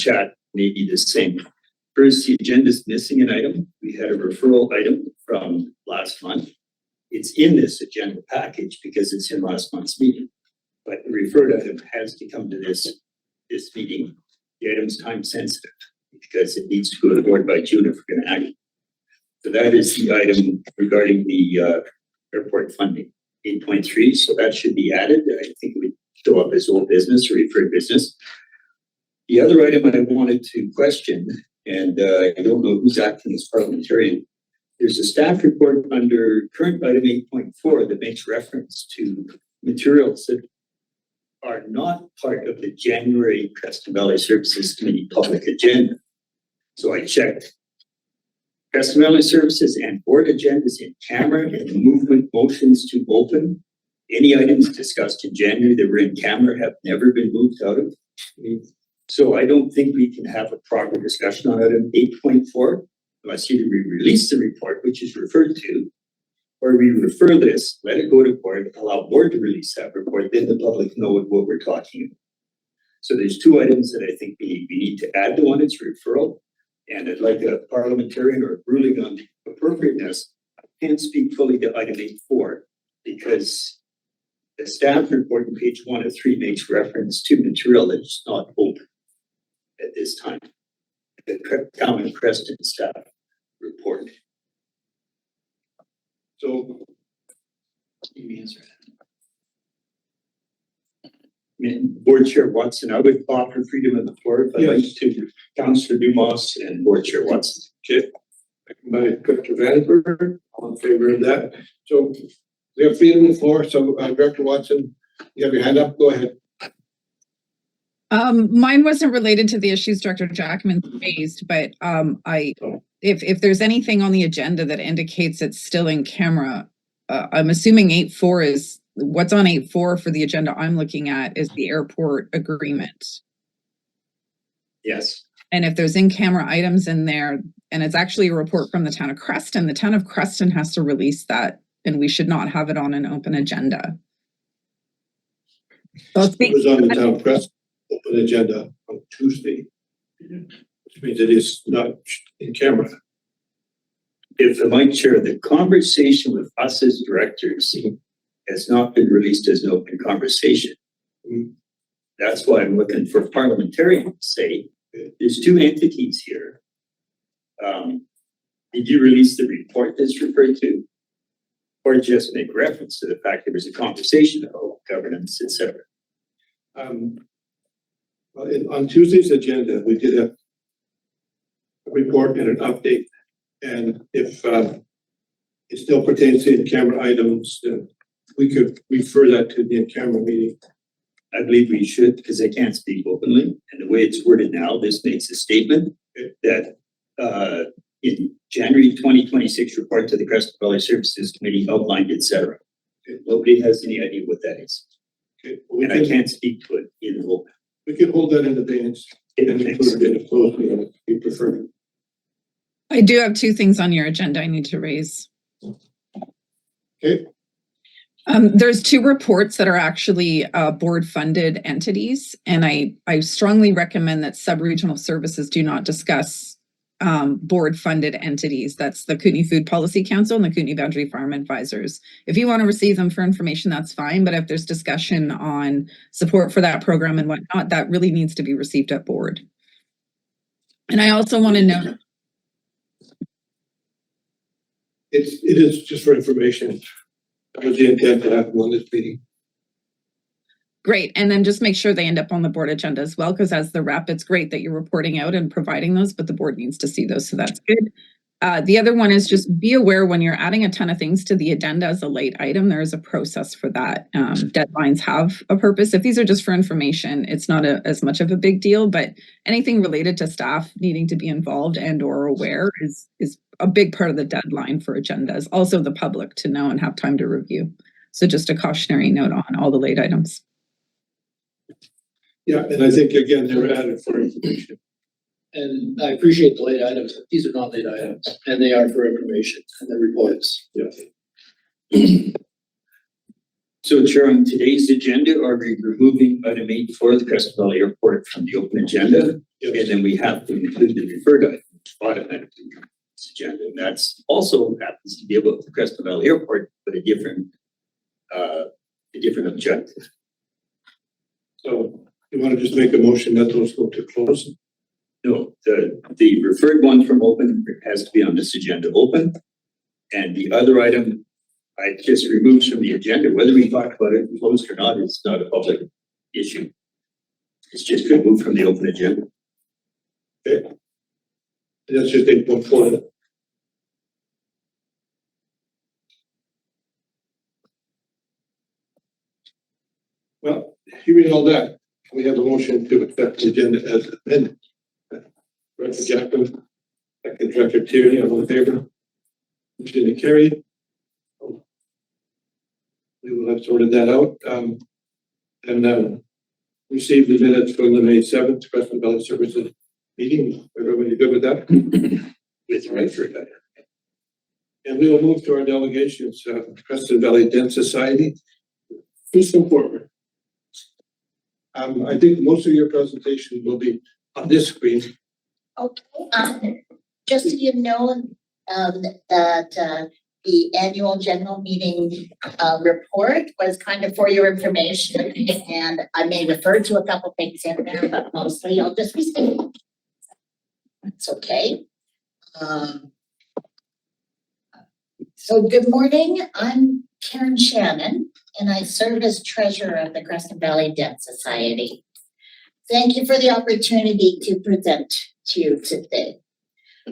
chat may be the same. First, the agenda is missing an item. We had a referral item from last month. It's in this agenda package because it's in last month's meeting. But the referred item has to come to this meeting. The item's time sensitive because it needs to go to the board by June if we're going to act. So that is the item regarding the airport funding, 8.3. So that should be added. I think it would show up as old business or referred business. The other item I wanted to question, and I don't know who's acting as parliamentarian, there's a staff report under current item 8.4 that makes reference to materials that are not part of the January Creston Valley Services Committee public agenda. So I checked Creston Valley Services and board agendas in camera and movement motions to open. Any items discussed in January that were in camera have never been moved out of. So I don't think we can have a proper discussion on item 8.4 unless either we release the report, which is referred to, or we refer this, let it go to board, allow board to release that report, then the public know what we're talking about. So there's two items that I think we need to add to one. It's referral, and I'd like a parliamentarian or a ruling on the appropriateness. I can't speak fully to item 8.4 because the staff report on page 1 of 3 makes reference to material that's not open at this time. The town and Creston staff report. So, you answer that. Board Chair Watson, I would offer freedom of the floor if I'd like to Councillor Dumas and Board Chair Watson. Okay. By Director Vandenberg, all in favor of that. So we have freedom of the floor. So Director Watson, you have your hand up. Go ahead. Mine wasn't related to the issues Director Jackman raised, but if there's anything on the agenda that indicates it's still in camera, I'm assuming 8.4 is what's on 8.4 for the agenda I'm looking at is the airport agreement. Yes. And if there's in-camera items in there, and it's actually a report from the town of Creston, the town of Creston has to release that, and we should not have it on an open agenda. So it was on the town of Creston open agenda on Tuesday, which means it is not in camera. If I might share, the conversation with us as directors has not been released as an open conversation. That's why I'm looking for parliamentarians to say, there's two entities here. Did you release the report that's referred to? Or just make reference to the fact there was a conversation about governance, etc. On Tuesday's agenda, we did a report and an update. And if it still pertains to in-camera items, then we could refer that to the in-camera meeting. I believe we should, because I can't speak openly. And the way it's worded now, this makes a statement that in January 2026 report to the Creston Valley Services Committee outlined, etc. Nobody has any idea what that is. And I can't speak to it in open. We could hold that in advance and include it in a closed meeting if you prefer. I do have two things on your agenda I need to raise. Okay. There's two reports that are actually board-funded entities, and I strongly recommend that sub-regional services do not discuss board-funded entities. That's the Kootenay Food Policy Council and the Kootenay Boundary Farm Advisors. If you want to receive them for information, that's fine, but if there's discussion on support for that program and whatnot, that really needs to be received at board. And I also want to note it is just for information. That was the intent to have one this meeting. Great. And then just make sure they end up on the board agenda as well, because as the rep, it's great that you're reporting out and providing those, but the board needs to see those. So that's good. The other one is just be aware when you're adding a ton of things to the agenda as a late item, there is a process for that. Deadlines have a purpose. If these are just for information, it's not as much of a big deal, but anything related to staff needing to be involved and or aware is a big part of the deadline for agendas. Also the public to know and have time to review. So just a cautionary note on all the late items. Yeah, and I think again, they were added for information. And I appreciate the late items, but these are not late items, and they are for information and the reports. Yeah. So Chair, on today's agenda, are we removing item 8 for the Creston Valley Airport from the open agenda? And then we have to include the referred item automatically on this agenda. And that's also happens to be about the Creston Valley Airport, but a different objective. So you want to just make a motion that those go to close? No, the referred one from open has to be on this agenda open. And the other item I just removed from the agenda, whether we talk about it closed or not, it's not a public issue. It's just removed from the open agenda. Okay. That's just 8.4. Well, hearing all that, we have a motion to accept the agenda as amended. Director Jackman, second Director Tierney, all in favor? Motion carried. We will have sorted that out. And receive the minutes from the May 7th Creston Valley Services meeting. Everybody good with that? With referred item. And we will move to our delegations, Creston Valley Dance Society. Who's important? I think most of your presentation will be on this screen. Okay, just so you know, that the annual general meeting report was kind of for your information, and I may refer to a couple things in there, but mostly I'll just be speaking. That's okay. So good morning, I'm Karen Shannon, and I serve as treasurer of the Creston Valley Dance Society. Thank you for the opportunity to present to you today.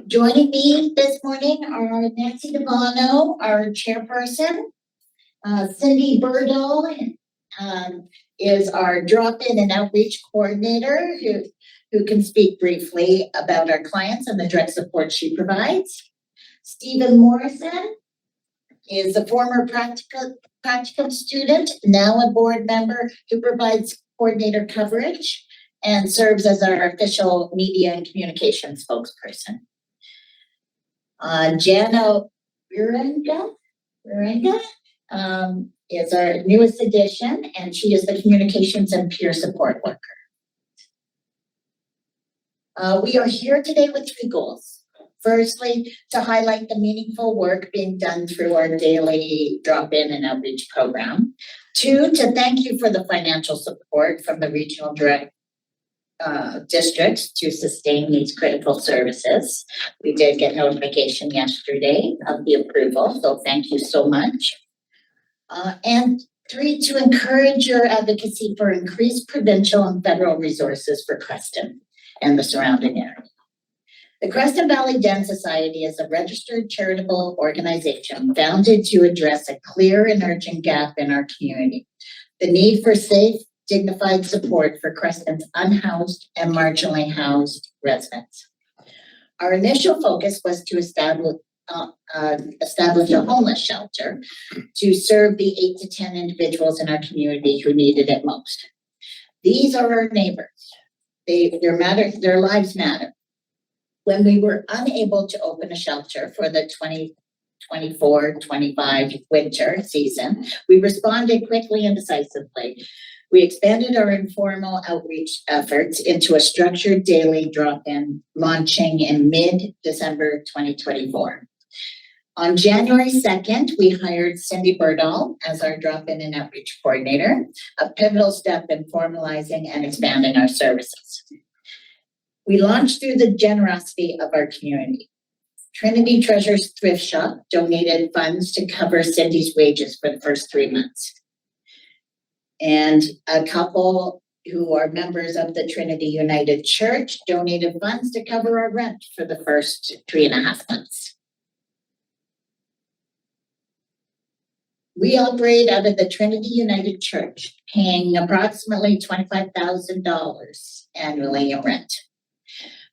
Joining me this morning are Nancy Devano, our chairperson, Cindy Burdahl is our drop-in and outreach coordinator who can speak briefly about our clients and the direct support she provides. Stephen Morrison is a former practicum student, now a board member who provides coordinator coverage and serves as our official media and communications spokesperson. Jana Wieringa is our newest addition, and she is the communications and peer support worker. We are here today with 3 goals. Firstly, to highlight the meaningful work being done through our daily drop-in and outreach program. 2, to thank you for the financial support from the regional direct districts to sustain these critical services. We did get notification yesterday of the approval, so thank you so much. And 3, to encourage your advocacy for increased provincial and federal resources for Creston and the surrounding area. The Creston Valley Dance Society is a registered charitable organization founded to address a clear and urgent gap in our community. The need for safe, dignified support for Creston's unhoused and marginally housed residents. Our initial focus was to establish a homeless shelter to serve the 8 to 10 individuals in our community who needed it most. These are our neighbors. Their lives matter. When we were unable to open a shelter for the 2024-25 winter season, we responded quickly and decisively. We expanded our informal outreach efforts into a structured daily drop-in, launching in mid-December 2024. On January 2nd, we hired Cindy Burdahl as our drop-in and outreach coordinator, a pivotal step in formalizing and expanding our services. We launched through the generosity of our community. Trinity Treasures Thrift Shop donated funds to cover Cindy's wages for the first 3 months. And a couple who are members of the Trinity United Church donated funds to cover our rent for the first 3.5 months. We operate out of the Trinity United Church, paying approximately $25,000 annually in rent,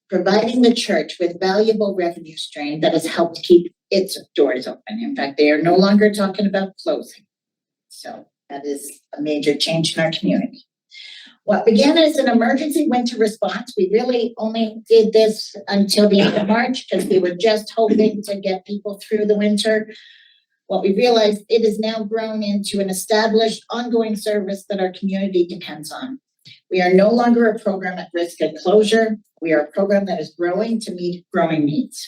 providing the church with valuable revenue stream that has helped keep its doors open. In fact, they are no longer talking about closing. So that is a major change in our community. What began as an emergency winter response, we really only did this until the end of March because we were just hoping to get people through the winter. what we realized, it has now grown into an established ongoing service that our community depends on. We are no longer a program at risk of closure. We are a program that is growing to meet growing needs.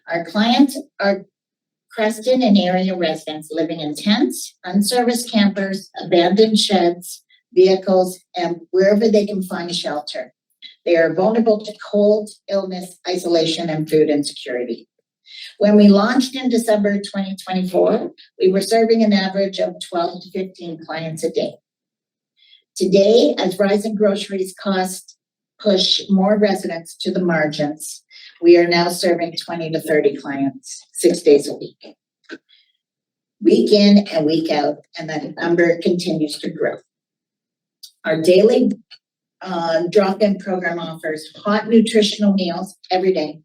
Our clients are Creston and area residents living in tents, unserviced campers, abandoned sheds, vehicles, and wherever they can find shelter. They are vulnerable to cold, illness, isolation, and food insecurity. When we launched in December 2024, we were serving an average of 12 to 15 clients a day. Today, as rising groceries costs push more residents to the margins, we are now serving 20 to 30 clients 6 days a week. Week in and week out, and that number continues to grow. Our daily drop-in program offers hot nutritional meals every day,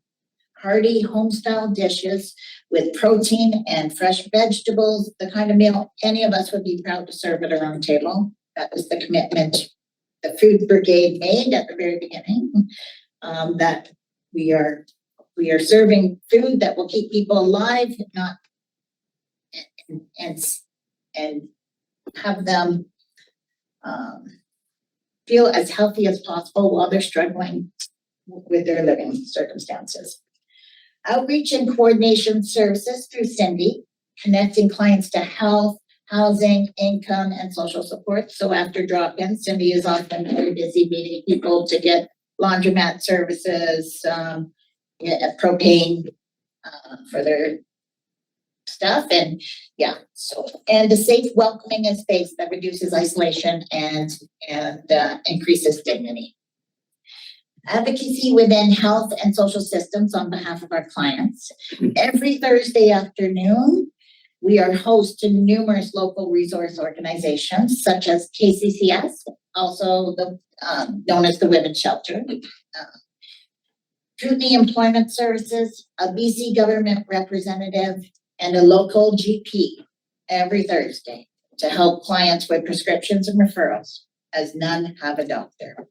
hearty home-style dishes with protein and fresh vegetables, the kind of meal any of us would be proud to serve at our own table. That was the commitment the Food Brigade made at the very beginning, that we are serving food that will keep people alive, not and have them feel as healthy as possible while they're struggling with their living circumstances. Outreach and coordination services through Cindy, connecting clients to health, housing, income, and social support. So after drop-in, Cindy is often very busy meeting people to get laundromat services, propane for their stuff, and and a safe, welcoming and space that reduces isolation and increases dignity. Advocacy within health and social systems on behalf of our clients. Every Thursday afternoon, we are host to numerous local resource organizations such as KCCS, also known as the Women's Shelter, Kootenai Employment Services, a BC government representative, and a local GP every Thursday to help clients with prescriptions and referrals, as none have a doctor.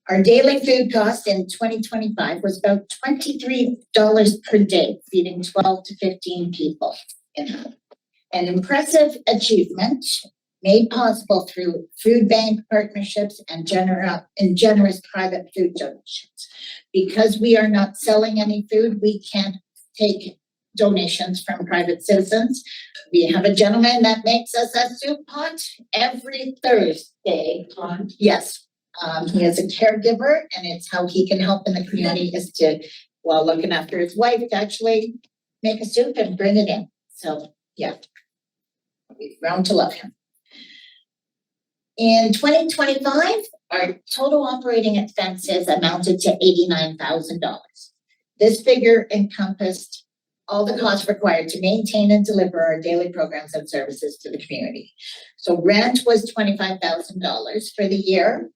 Our daily food cost in 2025 was about $23 per day, feeding 12 to 15 people. An impressive achievement made possible through food bank partnerships and generous private food donations. Because we are not selling any food, we can't take donations from private citizens. We have a gentleman that makes us a soup pot every Thursday. Yes, he is a caregiver, and it's how he can help in the community is to, while looking after his wife, to actually make a soup and bring it in. So yeah, we've grown to love him. In 2025, our total operating expenses amounted to $89,000. This figure encompassed all the costs required to maintain and deliver our daily programs and services to the community. So rent was $25,000 for the year.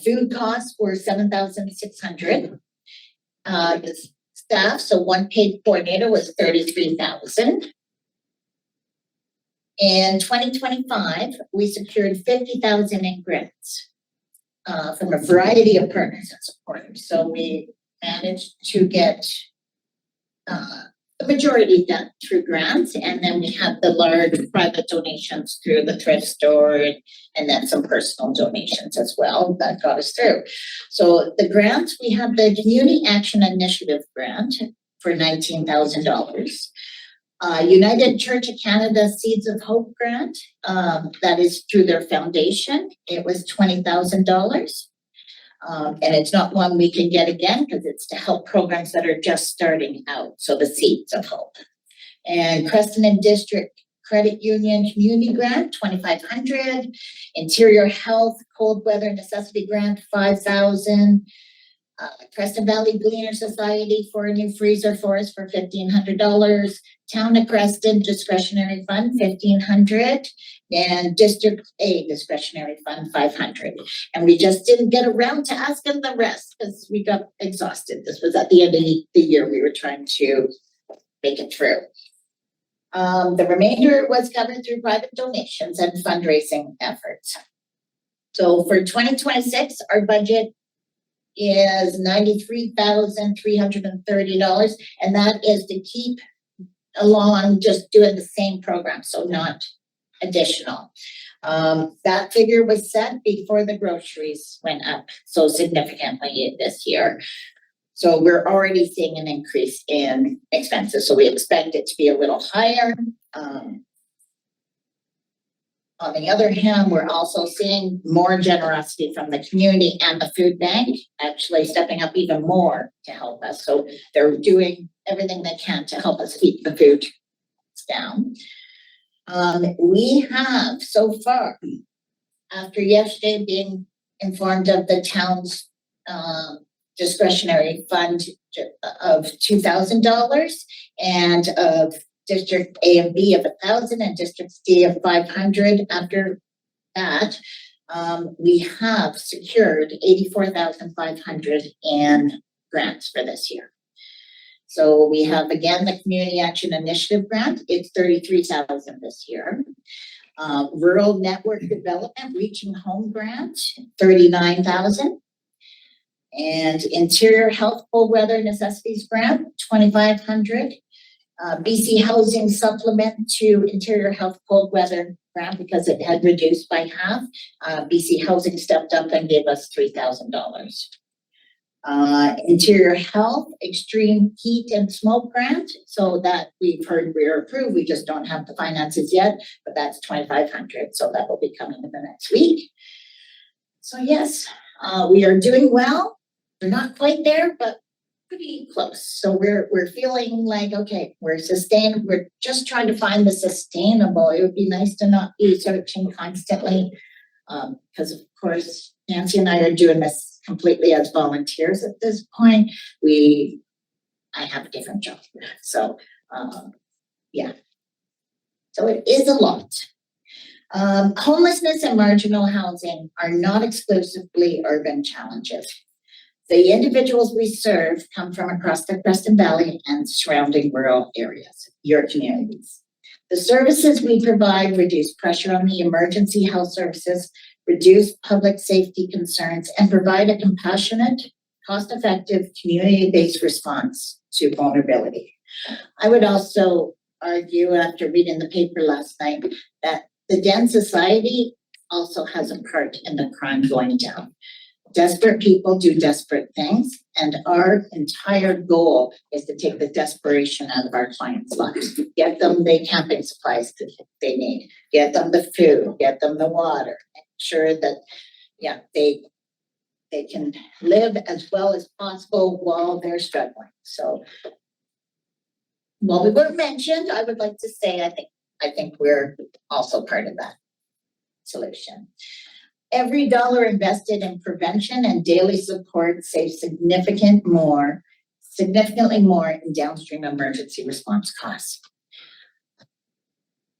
Food costs were $7,600. The staff, so one paid coordinator, was $33,000. In 2025, we secured $50,000 in grants from a variety of partners and supporters. So we managed to get the majority done through grants, and then we have the large private donations through the thrift store, and then some personal donations as well that got us through. So the grants, we have the Community Action Initiative grant for $19,000. United Church of Canada Seeds of Hope grant, that is through their foundation. It was $20,000. And it's not one we can get again because it's to help programs that are just starting out. So the Seeds of Hope. And Creston and District Credit Union Community Grant, $2,500. Interior Health Cold Weather Necessity Grant, $5,000. Creston Valley Gleaner Society for a new freezer for us for $1,500. Town of Creston Discretionary Fund, $1,500. And District A Discretionary Fund, $500. And we just didn't get around to asking the rest because we got exhausted. This was at the end of the year. We were trying to make it through. The remainder was covered through private donations and fundraising efforts. So for 2026, our budget is $93,330, and that is to keep along just doing the same program, so not additional. That figure was set before the groceries went up so significantly this year. So we're already seeing an increase in expenses, so we expect it to be a little higher. On the other hand, we're also seeing more generosity from the community and the food bank actually stepping up even more to help us. So they're doing everything they can to help us keep the food down. We have so far, after yesterday being informed of the town's discretionary fund of $2,000 and of District A and B of 1,000 and District D of 500. After that, we have secured 84,500 in grants for this year. So we have again the Community Action Initiative grant. It's 33,000 this year. Rural Network Development Reaching Home grant, 39,000. And Interior Health Cold Weather Necessities grant, 2,500. BC Housing Supplement to Interior Health Cold Weather grant because it had reduced by half. BC Housing stepped up and gave us $3,000. Interior Health Extreme Heat and Smoke grant, so that we've heard we're approved, we just don't have the finances yet, but that's 2,500, so that will be coming in the next week. So yes, we are doing well. We're not quite there, but pretty close. So we're feeling like, okay, we're sustained. We're just trying to find the sustainable. It would be nice to not be searching constantly, because of course, Nancy and I are doing this completely as volunteers at this point. I have a different job. So, yeah. So it is a lot. Homelessness and marginal housing are not exclusively urban challenges. The individuals we serve come from across the Creston Valley and surrounding rural areas, your communities. The services we provide reduce pressure on the emergency health services, reduce public safety concerns, and provide a compassionate, cost-effective, community-based response to vulnerability. I would also argue, after reading the paper last night, that the dense society also has a part in the crime going down. Desperate people do desperate things, and our entire goal is to take the desperation out of our clients' lives. Get them the camping supplies that they need, get them the food, get them the water, make sure that, yeah, they can live as well as possible while they're struggling. So, while we weren't mentioned, I would like to say I think we're also part of that solution. Every dollar invested in prevention and daily support saves significantly more in downstream emergency response costs.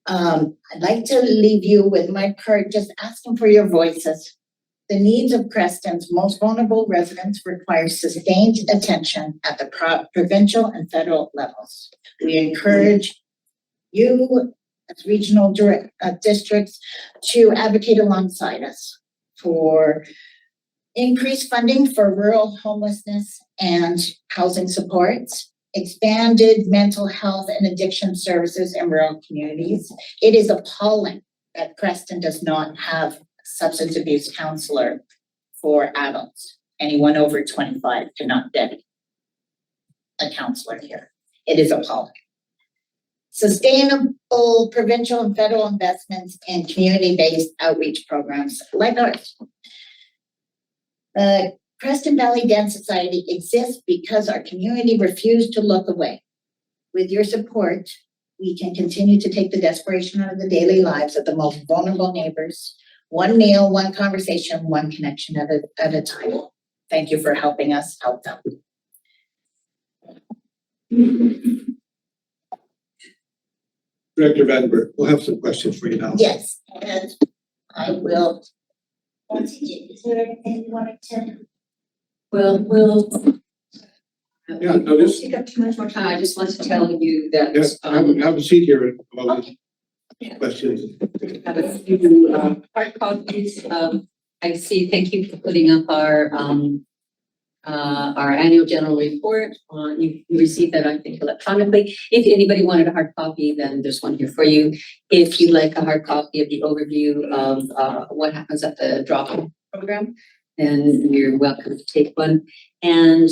I'd like to leave you with my card just asking for your voices. The needs of Creston's most vulnerable residents require sustained attention at the provincial and federal levels. We encourage you as regional districts to advocate alongside us for increased funding for rural homelessness and housing supports, expanded mental health and addiction services in rural communities. It is appalling that Creston does not have a substance abuse counselor for adults. Anyone over 25 cannot get a counselor here. It is appalling. Sustainable provincial and federal investments in community-based outreach programs like ours. The Creston Valley Dance Society exists because our community refused to look away. With your support, we can continue to take the desperation out of the daily lives of the most vulnerable neighbors. One meal, one conversation, one connection at a time. Thank you for helping us help them. Director Vandenberg, we'll have some questions for you now. Yes, and I will. Is there anything you wanted to? We'll. Yeah, no, this- Take up too much more time. I just want to tell you that. Yes, have a seat here while Okay. the questions. Have a few hard copies. I see. Thank you for putting up our our annual general report. You received that, I think, electronically. If anybody wanted a hard copy, then there's one here for you. If you'd like a hard copy of the overview of what happens at the drop-in program, then you're welcome to take one. And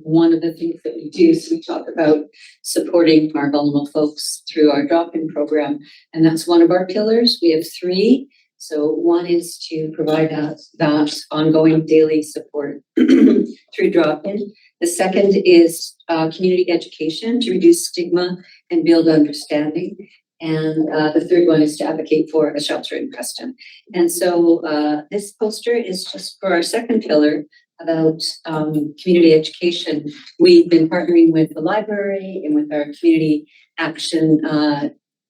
one of the things that we do is we talk about supporting our vulnerable folks through our drop-in program, and that's one of our pillars. We have 3. So one is to provide that ongoing daily support through drop-in. The second is community education to reduce stigma and build understanding. And the third one is to advocate for a shelter in Creston. And so this poster is just for our second pillar about community education. We've been partnering with the library and with our community action,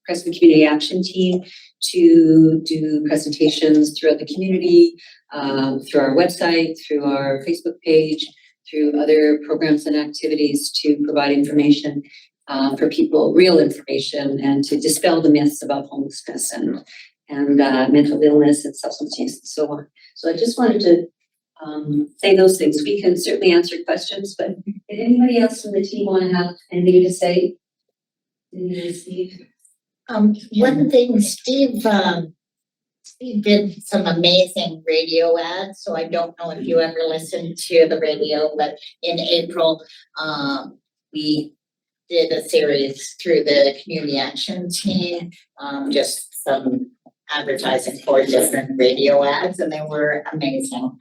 Creston Community Action Team to do presentations throughout the community, through our website, through our Facebook page, through other programs and activities to provide information for people, real information, and to dispel the myths about homelessness and mental illness and substance use and so on. So I just wanted to say those things. We can certainly answer questions, but did anybody else from the team want to have anything to say? Steve? One thing, Steve did some amazing radio ads, so I don't know if you ever listened to the radio, but in April, we did a series through the community action team, just some advertising for different radio ads, and they were amazing.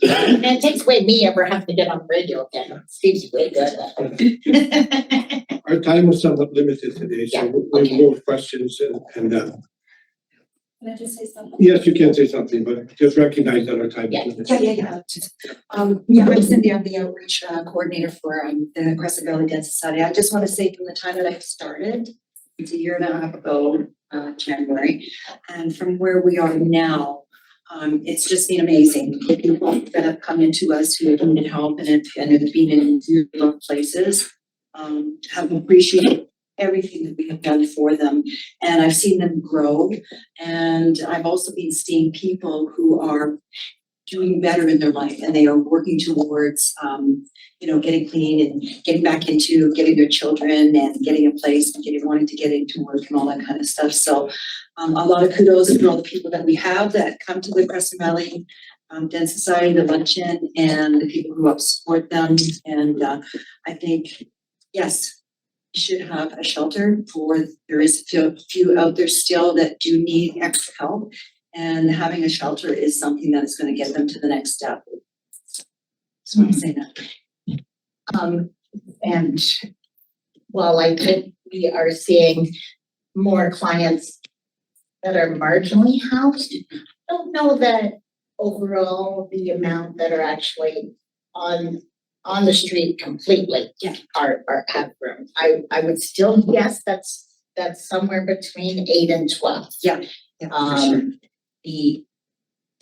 And it takes away me ever having to get on radio again. Steve's way good at it. Our time was somewhat limited today, so Yeah, we'll okay. move questions and Can I just say something? yes, you can say something, but just recognize that our time Yeah. is limited. Yeah. I'm Cindy. I'm the outreach coordinator for the Crescent Valley Dance Society. I just want to say from the time that I started, it's 1.5 years ago, January, and from where we are now, it's just been amazing. The people that have come into us who have needed help and have been in remote places have appreciated everything that we have done for them, and I've seen them grow. And I've also been seeing people who are doing better in their life, and they are working towards, getting clean and getting back into getting their children and getting a place and wanting to get into work and all that kind of stuff. So a lot of kudos for all the people that we have that come to the Crescent Valley Dance Society, the luncheon, and the people who help support them. And I think, yes, we should have a shelter there is a few out there still that do need extra help. And having a shelter is something that is going to get them to the next step. Just want to say that. And while we are seeing more clients that are marginally housed, I don't know that overall the amount that are actually on the street completely are have room. I would still guess that's somewhere between 8 and 12. Yeah, for sure.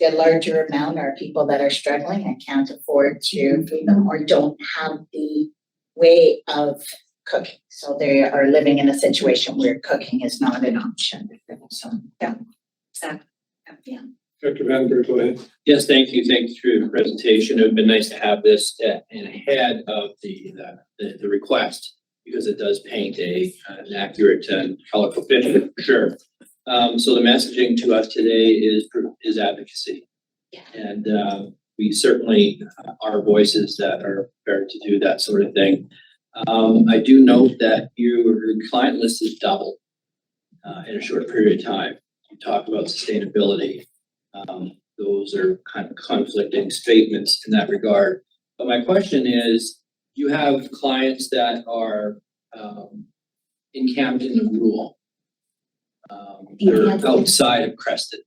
The larger amount are people that are struggling and can't afford to feed them or don't have the way of cooking. So they are living in a situation where cooking is not an option. So, yeah, exactly. Yeah. Dr. Vandenberg, go ahead. Yes, thank you. Thank you for the presentation. It would have been nice to have this ahead of the request because it does paint an accurate and colorful picture for sure. So the messaging to us today is advocacy. Yeah. And we certainly are voices that are prepared to do that sort of thing. I do note that your client list is doubled in a short period of time. You talk about sustainability. Those are kind of conflicting statements in that regard. But my question is, you have clients that are in Camden and rural. They're outside of Creston.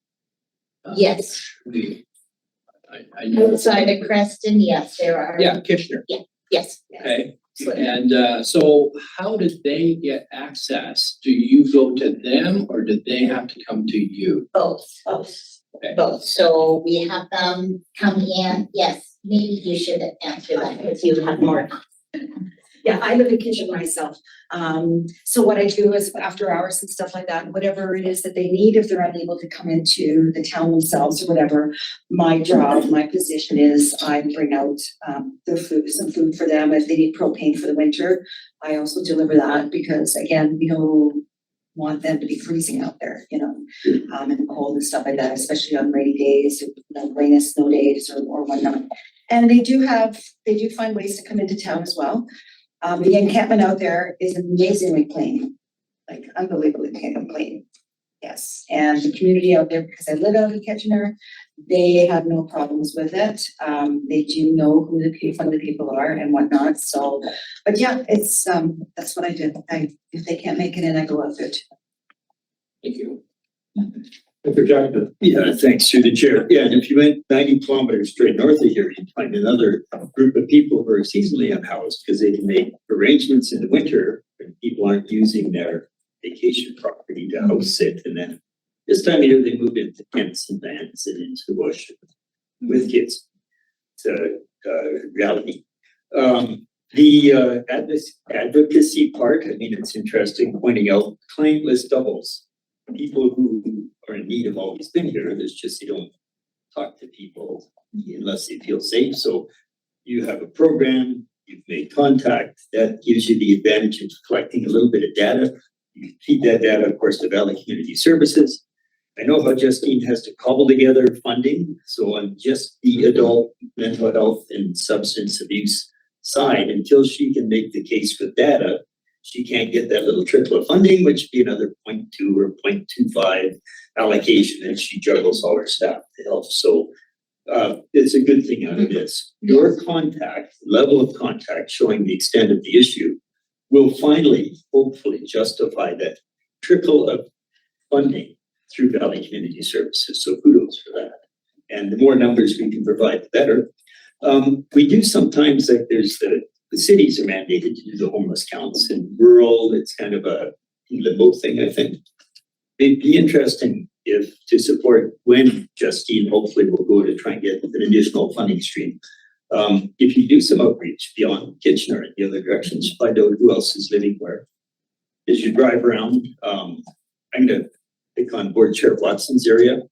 Yes. I know. Outside of Creston, yes, there are. Yeah, Kitchener. Yes. Okay. And so how did they get access? Do you go to them or did they have to come to you? Both. Okay. Both. So we have them come in. Yes, maybe you should answer that because you have more. Yeah, I live in Kitchen myself. So what I do is after hours and stuff like that, whatever it is that they need, if they're unable to come into the town themselves or whatever, my job, my position is I bring out the food, some food for them. If they need propane for the winter, I also deliver that because again, we don't want them to be freezing out there, you know, and cold and stuff like that, especially on rainy days, rain and snow days or whatnot. And they do find ways to come into town as well. The encampment out there is amazingly clean, like unbelievably clean. Yes, and the community out there, because I live out in Kitchener, they have no problems with it. They do know who some of the people are and whatnot. So, but yeah, it's that's what I do. If they can't make it in, I go out there too. Thank you. Mr. Jackson. Yeah, thanks through the chair. Yeah, and if you went 90 kilometers straight north of here, you'd find another group of people who are seasonally unhoused because they can make arrangements in the winter when people aren't using their vacation property to house sit. And then this time of year, they move into tents and vans and into the bush with kids. It's a reality. The advocacy part, I mean, it's interesting pointing out client list doubles. People who are in need have always been here. There's just, you don't talk to people unless they feel safe. So you have a program, you've made contact, that gives you the advantage of collecting a little bit of data. You feed that data, of course, to Valley Community Services. I know how Justine has to cobble together funding. So on just the adult mental health and substance abuse side, until she can make the case with data, she can't get that little trickle of funding, which would be another 0.2 or 0.25 allocation, and she juggles all her staff to help. So it's a good thing out of this. Your contact, level of contact showing the extent of the issue will finally, hopefully, justify that trickle of funding through Valley Community Services. So kudos for that. And the more numbers we can provide, the better. We do sometimes, like there's the cities are mandated to do the homeless counts. In rural, it's kind of a limbo thing, I think. It'd be interesting if to support when Justine hopefully will go to try and get an additional funding stream. If you do some outreach beyond Kitchener and the other directions, find out who else is living where. As you drive around, I'm gonna pick on Board Chair Watson's area.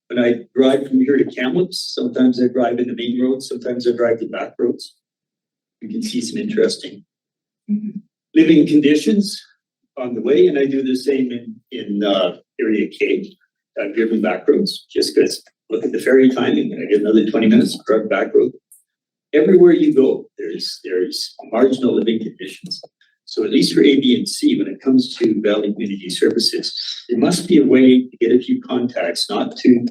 When I drive from here to Kamloops, sometimes I drive in the main roads, sometimes I drive the back roads. You can see some interesting living conditions on the way, and I do the same in Area K. I've driven back roads just because look at the ferry timing, and I get another 20 minutes to drive back road. Everywhere you go, there's marginal living conditions. So at least for A, B, and C, when it comes to Valley Community Services, there must be a way to get a few contacts, not to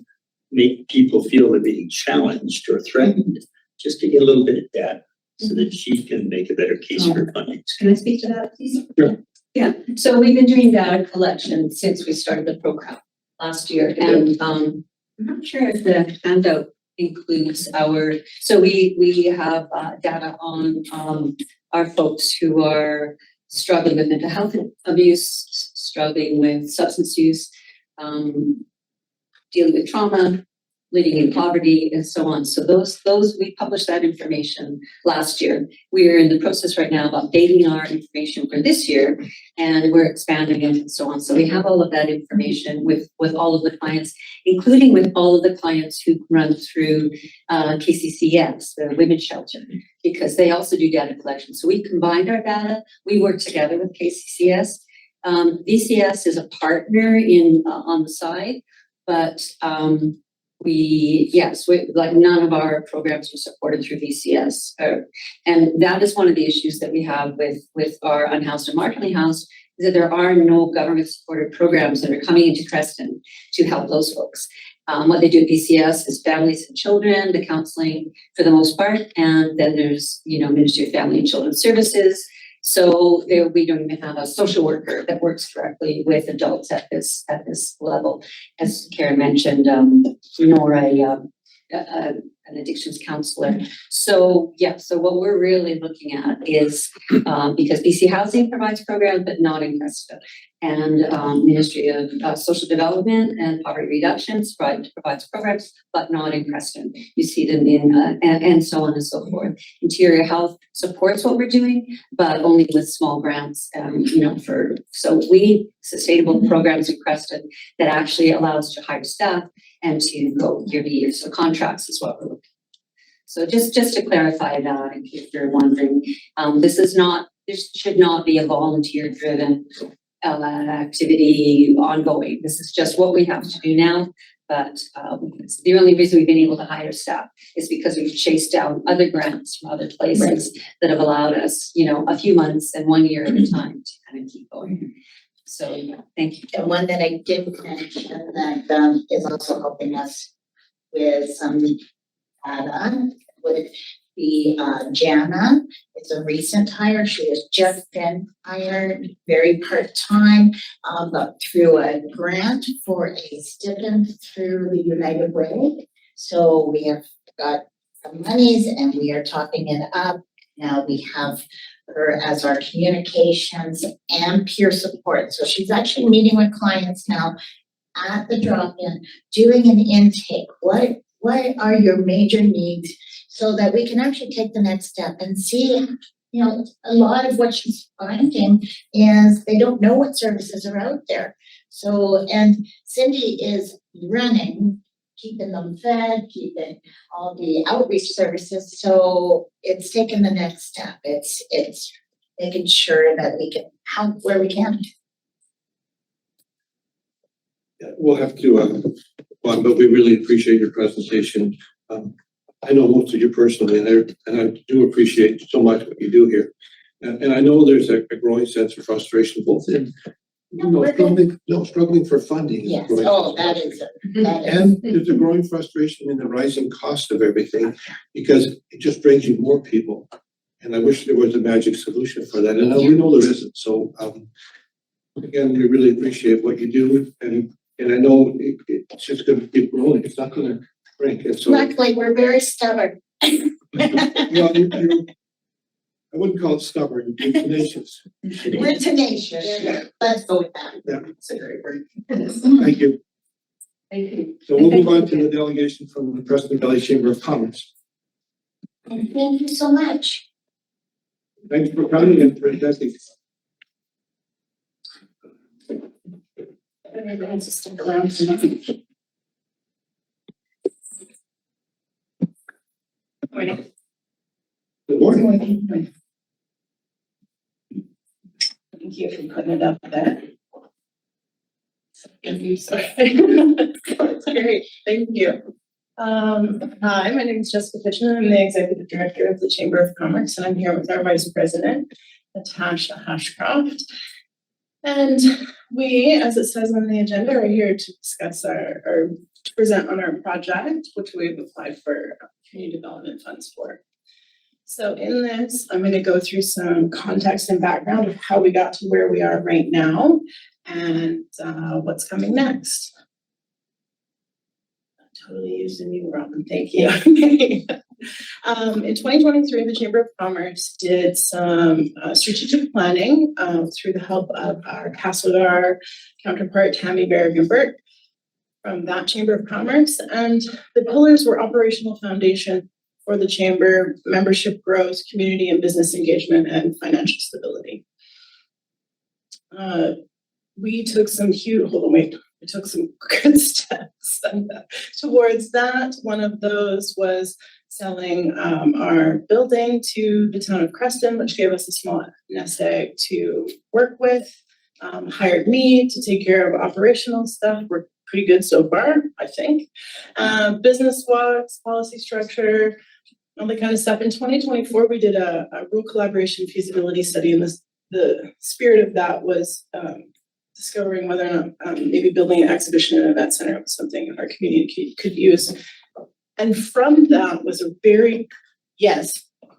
make people feel they're being challenged or threatened, just to get a little bit of data so that she can make a better case for funding. Can I speak to that, please? Sure. Yeah, so we've been doing data collection since we started the program last year, and I'm not sure if the handout includes so we have data on our folks who are struggling with mental health abuse, struggling with substance use, dealing with trauma, living in poverty, and so on. So those we published that information last year. We're in the process right now of updating our information for this year, and we're expanding it and so on. So we have all of that information with all of the clients, including with all of the clients who run through KCCS, the women's shelter, because they also do data collection. So we combined our data. We work together with KCCS. VCS is a partner on the side, but like none of our programs are supported through VCS. And that is one of the issues that we have with our unhoused and marginally housed, is that there are no government supported programs that are coming into Creston to help those folks. What they do at VCS is families and children, the counseling for the most part, and then there's, Ministry of Family and Children's Services. So we don't even have a social worker that works directly with adults at this level. As Karen mentioned, nor a an addictions counselor. So, yeah, so what we're really looking at is, because BC Housing provides programs, but not in Creston. And Ministry of Social Development and Poverty Reduction provides programs, but not in Creston. You see them in, and so on and so forth. Interior Health supports what we're doing, but only with small grants, so we need sustainable programs in Creston that actually allow us to hire staff and to go year to year. So contracts is what we're looking at. So just to clarify that, in case you're wondering, this should not be a volunteer driven activity ongoing. This is just what we have to do now. But the only reason we've been able to hire staff is because we've chased down other grants from other places that have allowed us, a few months and 1 year at a time to kind of keep going. So, yeah, thank you. And one that I did mention that is also helping us with some data would be Jana. It's a recent hire. She has just been hired, very part-time, but through a grant for a stipend through the United Way. So we have got some monies and we are topping it up. Now we have her as our communications and peer support. So she's actually meeting with clients now at the drop-in, doing an intake. What are your major needs so that we can actually take the next step and see, a lot of what she's finding is they don't know what services are out there. So, and Cindy is running, keeping them fed, keeping all the outreach services. So it's taking the next step. It's making sure that we can help where we can. Yeah, we'll have to, but we really appreciate your presentation. I know most of you personally, and I do appreciate so much what you do here. And I know there's a growing sense of frustration, both in struggling for funding. Yes, that is. And there's a growing frustration in the rising cost of everything because it just brings you more people. And I wish there was a magic solution for that. And we know there isn't. So again, we really appreciate what you do. And I know it's just going to keep growing. It's not going to shrink. And so, luckily, we're very stubborn. I wouldn't call it stubborn, you're tenacious. We're tenacious. Let's go with that. Yeah. It's a great word. Thank you. Thank you. So we'll move on to the delegation from the Creston Valley Chamber of Commerce. And thank you so much. Thanks for coming and presenting. Everyone's just stick around tonight. Morning. Good morning. Thank you for putting it up there. It's great, thank you. Hi, my name is Jessica Fitchman. I'm the Executive Director of the Chamber of Commerce, and I'm here with our Vice President, Natasha Hashcroft. And we, as it says on the agenda, are here to discuss to present on our project, which we've applied for community development funds for. So in this, I'm going to go through some context and background of how we got to where we are right now and what's coming next. I totally used a new Robin, thank you. In 2023, the Chamber of Commerce did some strategic planning through the help of our Castlegar counterpart, Tammy Bergenberg, from that Chamber of Commerce. And the pillars were operational foundation for the Chamber, membership growth, community and business engagement, and financial stability. We took some good steps towards that. One of those was selling our building to the town of Creston, which gave us a small nest egg to work with, hired me to take care of operational stuff. We're pretty good so far, I think. Business walks, policy structure, all that kind of stuff. In 2024, we did a rural collaboration feasibility study, and the spirit of that was discovering whether or not maybe building an exhibition and event center was something our community could use. And from that was a very, yes,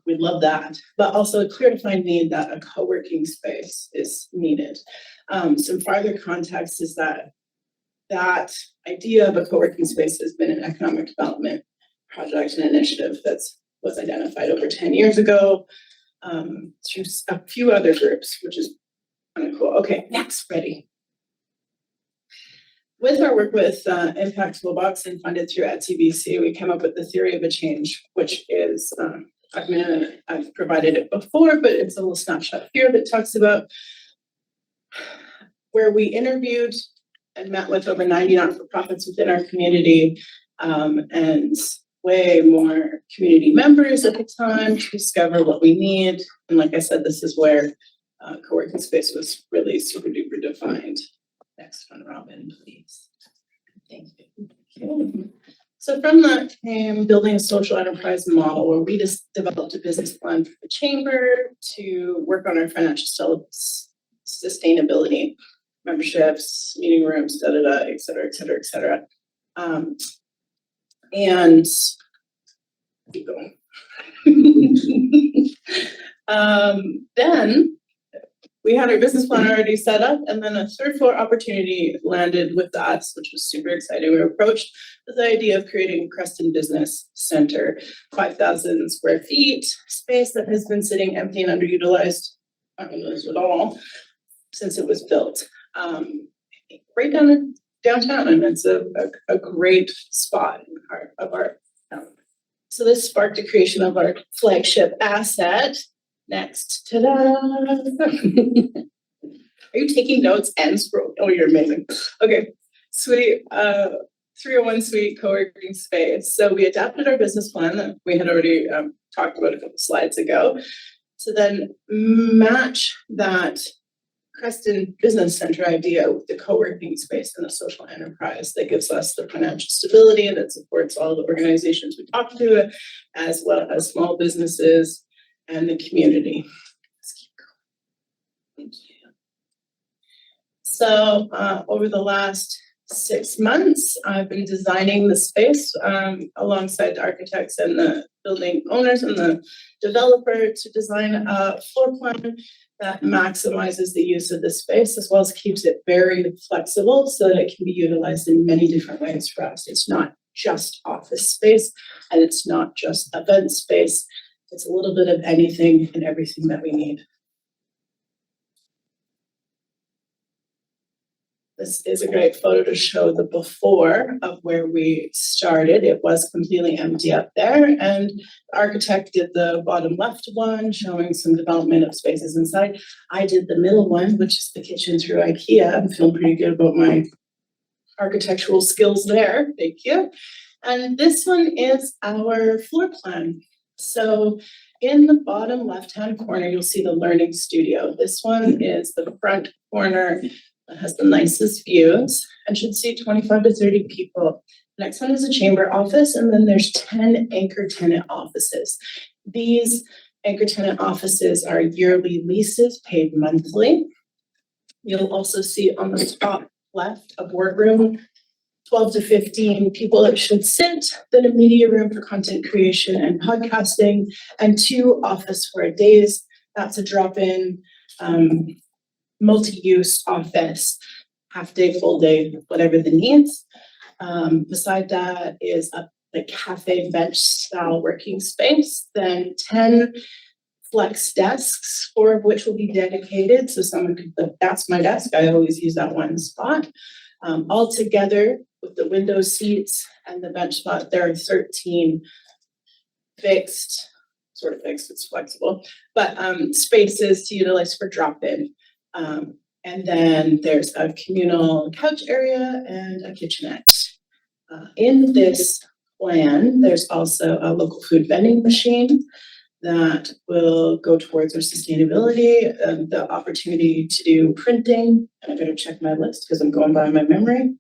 we love that, but also a clear defined need that a co-working space is needed. Some farther context is that idea of a co-working space has been an economic development project and initiative was identified over 10 years ago through a few other groups, which is kind of cool. Okay, next, ready. With our work with Impact Toolbox and funded through at TBC, we came up with the theory of a change, which is, I've provided it before, but it's a little snapshot here that talks about where we interviewed and met with over 90 not-for-profits within our community, and way more community members at the time to discover what we need. And like I said, this is where co-working space was really super duper defined. Next one, Robin, please. Thank you. Okay. So from that came building a social enterprise model where we just developed a business plan for the chamber to work on our financial sustainability, memberships, meeting rooms, et cetera, et cetera, et cetera. And keep going. Then we had our business plan already set up, and then a third floor opportunity landed with us, which was super exciting. We were approached with the idea of creating a Creston Business Center, 5,000 square feet space that has been sitting empty and underutilized, unused at all, since it was built. Right down in downtown, and it's a great spot in the heart of our town. So this sparked the creation of our flagship asset. Next, ta-da! Are you taking notes and scroll? Oh, you're amazing. Okay, Suite, 301 Suite co-working space. So we adapted our business plan that we had already talked about a couple slides ago to then match that Creston Business Center idea with the co-working space and the social enterprise that gives us the financial stability that supports all the organizations we talk to, as well as small businesses and the community. Let's keep going. Thank you. So over the last 6 months, I've been designing the space alongside the architects and the building owners and the developer to design a floor plan that maximizes the use of the space as well as keeps it very flexible so that it can be utilized in many different ways for us. It's not just office space and it's not just event space. It's a little bit of anything and everything that we need. This is a great photo to show the before of where we started. It was completely empty up there, and the architect did the bottom left one, showing some development of spaces inside. I did the middle one, which is the kitchen through IKEA. I'm feeling pretty good about my architectural skills there. Thank you. And this one is our floor plan. So in the bottom left-hand corner, you'll see the learning studio. This one is the front corner that has the nicest views and should see 25 to 30 people. The next one is a chamber office, and then there's 10 anchor tenant offices. These anchor tenant offices are yearly leases paid monthly. You'll also see on the top left a boardroom, 12 to 15 people that should sit, then a media room for content creation and podcasting, and 2 office for days. That's a drop-in multi-use office, half day, full day, whatever the needs. Beside that is the cafe bench style working space, then 10 flex desks, 4 of which will be dedicated. So someone could, that's my desk. I always use that one spot. All together with the window seats and the bench spot, there are 13 fixed, sort of fixed, it's flexible, but spaces to utilize for drop-in. And then there's a communal couch area and a kitchenette. In this plan, there's also a local food vending machine that will go towards our sustainability, the opportunity to do printing. And I better check my list because I'm going by my memory,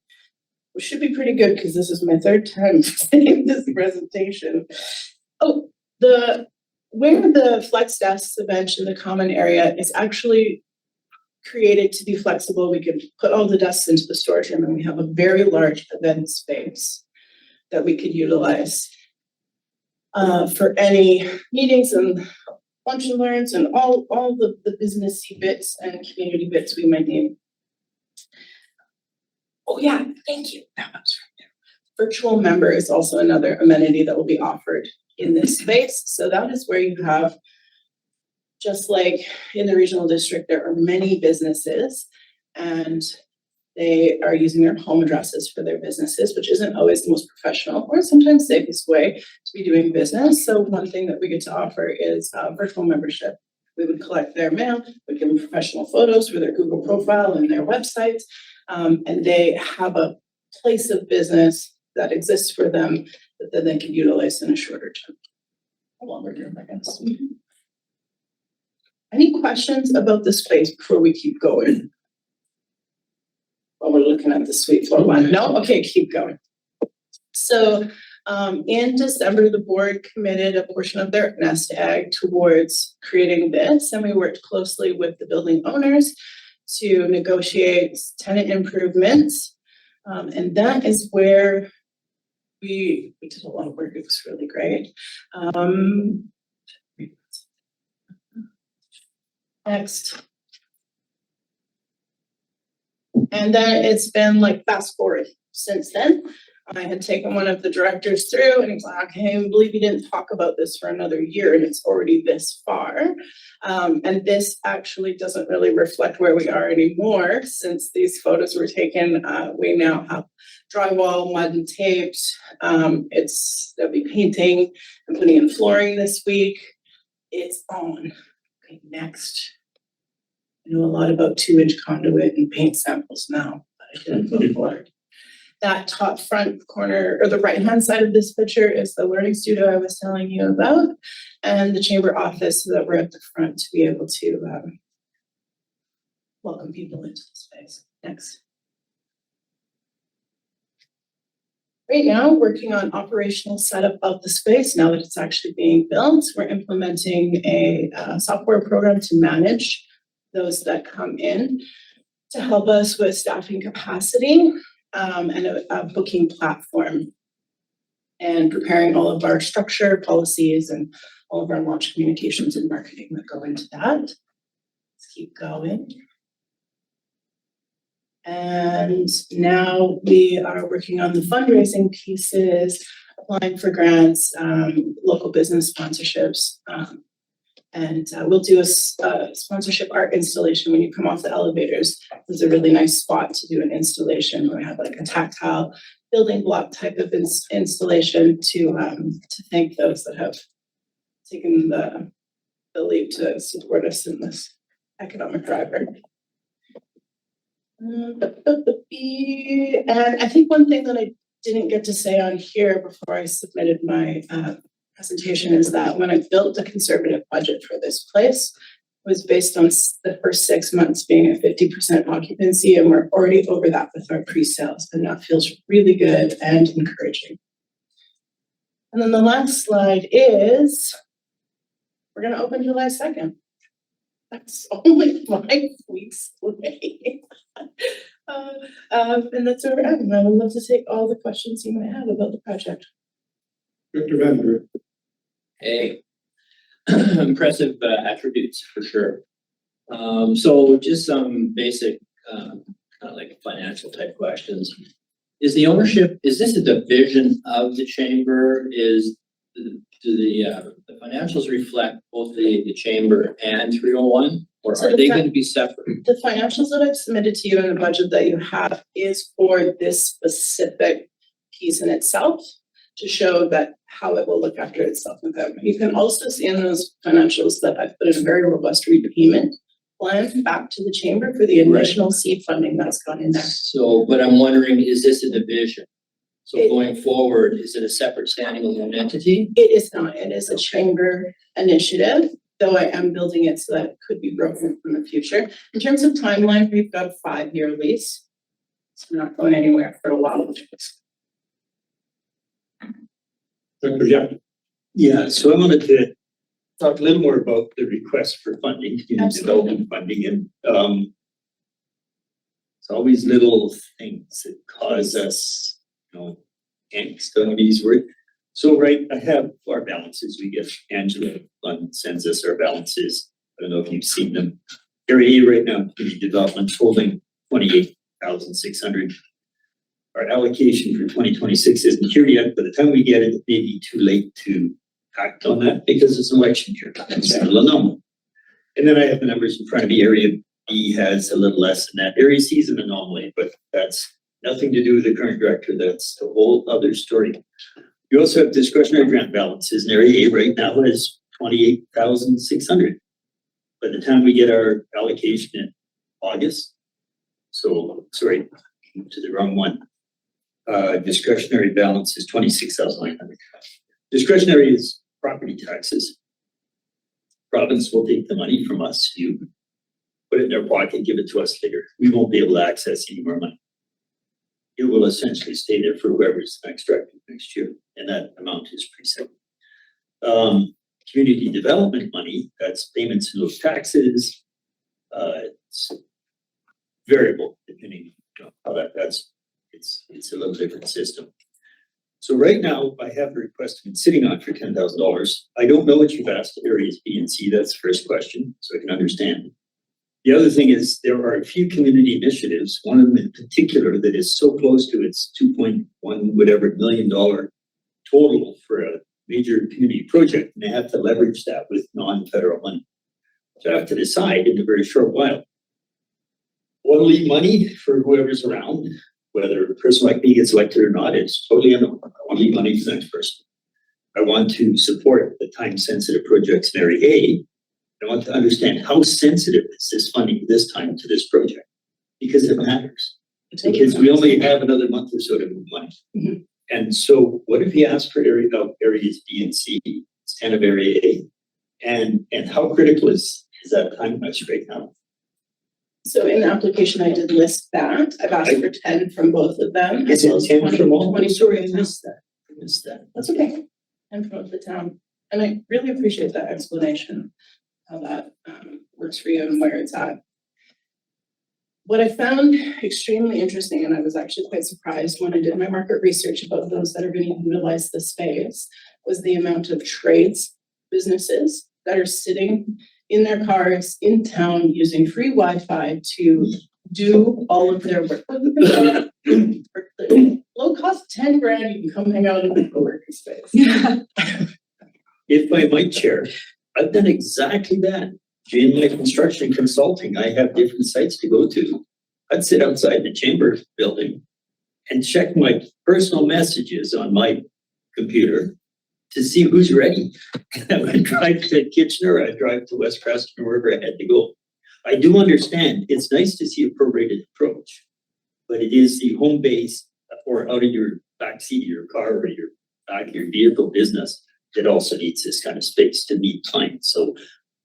which should be pretty good because this is my 3rd time saying this presentation. Oh, where the flex desks, the bench, and the common area is actually created to be flexible. We can put all the desks into the storage room, and we have a very large event space that we could utilize for any meetings and lunch and learns and all the businessy bits and community bits we might need. Oh yeah, thank you. That was right there. Virtual member is also another amenity that will be offered in this space. So that is where you have, just like in the regional district, there are many businesses and they are using their home addresses for their businesses, which isn't always the most professional or sometimes safest way to be doing business. So one thing that we get to offer is virtual membership. We would collect their mail, we give them professional photos for their Google profile and their websites, and they have a place of business that exists for them that then they can utilize in a shorter term. A longer term, I guess. Any questions about the space before we keep going? While we're looking at the suite floor plan. No? Okay, keep going. So in December, the board committed a portion of their nest egg towards creating this, and we worked closely with the building owners to negotiate tenant improvements. And that is where we did a lot of work. It was really great. Next. And then it's been like fast forward since then. I had taken one of the directors through and he's like, I can't believe you didn't talk about this for another year and it's already this far. And this actually doesn't really reflect where we are anymore since these photos were taken. We now have drywall, mud and tapes. They'll be painting and putting in flooring this week. It's on. Okay, next. I know a lot about 2-inch conduit and paint samples now, but I didn't before. That top front corner or the right-hand side of this picture is the learning studio I was telling you about and the chamber office so that we're at the front to be able to welcome people into the space. Next. Right now, working on operational setup of the space. Now that it's actually being built, we're implementing a software program to manage those that come in to help us with staffing capacity and a booking platform and preparing all of our structure, policies, and all of our launch communications and marketing that go into that. Let's keep going. And now we are working on the fundraising pieces, applying for grants, local business sponsorships, and we'll do a sponsorship art installation when you come off the elevators. It's a really nice spot to do an installation where we have like a tactile building block type of installation to thank those that have taken the leap to support us in this economic driver. And I think one thing that I didn't get to say on here before I submitted my presentation is that when I built a conservative budget for this place, it was based on the first 6 months being at 50% occupancy, and we're already over that with our pre-sales, and that feels really good and encouraging. And then the last slide is, we're gonna open July 2nd. That's only 5 weeks away. And that's where we're at. And I would love to take all the questions you might have about the project. Director Vandenberg. Hey, impressive attributes for sure. So just some basic kind of like financial type questions. Is the ownership, is this a division of the chamber? Do the financials reflect both the chamber and 301? Or So are they going to be separate? The financials that I've submitted to you in the budget that you have is for this specific piece in itself to show that how it will look after itself. You can also see in those financials that I've put in a very robust repayment plan back to the chamber for the additional seed funding that's gone in there. So, but I'm wondering, is this a division? So going forward, is it a separate standing alone entity? It is not. It is a chamber initiative, though I am building it so that it could be broken in the future. In terms of timeline, we've got a 5-year lease. So we're not going anywhere for a while. Director Yap. Yeah, so I wanted to talk a little more about the request for funding, development funding, and it's always little things that cause us, angst, don't want to use the word. So I have our balances. We get Angela Fund sends us our balances. I don't know if you've seen them. Area A right now, community development holding 28,600. our allocation for 2026 isn't here yet. By the time we get it, it may be too late to act on that because it's an election year. It's a little unknown. And then I have the numbers in front of me. Area B has a little less than that. Area C is an anomaly, but that's nothing to do with the current director. That's a whole other story. You also have discretionary grant balances, and Area A right now is 28,600. By the time we get our allocation in August, so sorry, to the wrong one. Discretionary balance is 26,900. Discretionary is property taxes. Province will take the money from us. You put it in their pocket, give it to us later. We won't be able to access any more money. It will essentially stay there for whoever's next director next year, and that amount is pretty simple. Community development money, that's payments in lieu of taxes. It's variable depending on how that's it's a little different system. So right now I have a request been sitting on for $10,000. I don't know what you've asked areas B and C. That's the first question, so I can understand. The other thing is there are a few community initiatives, one of them in particular that is so close to its 2.1 whatever $1 million total for a major community project, and they have to leverage that with non-federal money. So I have to decide in a very short while. Want to leave money for whoever's around, whether a person like me gets elected or not, it's totally unknown. I want to leave money for the next person. I want to support the time-sensitive projects in Area A. I want to understand how sensitive is this funding this time to this project, because it matters. Because we only have another month or so to move money. Mhm. And so what if you ask for areas B and C instead of Area A? And how critical is that time measure right now? So in the application, I did list that. I've asked for 10 from both of them. Is as well it as 10 20 from all? 20 Sorry, I from the missed that. I missed that. That's okay. 10 from the town. And I really appreciate that explanation, how that works for you and where it's at. What I found extremely interesting, and I was actually quite surprised when I did my market research about those that are going to utilize the space, was the amount of trades businesses that are sitting in their cars in town using free Wi-Fi to do all of their work. Low cost 10 grand, you can come hang out in the co-working space. If I might, Chair, I've done exactly that. In my construction consulting, I have different sites to go to. I'd sit outside the chamber building and check my personal messages on my computer to see who's ready. And I would drive to Kitchener, I'd drive to West Creston, or wherever I had to go. I do understand it's nice to see a prorated approach, but it is the home base or out of your back seat of your car or your back of your vehicle business that also needs this kind of space to meet clients. So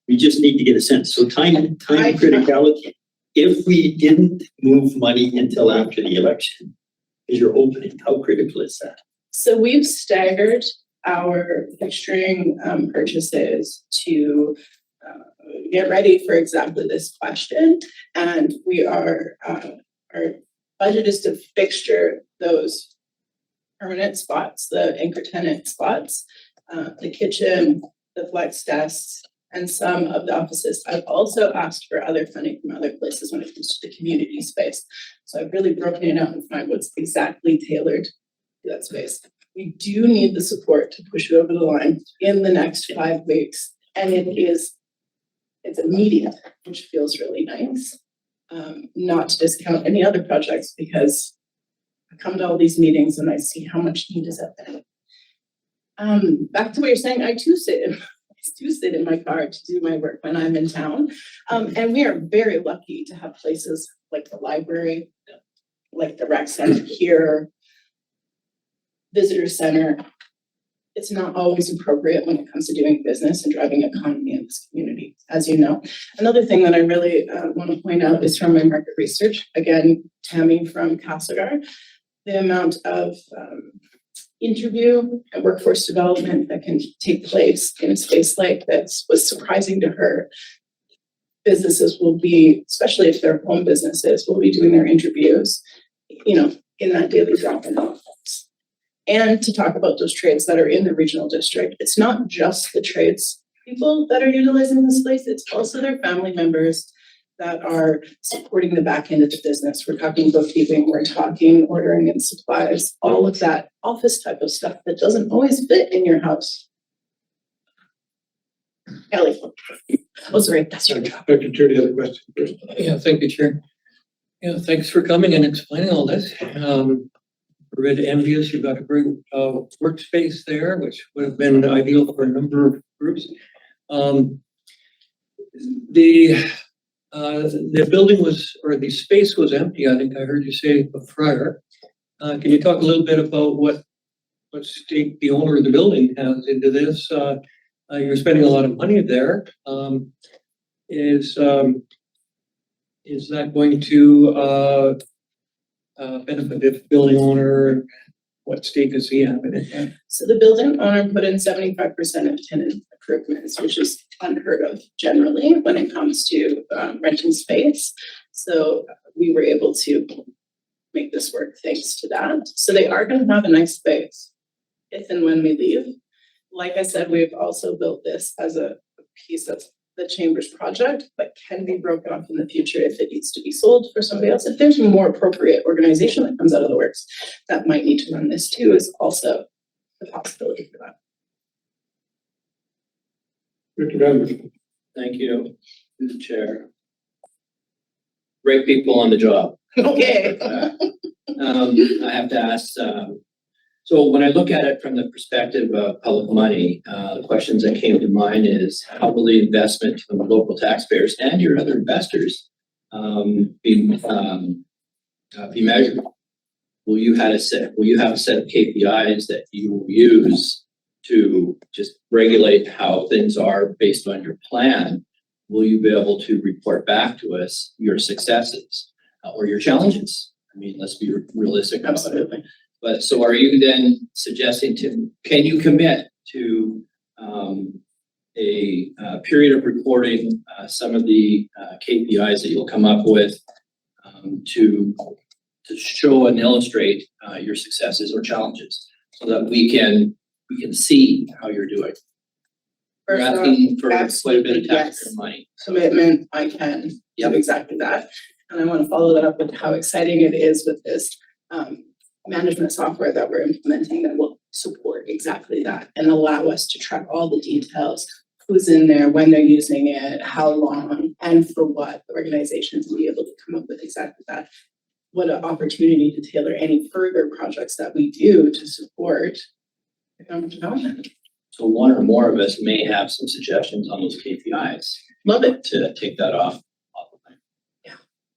we just need to get a sense. So time criticality. If we didn't move money until after the election, as you're opening, how critical is that? So we've staggered our fixturing purchases to get ready for exactly this question. And we are, our budget is to fixture those permanent spots, the anchor tenant spots, the kitchen, the flex desks, and some of the offices. I've also asked for other funding from other places when it comes to the community space. So I've really broken it out and find what's exactly tailored to that space. We do need the support to push it over the line in the next 5 weeks. And it's immediate, which feels really nice. Not to discount any other projects, because I come to all these meetings and I see how much need is out there. Back to what you're saying, I too sit in my car to do my work when I'm in town. And we are very lucky to have places like the library, like the rec center here, visitor center. It's not always appropriate when it comes to doing business and driving economy in this community, as you know. Another thing that I really want to point out is from my market research, again, Tammy from Castlegar, the amount of interview and workforce development that can take place in a space like this was surprising to her. Businesses will be, especially if they're home businesses, will be doing their interviews, in that daily drop-in office. And to talk about those trades that are in the regional district. It's not just the trades people that are utilizing this place, it's also their family members, that are supporting the back end of the business. We're talking bookkeeping, we're talking ordering and supplies, all of that office type of stuff that doesn't always fit in your house. Ellie. Oh, sorry, that's your job. Dr. Turner, the other question first. Yeah, thank you, Chair. Yeah, thanks for coming and explaining all this. We're really envious. You've got a great workspace there, which would have been ideal for a number of groups. The building was, or the space was empty, I think I heard you say prior. Can you talk a little bit about what stake the owner of the building has into this? You're spending a lot of money there. Is that going to benefit the building owner? What stake does he have in it? So the building owner put in 75% of tenant improvements, which is unheard of generally when it comes to renting space. So we were able to make this work thanks to that. So they are going to have a nice space if and when we leave. Like I said, we've also built this as a piece of the Chamber's project, but can be broken up in the future if it needs to be sold for somebody else. If there's a more appropriate organization that comes out of the works that might need to run this too, is also a possibility for that. Dr. Bradley. Thank you, Mr. Chair. Great people on the job. Okay. I have to ask, so when I look at it from the perspective of public money, the questions that came to mind is how will the investment from the local taxpayers and your other investors be measured? Will you have a set of KPIs that you will use to just regulate how things are based on your plan? Will you be able to report back to us your successes or your challenges? I mean, let's be realistic about it. But so are you then suggesting can you commit to a period of reporting some of the KPIs that you'll come up with to show and illustrate your successes or challenges so that we can see how you're doing? You're asking for quite a bit of taxpayer money. Commitment, I can do exactly that. And I want to follow that up with how exciting it is with this management software that we're implementing that will support exactly that and allow us to track all the details, who's in there, when they're using it, how long, and for what. The organizations will be able to come up with exactly that. What an opportunity to tailor any further projects that we do to support economic development. So one or more of us may have some suggestions on those KPIs. Love it. To take that off.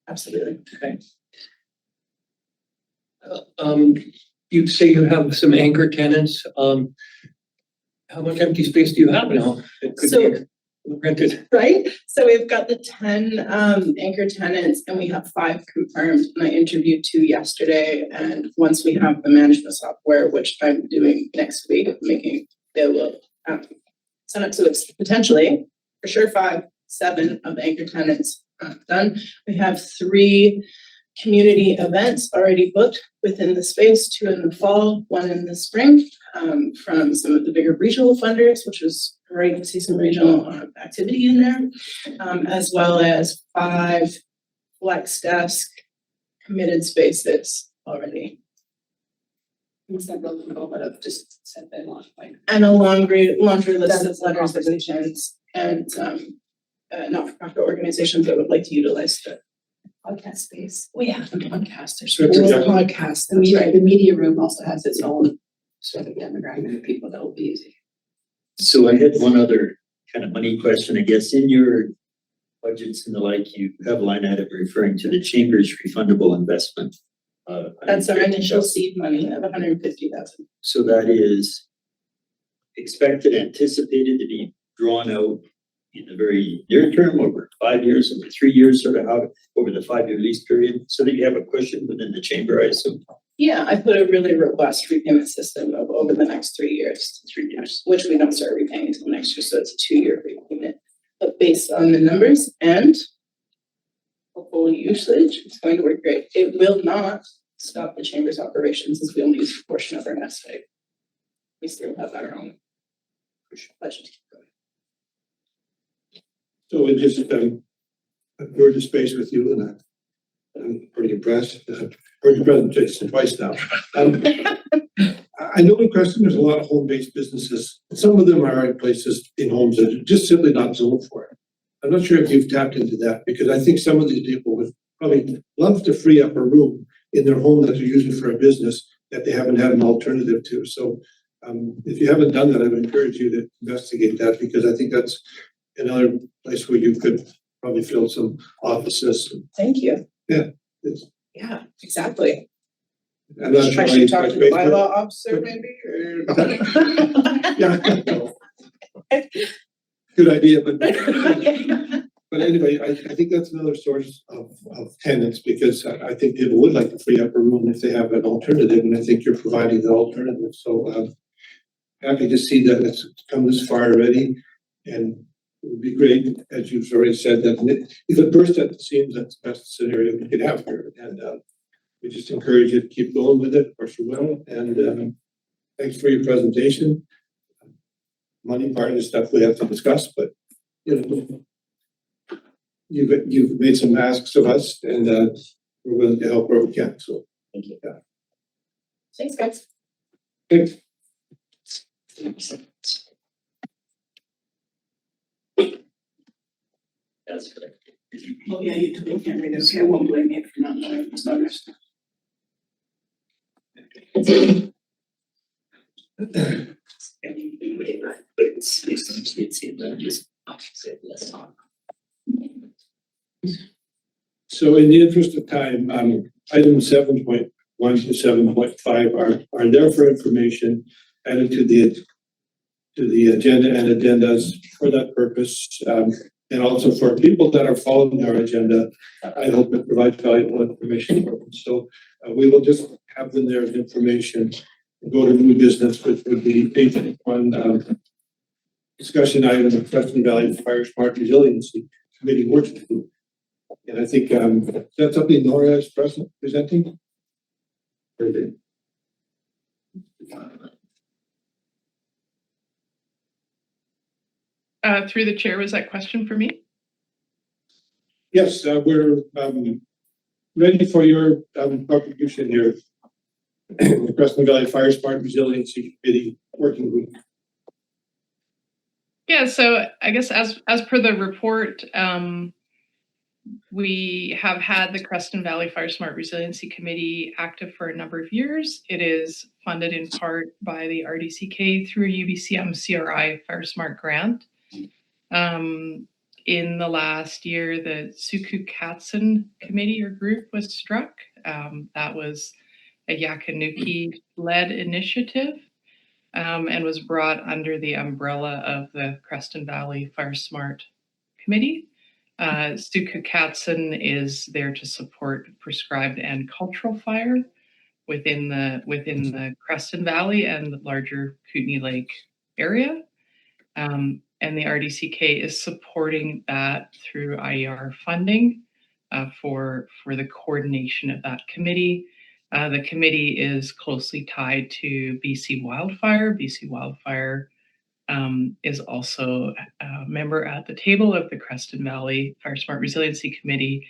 Absolutely. Okay. You say you have some anchor tenants. How much empty space do you have now? It could So- be rented. Right? So we've got the 10 anchor tenants and we have 5 confirmed. And I interviewed 2 yesterday. And once we have the management software, which I'm doing next week, making available, sign up. So it's potentially for sure 5, 7 of the anchor tenants done. We have 3 community events already booked within the space, 2 in the fall, 1 in the spring, from some of the bigger regional funders, which was great to see some regional activity in there, as well as 5 flex desk committed spaces already. And several people that have just said they want, like, And a laundry list of letters of intent and not-for-profit organizations that would like to utilize the podcast space. Oh, yeah, the podcast, there's Good more job. podcasts, The that's media, right. the media room also has its own sort of demographic of people that will be using. So I had one other kind of money question, I guess, in your budgets and the like, you have a line item referring to the chamber's refundable investment. That's our initial seed money of 150,000. So that is expected, anticipated to be drawn out in the very near term, over 5 years, over 3 years, sort of how, over the 5-year lease period, so that you have a cushion within the chamber, I assume. Yeah, I put a really robust repayment system of over the next 3 years, 3 years, which we don't start repaying until next year, so it's a 2-year repayment. But based on the numbers and hopeful usage, it's going to work great. It will not stop the chamber's operations as we only use a portion of our nest egg. We still have our own budget. So it just, I've toured the space with you and I'm pretty impressed. Heard your presentation twice now. I know in Creston, there's a lot of home-based businesses. Some of them are in places in homes that are just simply not zoned for it. I'm not sure if you've tapped into that, because I think some of these people would probably love to free up a room in their home that they're using for a business that they haven't had an alternative to. So if you haven't done that, I would encourage you to investigate that, because I think that's another place where you could probably fill some offices. Thank you. It's- Yeah, exactly. I'm not I sure should talk to the but- bylaw officer maybe, or? Yeah. Good idea, but anyway, I think that's another source of tenants, because I think people would like to free up a room if they have an alternative, and I think you're providing the alternative. So happy to see that it's come this far already, and it would be great, as you've already said, that if it bursts at the seams, that's the best scenario we could have here. And we just encourage you to keep going with it. Of course you will. And thanks for your presentation. Money part of the stuff we have to discuss, but you know, you've made some asks of us, and we're willing to help where we can. So Thank you. Yeah. Thanks, guys. thanks. That's correct. Oh, yeah, you totally can't read it. Okay, I won't blame you for not knowing. It's not yours. So in the interest of time, item 7.1 to 7.5 are there for information, added to the agenda and agendas for that purpose. And also for people that are following our agenda, I hope it provides valuable information for them. So we will just have them there as information and go to new business, which would be page 1, discussion item of Creston Valley Fire Smart Resiliency Committee works group. And I think that's something Nora is presenting. Through the chair, was that question for me? Yes, we're ready for your contribution here. The Creston Valley Fire Smart Resiliency Committee working group. Yeah, so I guess as per the report, we have had the Creston Valley Fire Smart Resiliency Committee active for a number of years. It is funded in part by the RDCK through a UBCM CRI Fire Smart grant. In the last year, the Suku Katsun committee or group was struck. That was a Yakanuki-led initiative and was brought under the umbrella of the Creston Valley Fire Smart Committee. Suku Katsun is there to support prescribed and cultural fire within the Creston Valley and the larger Kootenay Lake area. And the RDCK is supporting that through IER funding for the coordination of that committee. The committee is closely tied to BC Wildfire. BC Wildfire is also a member at the table of the Creston Valley Fire Smart Resiliency Committee,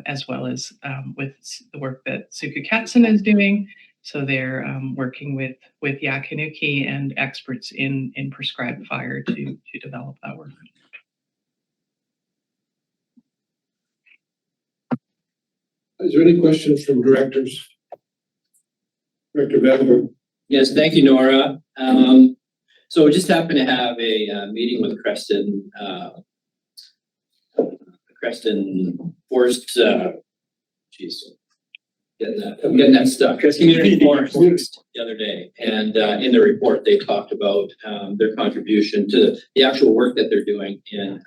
as well as with the work that Suku Katsun is doing. So they're working with Yakanuki and experts in prescribed fire to develop that work. Is there any questions from directors? Director Bell? Yes, thank you, Nora. So we just happened to have a meeting with Creston Forest, I'm getting that stuck. Community Forest the other day. And in the report, they talked about their contribution to the actual work that they're doing in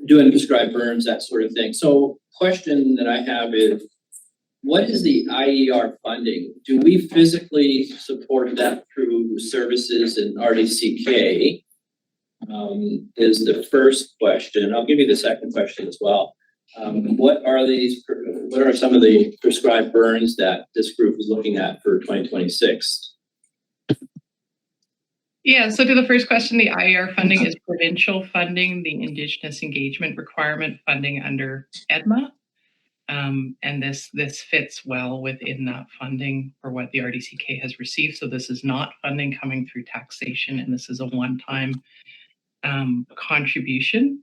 doing prescribed burns, that sort of thing. So question that I have is, what is the IER funding? Do we physically support that through services in RDCK? Is the first question. I'll give you the second question as well. What are some of the prescribed burns that this group is looking at for 2026? Yeah, so to the first question, the IER funding is provincial funding, the Indigenous engagement requirement funding under EDMA. And this fits well within that funding for what the RDCK has received. So this is not funding coming through taxation, and this is a one-time contribution.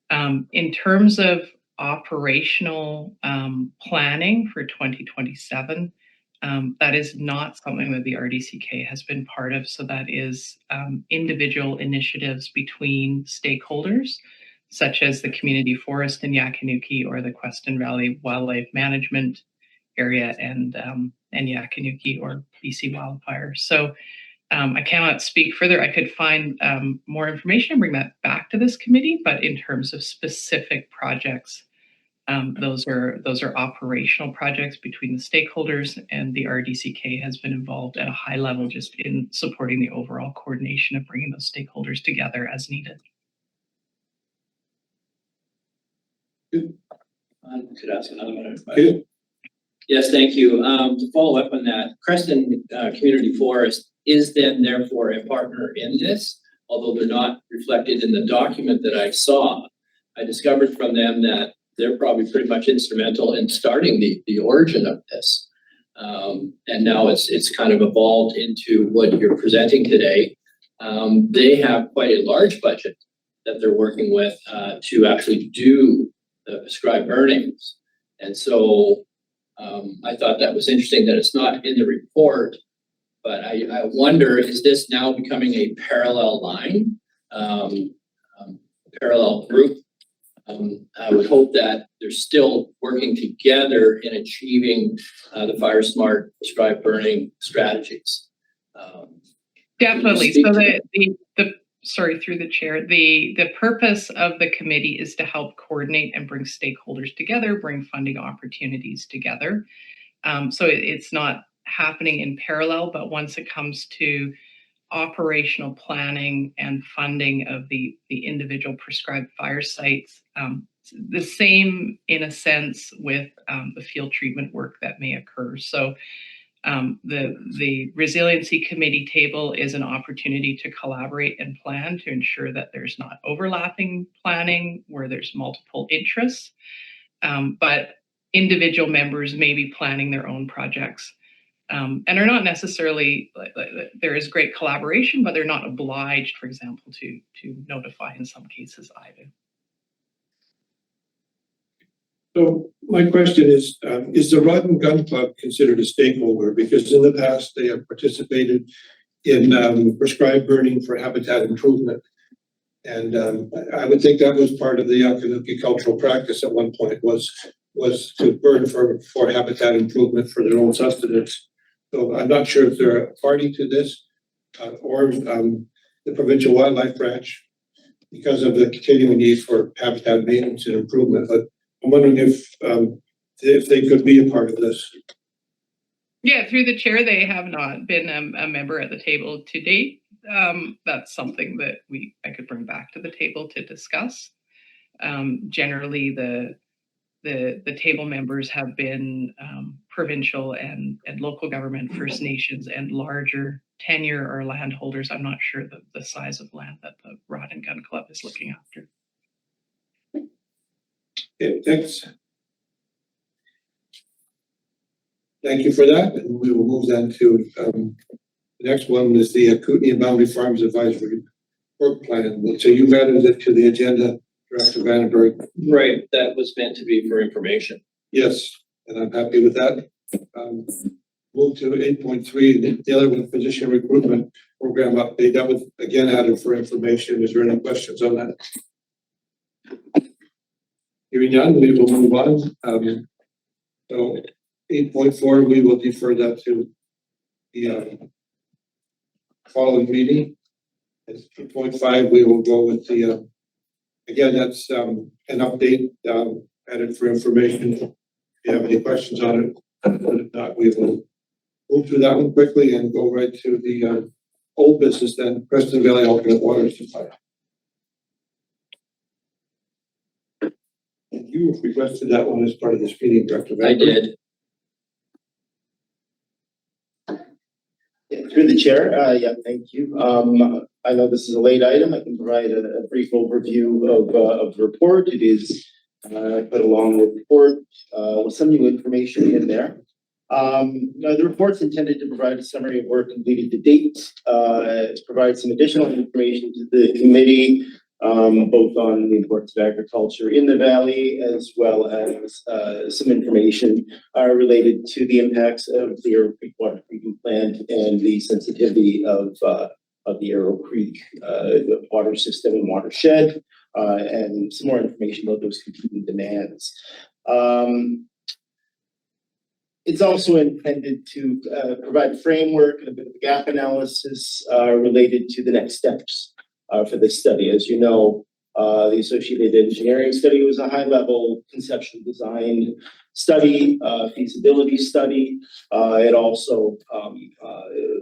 In terms of operational planning for 2027, that is not something that the RDCK has been part of. So that is individual initiatives between stakeholders, such as the community forest in Yakanuki or the Creston Valley Wildlife Management Area and Yakanuki or BC wildfires. So I cannot speak further. I could find more information and bring that back to this committee, but in terms of specific projects, those are operational projects between the stakeholders, and the RDCK has been involved at a high level just in supporting the overall coordination of bringing those stakeholders together as needed. Could ask another one. Okay. Yes, thank you. To follow up on that, Creston Community Forest is then therefore a partner in this, although they're not reflected in the document that I saw. I discovered from them that they're probably pretty much instrumental in starting the origin of this. And now it's kind of evolved into what you're presenting today. They have quite a large budget that they're working with to actually do the prescribed earnings. And so I thought that was interesting that it's not in the report, but I wonder, is this now becoming a parallel line, parallel group? I would hope that they're still working together in achieving the fire smart prescribed burning strategies. Definitely. So sorry, through the chair, the purpose of the committee is to help coordinate and bring stakeholders together, bring funding opportunities together. So it's not happening in parallel, but once it comes to operational planning and funding of the individual prescribed fire sites, the same in a sense with the field treatment work that may occur. So the resiliency committee table is an opportunity to collaborate and plan to ensure that there's not overlapping planning where there's multiple interests, but individual members may be planning their own projects and are not necessarily, there is great collaboration, but they're not obliged, for example, to notify in some cases either. So my question is the Rod and Gun Club considered a stakeholder? Because in the past, they have participated in prescribed burning for habitat improvement. And I would think that was part of the Yakanuki cultural practice at one point was to burn for habitat improvement for their own sustenance. So I'm not sure if they're a party to this or the provincial wildlife branch because of the continuing need for habitat maintenance and improvement. But I'm wondering if they could be a part of this. Yeah, through the chair, they have not been a member at the table to date. That's something that I could bring back to the table to discuss. Generally, the table members have been provincial and local government, First Nations, and larger tenure or landholders. I'm not sure the size of land that the Rod and Gun Club is looking after. Okay, thanks. Thank you for that. And we will move then to the next one is the Kootenai and Boundary Farms Advisory Work Plan. So you've added it to the agenda, Director Vandenberg. Right, that was meant to be for information. Yes, and I'm happy with that. Move to 8.3, the other one, position recruitment program update. That was again added for information. Is there any questions on that? Hearing none, we will move on. So 8.4, we will defer that to the following meeting. At 8.5, we will go with the, again, that's an update added for information. If you have any questions on it, if not, we will move through that one quickly and go right to the old business then, Creston Valley Alternate Water Supply. You requested that one as part of this meeting, Director Vandenberg. I did. Through the chair, thank you. I know this is a late item. I can provide a brief overview of the report. It is quite a long report with some new information in there. The report's intended to provide a summary of work completed to date, provide some additional information to the committee, both on the importance of agriculture in the valley, as well as some information related to the impacts of the Arrow Creek water treatment plant and the sensitivity of the Arrow Creek water system and watershed, and some more information about those competing demands. It's also intended to provide a framework and a bit of a gap analysis related to the next steps for this study. As you know, the associated engineering study was a high-level conceptual design study, feasibility study. It also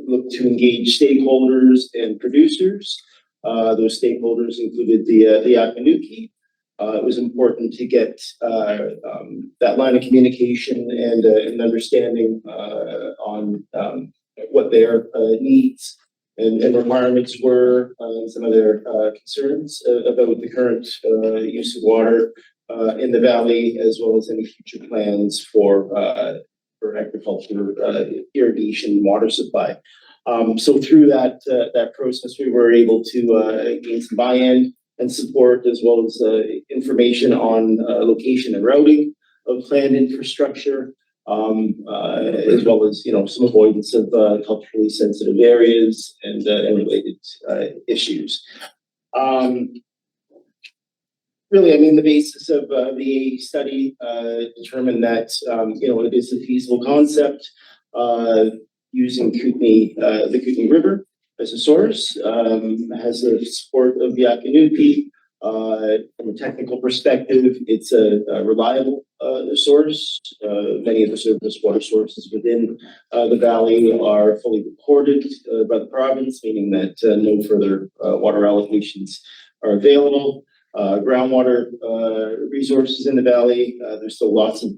looked to engage stakeholders and producers. Those stakeholders included the Yakanuki. It was important to get that line of communication and an understanding on what their needs and requirements were, and some of their concerns about the current use of water in the valley, as well as any future plans for agriculture, irrigation, water supply. So through that process, we were able to gain some buy-in and support, as well as information on location and routing of planned infrastructure, as well as some avoidance of culturally sensitive areas and related issues. Really, I mean, the basis of the study determined that it is a feasible concept using the Kootenay River as a source, has the support of the Yakanuki. From a technical perspective, it's a reliable source. Many of the surface water sources within the valley are fully recorded by the province, meaning that no further water allocations are available. Groundwater resources in the valley, there's still lots of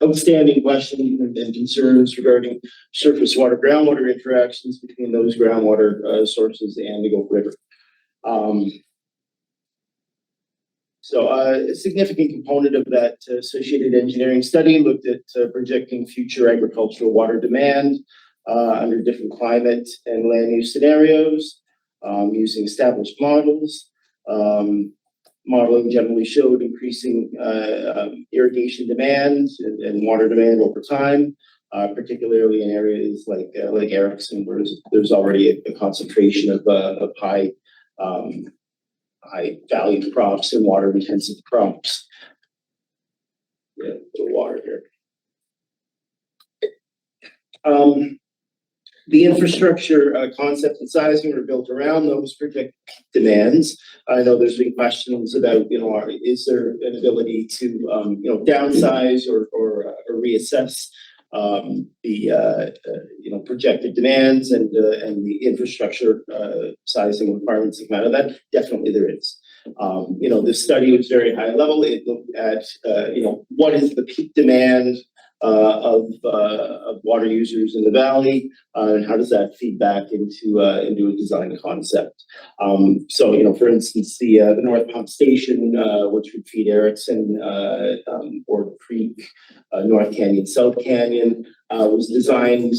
outstanding questions and concerns regarding surface water groundwater interactions between those groundwater sources and the Gulf River. So a significant component of that associated engineering study looked at projecting future agricultural water demand under different climate and land use scenarios, using established models. Modeling generally showed increasing irrigation demand and water demand over time, particularly in areas like Erickson, where there's already a concentration of high valued crops and water intensive crops. Yeah, the water here. The infrastructure concept and sizing are built around those projected demands. I know there's been questions about, is there an ability to, downsize or reassess the projected demands and the infrastructure sizing requirements that come out of that? Definitely there is. This study was very high level. It looked at, what is the peak demand of water users in the valley, and how does that feed back into a design concept? So, for instance, the North Pump Station, which would feed Erickson, Border Creek, North Canyon, South Canyon, was designed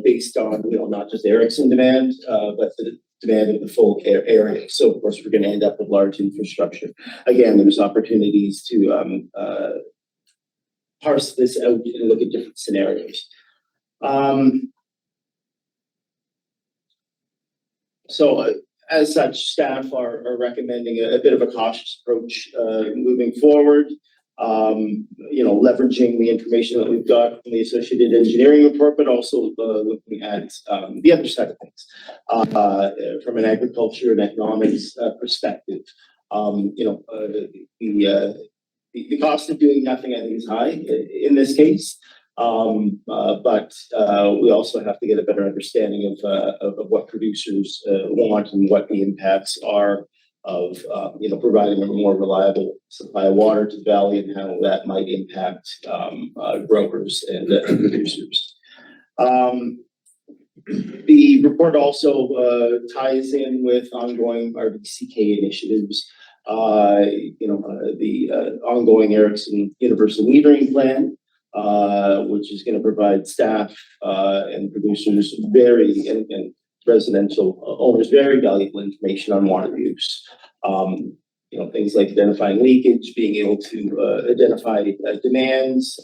based on not just Erickson demand, but the demand of the full area. So, of course, we're going to end up with large infrastructure. Again, there's opportunities to parse this out and look at different scenarios. So as such, staff are recommending a bit of a cautious approach moving forward. Leveraging the information that we've got from the associated engineering report, but also looking at the other side of things from an agriculture and economics perspective. The cost of doing nothing, I think, is high in this case, but we also have to get a better understanding of what producers want and what the impacts are of providing a more reliable supply of water to the valley and how that might impact growers and producers. The report also ties in with ongoing RBCK initiatives. The ongoing Erickson Universal Metering Plan, which is going to provide staff and producers and residential owners very valuable information on water use. Things like identifying leakage, being able to identify demands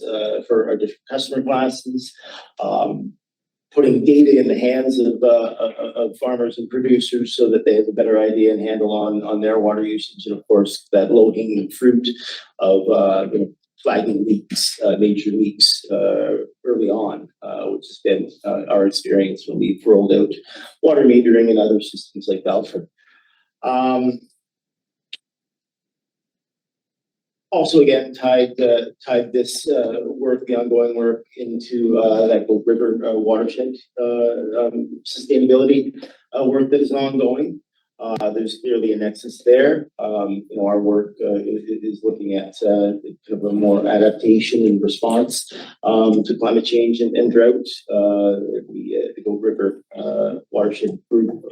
for our different customer classes, putting data in the hands of farmers and producers so that they have a better idea and handle on their water usage, and of course that low-hanging fruit of flagging leaks, major leaks early on, which has been our experience when we've rolled out water metering and other systems like Belford. Also, again, tied this work, the ongoing work, into that Gold River watershed sustainability work that is ongoing. There's clearly a nexus there. Our work is looking at kind of a more adaptation and response to climate change and drought. The Gold River watershed group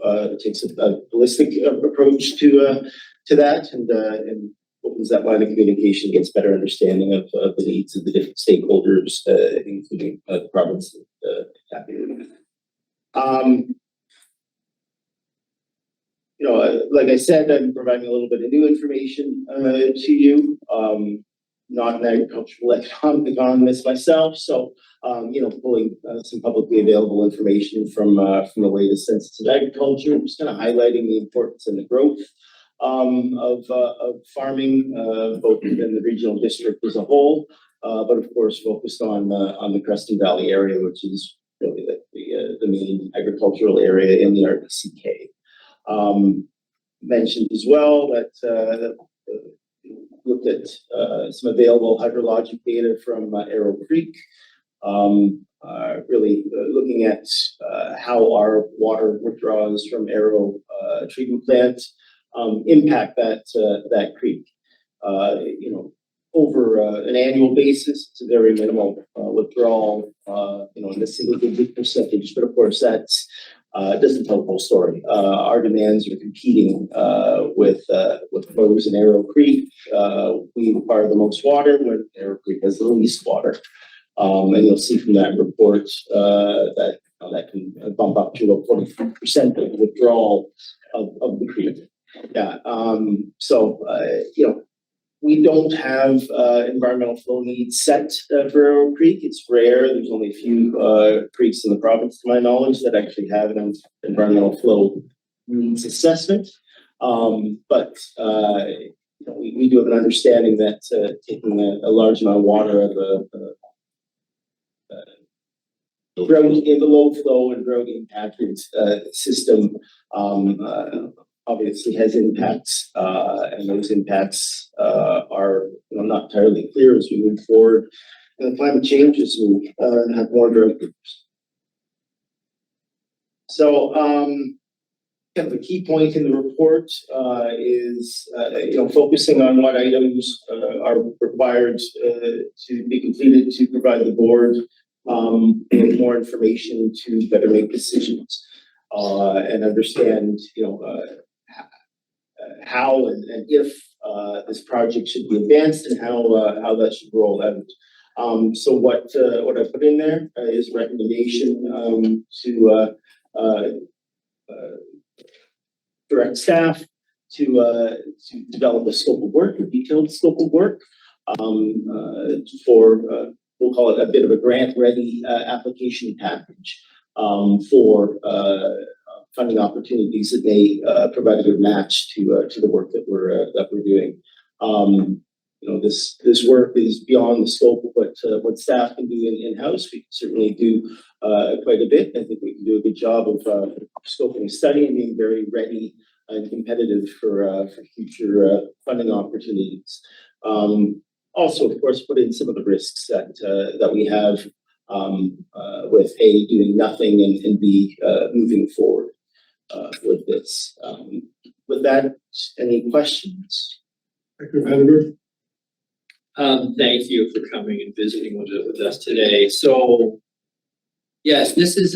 takes a holistic approach to that and opens that line of communication, gets better understanding of the needs of the different stakeholders, including the province. Like I said, I'm providing a little bit of new information to you. Not an agricultural economist myself, so pulling some publicly available information from the latest Census of Agriculture, just kind of highlighting the importance and the growth of farming, both within the regional district as a whole, but of course focused on the Creston Valley area, which is really the main agricultural area in the RBCK. Mentioned as well that looked at some available hydrologic data from Arrow Creek, really looking at how our water withdrawals from Arrow treatment plant impact that creek. Over an annual basis, it's a very minimal withdrawal, in the single-digit percentage. But of course, that's doesn't tell the whole story. Our demands are competing with Rose and Arrow Creek. We require the most water when Arrow Creek has the least water, and you'll see from that report that can bump up to about 43% of withdrawal of the creek. Yeah. We don't have environmental flow needs set for Arrow Creek. It's rare. There's only a few creeks in the province, to my knowledge, that actually have an environmental flow needs assessment. But we do have an understanding that taking a large amount of water out of drought in the low flow and drought impacted system obviously has impacts, and those impacts are not entirely clear as we move forward. And the climate change as we have more drought groups. So kind of a key point in the report is focusing on what items are required to be completed to provide the board with more information to better make decisions and understand how and if this project should be advanced and how that should roll out. So what I put in there is recommendation to direct staff to develop a scope of work, a detailed scope of work for we'll call it a bit of a grant-ready application package for funding opportunities that may provide a good match to the work that we're doing. This work is beyond the scope of what staff can do in-house. We can certainly do quite a bit. I think we can do a good job of scoping a study and being very ready and competitive for future funding opportunities. Also, of course, put in some of the risks that we have with A, doing nothing, and B, moving forward with this. With that, any questions? Dr. Vandenberg? Thank you for coming and visiting with us today. So, Yes, this is,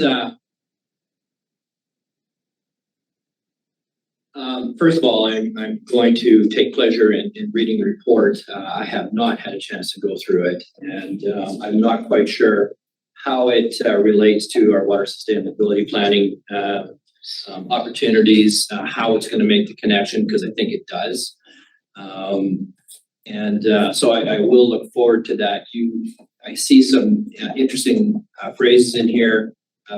first of all, I'm going to take pleasure in reading the report. I have not had a chance to go through it, and I'm not quite sure how it relates to our water sustainability planning opportunities, how it's going to make the connection, because I think it does. So I will look forward to that. I see some interesting phrases in here,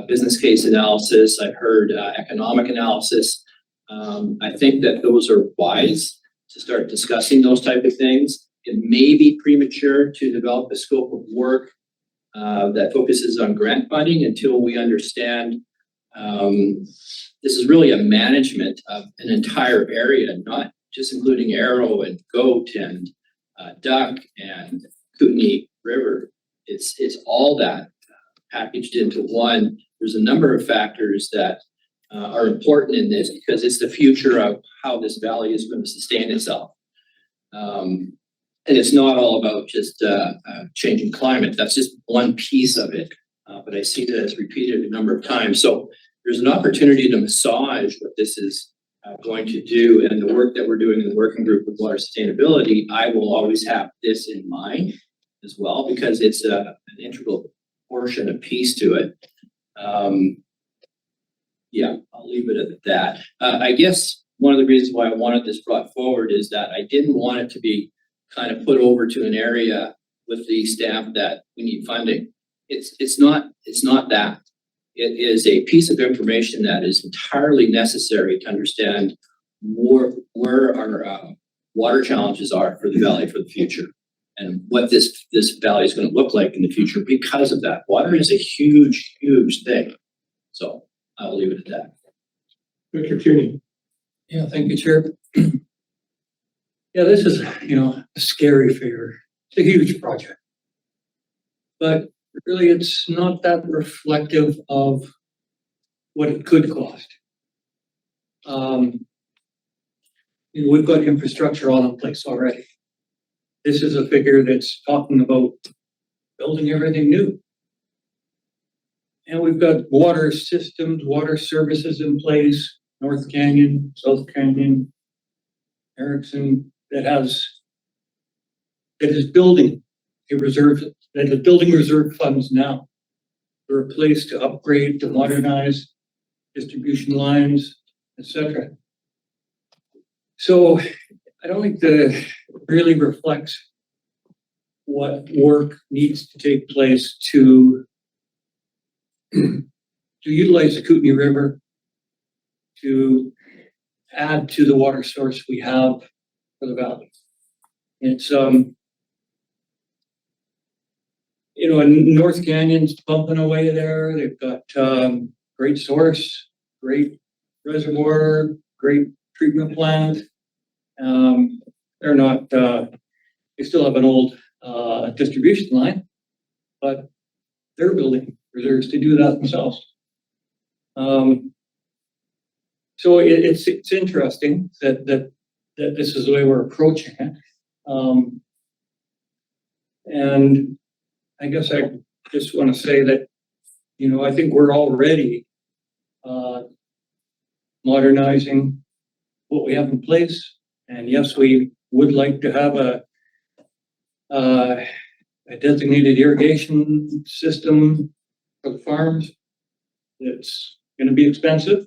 business case analysis. I've heard economic analysis. I think that those are wise to start discussing those type of things. It may be premature to develop a scope of work that focuses on grant funding until we understand this is really a management of an entire area, not just including Arrow and Goat and Duck and Kootenai River. It's all that packaged into one. There's a number of factors that are important in this because it's the future of how this valley is going to sustain itself. And it's not all about just changing climate. That's just one piece of it. But I see that it's repeated a number of times. So there's an opportunity to massage what this is going to do, and the work that we're doing in the working group with water sustainability. I will always have this in mind as well because it's an integral portion, a piece to it. Yeah, I'll leave it at that. I guess one of the reasons why I wanted this brought forward is that I didn't want it to be kind of put over to an area with the stamp that we need funding. It's not that. It is a piece of information that is entirely necessary to understand where our water challenges are for the valley for the future and what this valley is going to look like in the future because of that. Water is a huge, huge thing. So I'll leave it at that. Director Kearney. Yeah, thank you, Chair. Yeah, this is, a scary figure. It's a huge project. But really, it's not that reflective of what it could cost. We've got infrastructure all in place already. This is a figure that's talking about building everything new. And we've got water systems, water services in place, North Canyon, South Canyon, Erickson, that is building reserve funds now for a place to upgrade, to modernize distribution lines, etc. So I don't think that really reflects what work needs to take place to utilize the Kootenai River to add to the water source we have for the valley. It's and North Canyon's pumping away there. They've got great source, great reservoir, great treatment plant. They're not. They still have an old distribution line, but they're building reserves to do that themselves. So it's interesting that this is the way we're approaching it. And I guess I just want to say that, I think we're already modernizing what we have in place. And yes, we would like to have a designated irrigation system for the farms. It's going to be expensive.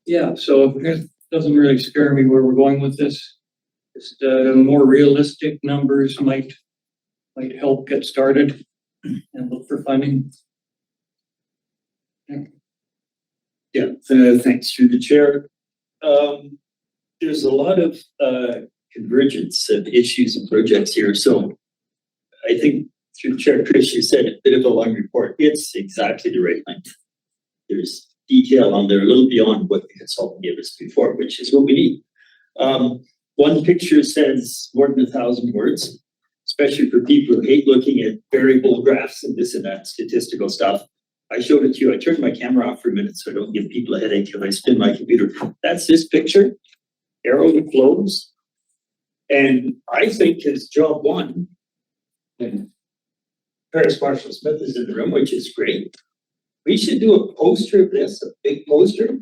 Yeah, so it doesn't really scare me where we're going with this. Just more realistic numbers might help get started and look for funding. Yeah, thanks through the chair. There's a lot of convergence of issues and projects here. So I think through the chair, Chris, you said a bit of a long report. It's exactly the right length. There's detail on there a little beyond what the consultant gave us before, which is what we need. One picture says more than 1,000 words, especially for people who hate looking at variable graphs and this and that statistical stuff. I showed it to you. I turned my camera off for a minute so I don't give people a headache when I spin my computer. That's this picture, arrow that flows. And I think his job one Paris Marshall Smith is in the room, which is great. We should do a poster of this, a big poster,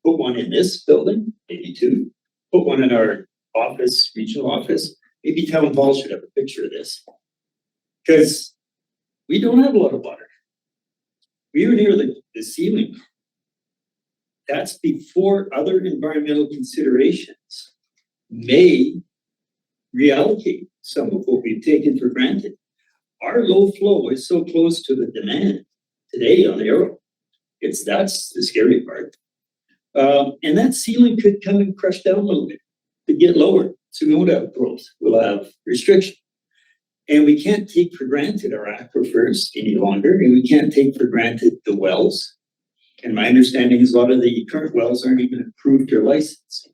put one in this building, maybe two, put one in our office, regional office, maybe town hall should have a picture of this. Because we don't have a lot of water. We were near the ceiling. That's before other environmental considerations may reallocate some of what we've taken for granted. Our low flow is so close to the demand today on Arrow. That's the scary part. And that ceiling could come and crush down a little bit, could get lower. So we won't have growth, we'll have restriction. And we can't take for granted our aquifers any longer, and we can't take for granted the wells. And my understanding is a lot of the current wells aren't even approved or licensed.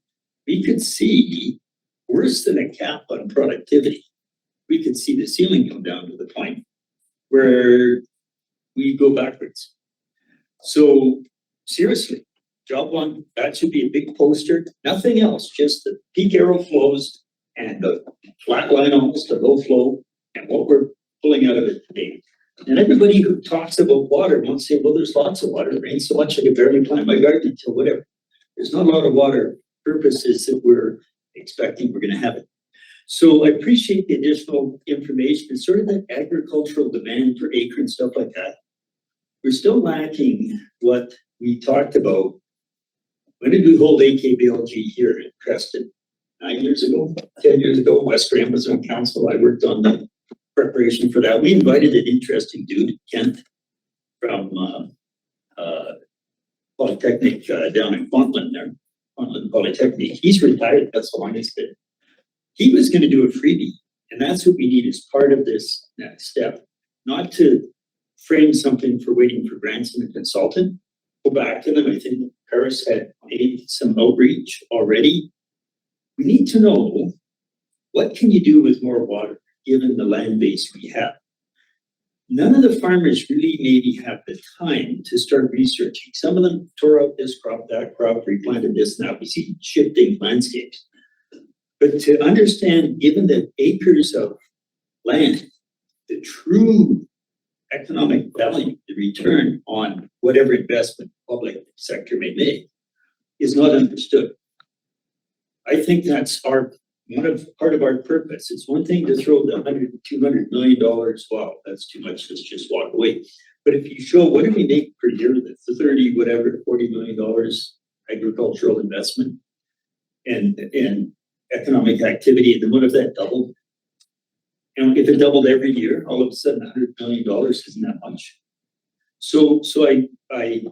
We could see worse than a cap on productivity. We could see the ceiling come down to the point where we go backwards. So seriously, job one, that should be a big poster, nothing else, just the peak Arrow flows and the flat line almost to low flow and what we're pulling out of it today. And everybody who talks about water won't say, well, there's lots of water. It rains so much I can barely plant my garden until whatever. There's not a lot of water purposes that we're expecting we're going to have it. So I appreciate the additional information and sort of that agricultural demand for acre and stuff like that. We're still lacking what we talked about. When did we hold AKBLG here in Creston? 9 years ago, 10 years ago, West Graham was on council. I worked on the preparation for that. We invited an interesting dude, Kent, from Polytechnic down in Fontland there, Fontland Polytechnic. He's retired, that's how long it's been. He was going to do a freebie, and that's what we need as part of this next step. Not to frame something for waiting for grants and a consultant. Go back to them. I think Paris had made some outreach already. We need to know, what can you do with more water given the land base we have? None of the farmers really maybe have the time to start researching. Some of them tore out this crop, that crop, replanted this. Now we see shifting landscapes. But to understand, given the acres of land, the true economic value, the return on whatever investment the public sector may make, is not understood. I think that's part of our purpose. It's one thing to throw the $100, $200 million. Wow, that's too much. Let's just walk away. But if you show what do we make per year, that's the 30, whatever, $40 million agricultural investment and economic activity, and then what if that doubled? And if it doubled every year, all of a sudden $100 million isn't that much. So I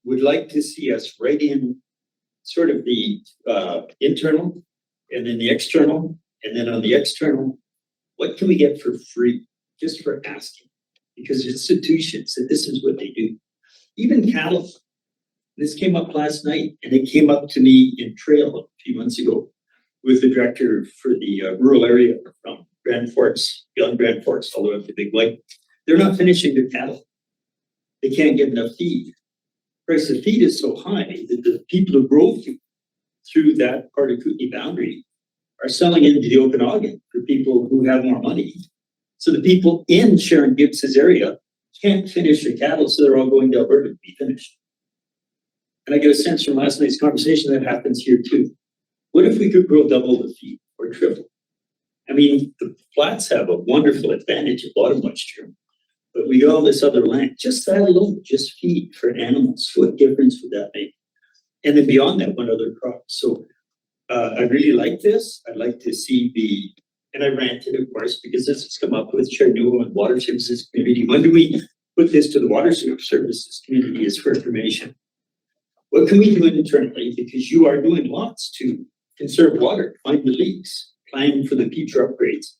would like to see us right in sort of the internal and then the external, and then on the external, what can we get for free just for asking? Because institutions said this is what they do. Even cattle. This came up last night, and it came up to me in Trail a few months ago with the director for the rural area from Grand Forks, beyond Grand Forks, all the way up to Big Lake. They're not finishing their cattle. They can't get enough feed. The price of feed is so high that the people who grow feed through that part of Kootenay boundary are selling into the Okanagan for people who have more money. So the people in Sharon Gibbs's area can't finish their cattle, so they're all going to Alberta to be finished. And I get a sense from last night's conversation that happens here too. What if we could grow double the feed or triple? I mean, the flats have a wonderful advantage of bottom moisture, but we got all this other land. Just that alone, just feed for animals. What difference would that make? And then beyond that, one other crop. So I really like this. I'd like to see and I ranted, of course, because this has come up with Chair Newell and Water Services Committee. When do we put this to the Water Services Committee is for information? What can we do internally? Because you are doing lots to conserve water, find the leaks, plan for the future upgrades.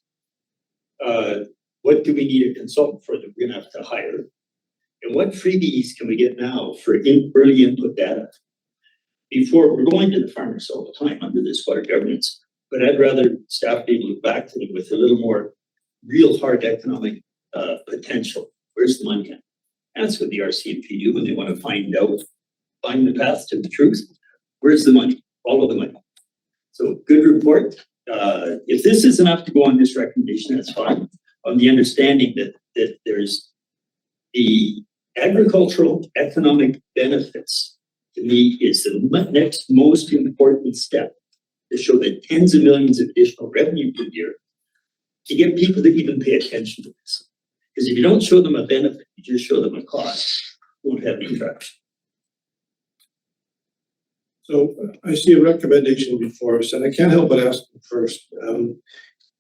What do we need a consultant for that we're going to have to hire? And what freebies can we get now for early input data? Before, we're going to the farmers all the time under this water governance, but I'd rather staff be able to look back to them with a little more real hard economic potential. Where's the money at? That's what the RCMP do when they want to find the path to the truth. Where's the money? Follow the money. So good report. If this is enough to go on this recommendation, that's fine. On the understanding that there's the agricultural economic benefits to me is the next most important step to show that tens of millions of additional revenue per year to get people to even pay attention to this. Because if you don't show them a benefit, you just show them a cost, won't have any traction. So I see a recommendation before us, and I can't help but ask them first.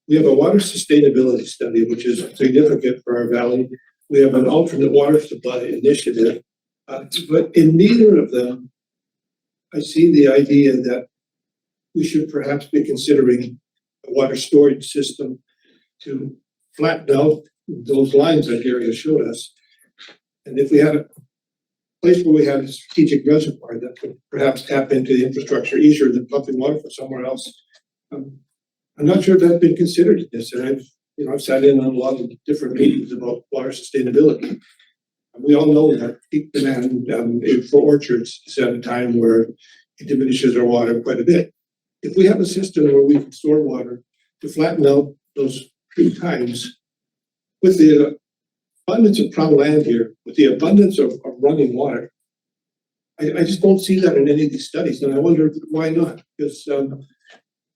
We have a water sustainability study, which is significant for our valley. We have an alternate water supply initiative, but in neither of them, I see the idea that we should perhaps be considering a water storage system to flatten out those lines that Gary showed us. And if we had a place where we had a strategic reservoir that could perhaps tap into the infrastructure easier than pumping water from somewhere else. I'm not sure if that's been considered in this, and I've sat in on a lot of different meetings about water sustainability. We all know that peak demand for orchards is at a time where it diminishes our water quite a bit. If we have a system where we can store water to flatten out those peak times, with the abundance of prime land here, with the abundance of running water, I just don't see that in any of these studies, and I wonder why not, because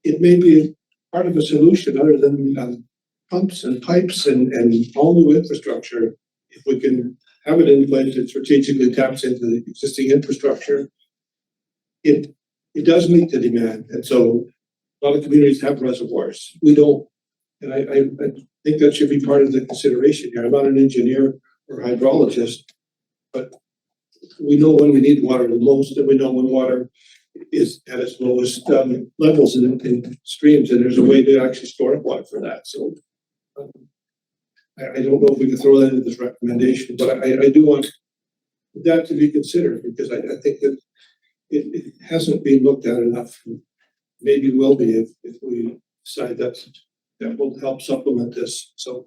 it may be part of a solution other than pumps and pipes and all new infrastructure. If we can have it in place that strategically taps into the existing infrastructure, it does meet the demand. And so a lot of communities have reservoirs. We don't. And I think that should be part of the consideration here. I'm not an engineer or hydrologist, but we know when we need water the most, and we know when water is at its lowest levels in streams, and there's a way to actually store up water for that. So I don't know if we can throw that into this recommendation, but I do want that to be considered, because I think that it hasn't been looked at enough. Maybe will be if we decide that will help supplement this. So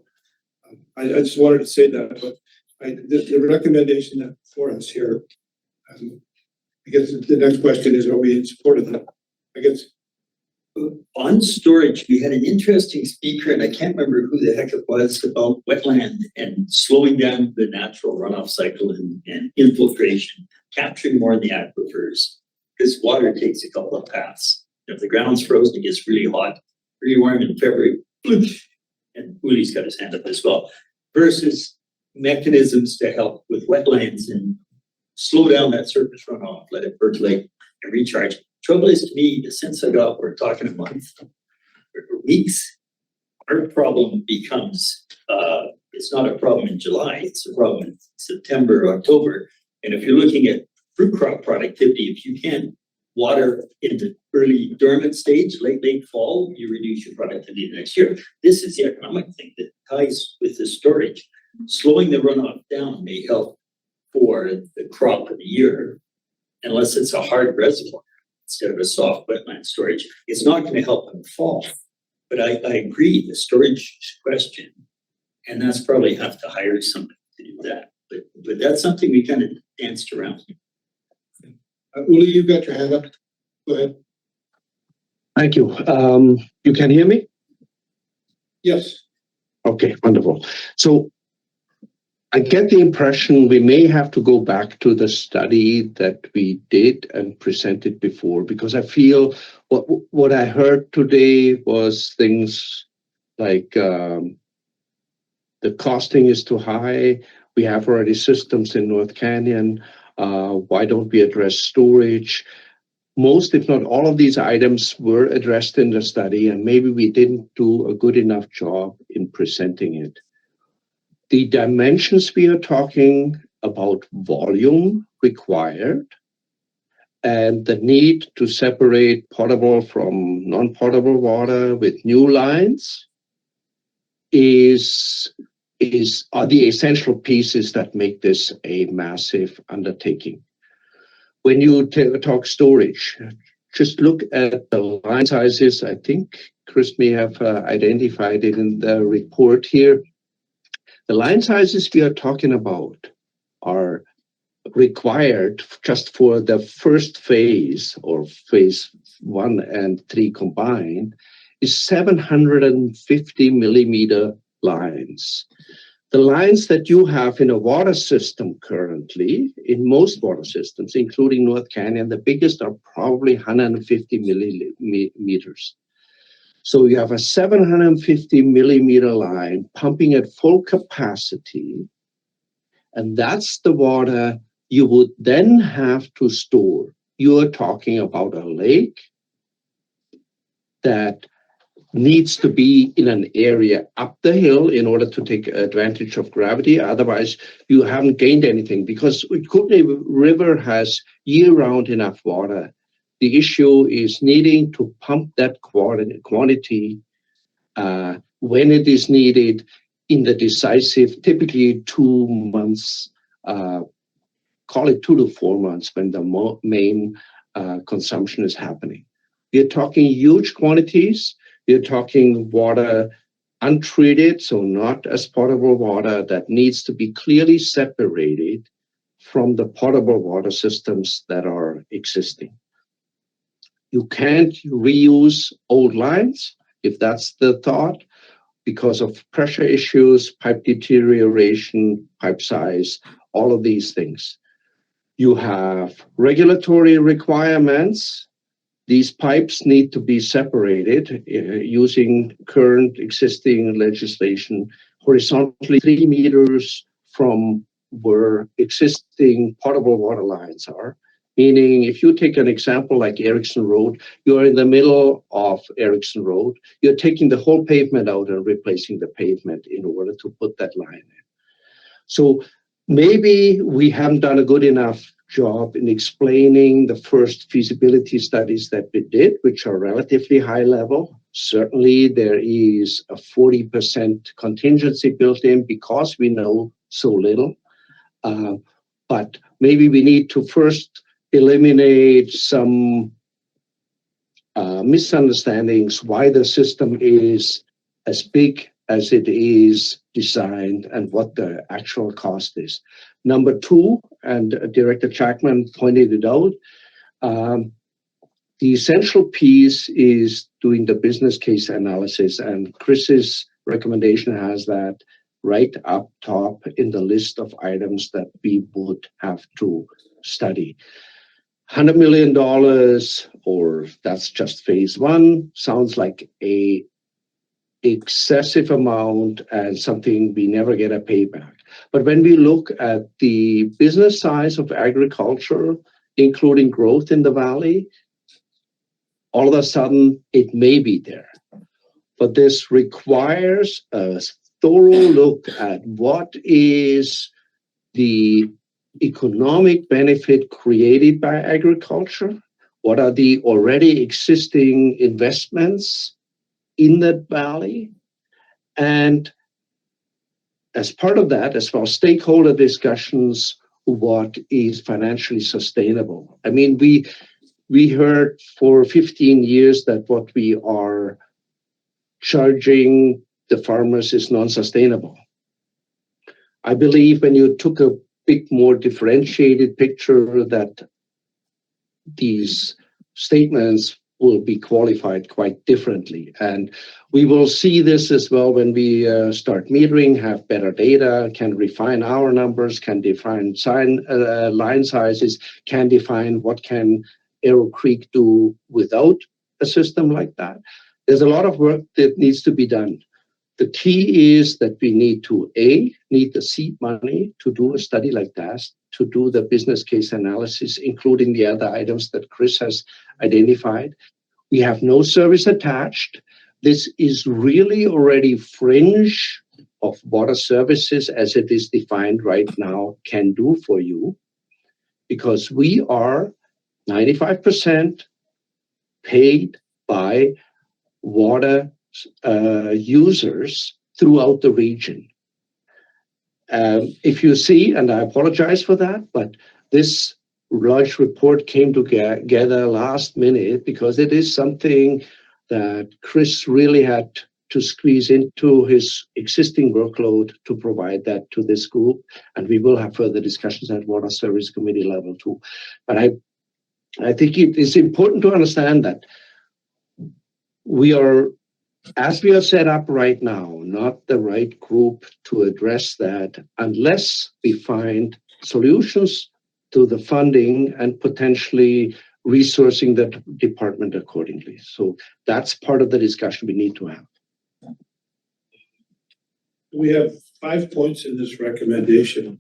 I just wanted to say that, but the recommendation that for us here, I guess the next question is, are we in support of that? I guess. On storage, we had an interesting speaker, and I can't remember who the heck it was, about wetland and slowing down the natural runoff cycle and infiltration, capturing more in the aquifers. Because water takes a couple of paths. If the ground's frozen, it gets really hot, really warm in February, and Uli's got his hand up as well, versus mechanisms to help with wetlands and slow down that surface runoff, let it percolate and recharge. Trouble is, to me, the sense I got, we're talking a month or weeks. Our problem becomes, it's not a problem in July, it's a problem in September, October. And if you're looking at fruit crop productivity, if you can't water in the early dormant stage, late fall, you reduce your productivity the next year. This is the economic thing that ties with the storage. Slowing the runoff down may help for the crop of the year, unless it's a hard reservoir instead of a soft wetland storage. It's not going to help in the fall. But I agree, the storage question, and that's probably have to hire somebody to do that. But that's something we kind of danced around. Uli, you've got your hand up. Go ahead. Thank you. You can hear me? Yes. Okay, wonderful. So I get the impression we may have to go back to the study that we did and presented before, because I feel what I heard today was things like the costing is too high. We have already systems in North Canyon. Why don't we address storage? Most, if not all of these items were addressed in the study, and maybe we didn't do a good enough job in presenting it. The dimensions we are talking about, volume required, and the need to separate potable from non-potable water with new lines are the essential pieces that make this a massive undertaking. When you talk storage, just look at the line sizes. I think Chris may have identified it in the report here. The line sizes we are talking about are required just for the first phase, or phase 1 and 3 combined, is 750 millimeter lines. the lines that you have in a water system currently, in most water systems, including North Canyon, the biggest are probably 150 millimeters. So you have a 750 millimeter line pumping at full capacity, and that's the water you would then have to store. You are talking about a lake that needs to be in an area up the hill in order to take advantage of gravity. Otherwise, you haven't gained anything, because Kootenay River has year-round enough water. The issue is needing to pump that quantity when it is needed in the decisive, typically 2 months, call it 2 to 4 months when the main consumption is happening. You're talking huge quantities. You're talking water untreated, so not as potable water, that needs to be clearly separated from the potable water systems that are existing. You can't reuse old lines, if that's the thought, because of pressure issues, pipe deterioration, pipe size, all of these things. You have regulatory requirements. These pipes need to be separated using current existing legislation horizontally 3 meters from where existing potable water lines are. Meaning, if you take an example like Erickson Road, you're in the middle of Erickson Road, you're taking the whole pavement out and replacing the pavement in order to put that line in. So maybe we haven't done a good enough job in explaining the first feasibility studies that we did, which are relatively high level. Certainly there is a 40% contingency built in because we know so little. But maybe we need to first eliminate some misunderstandings why the system is as big as it is designed and what the actual cost is. Number two, and Director Jackman pointed it out, the essential piece is doing the business case analysis, and Chris's recommendation has that right up top in the list of items that we would have to study. $100 million, or that's just phase one, sounds like a excessive amount and something we never get a payback. But when we look at the business size of agriculture, including growth in the valley, all of a sudden it may be there. But this requires a thorough look at what is the economic benefit created by agriculture, what are the already existing investments in that valley, and as part of that, as far as stakeholder discussions, what is financially sustainable. I mean, we heard for 15 years that what we are charging the farmers is non-sustainable. I believe when you took a bit more differentiated picture, that these statements will be qualified quite differently. And we will see this as well when we start metering, have better data, can refine our numbers, can define line sizes, can define what can Arrow Creek do without a system like that. There's a lot of work that needs to be done. The key is that we need to, need the seed money to do a study like that, to do the business case analysis, including the other items that Chris has identified. We have no service attached. This is really already fringe of water services as it is defined right now can do for you, because we are 95% paid by water users throughout the region. If you see, and I apologize for that, but this large report came together last minute because it is something that Chris really had to squeeze into his existing workload to provide that to this group. And we will have further discussions at Water Service Committee level too. But I think it is important to understand that we are as we are set up right now, not the right group to address that unless we find solutions to the funding and potentially resourcing the department accordingly. So that's part of the discussion we need to have. We have 5 points in this recommendation.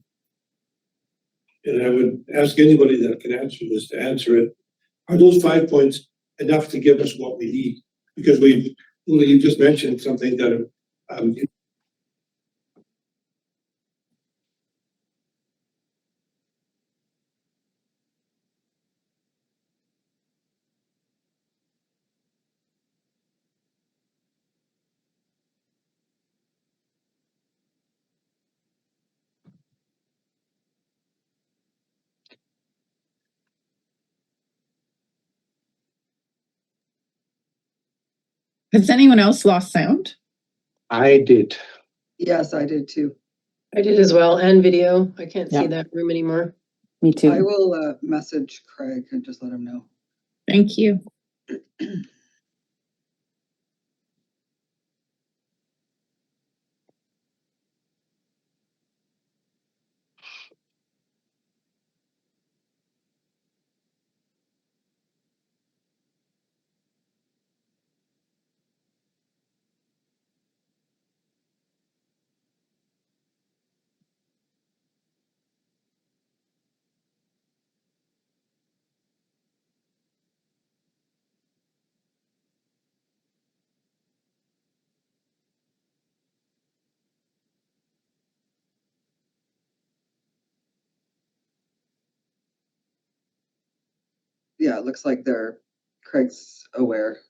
And I would ask anybody that can answer this to answer it. Are those 5 points enough to give us what we need? Because you just mentioned something that, Has anyone else lost sound? I did. Yes, I did too. I did as well, and video. I can't see Yeah. that room anymore. Me too. I will message Craig and just let him know. Thank you. Yeah, it looks like Craig's aware.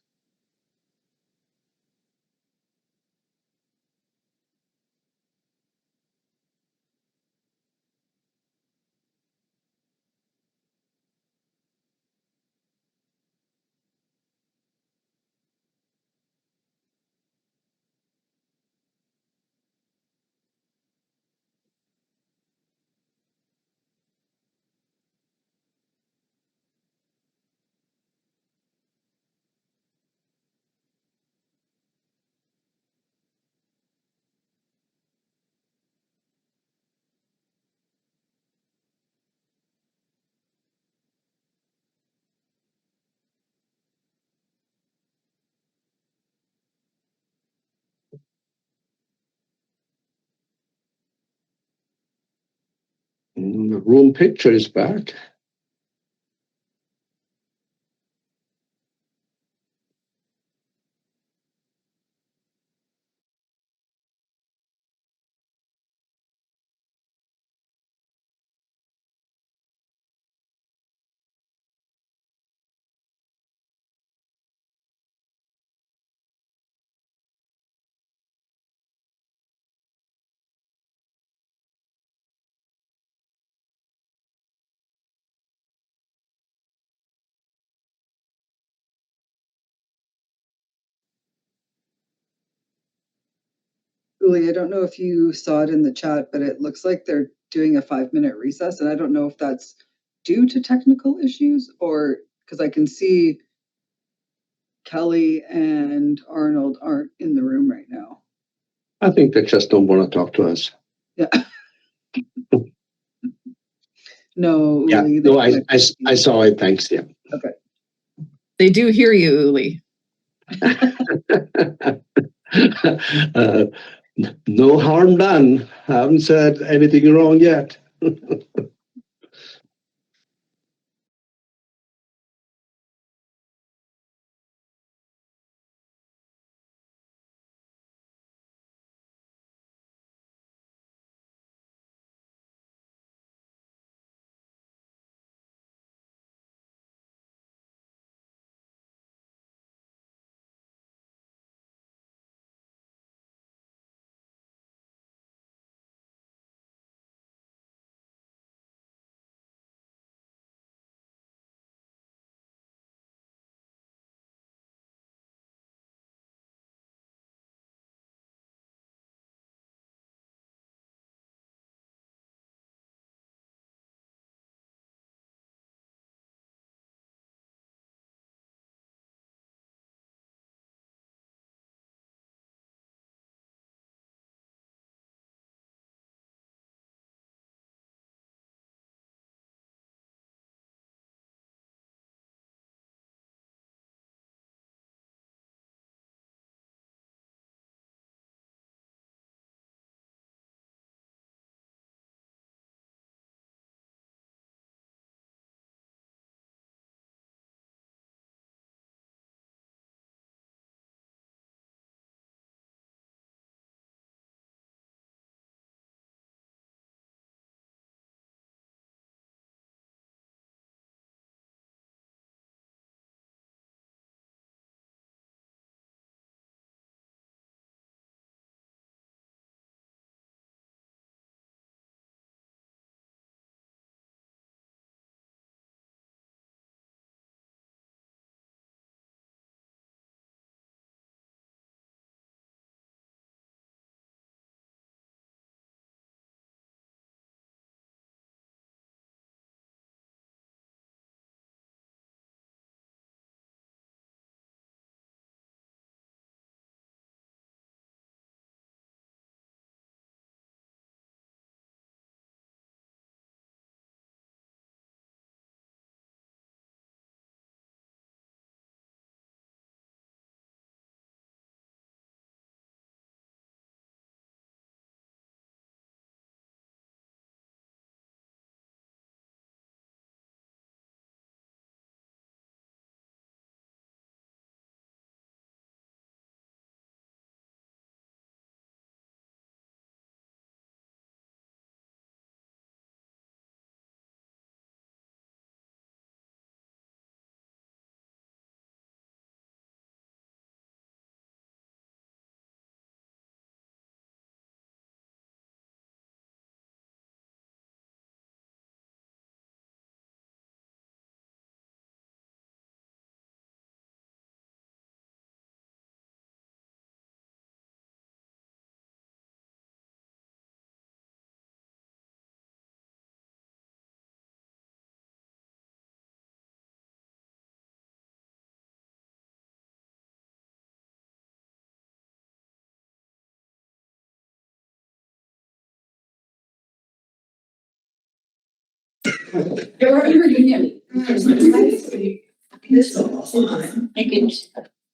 The room picture is back. Julie, I don't know if you saw it in the chat, but it looks like they're doing a 5-minute recess, and I don't know if that's due to technical issues or because I can see Kelly and Arnold aren't in the room right now. I think they just don't want to talk to us. Yeah. No, Yeah, Uli, no, I saw it. Thanks. Yeah. Okay. They do hear you, Uli. No harm done. Haven't said anything wrong yet.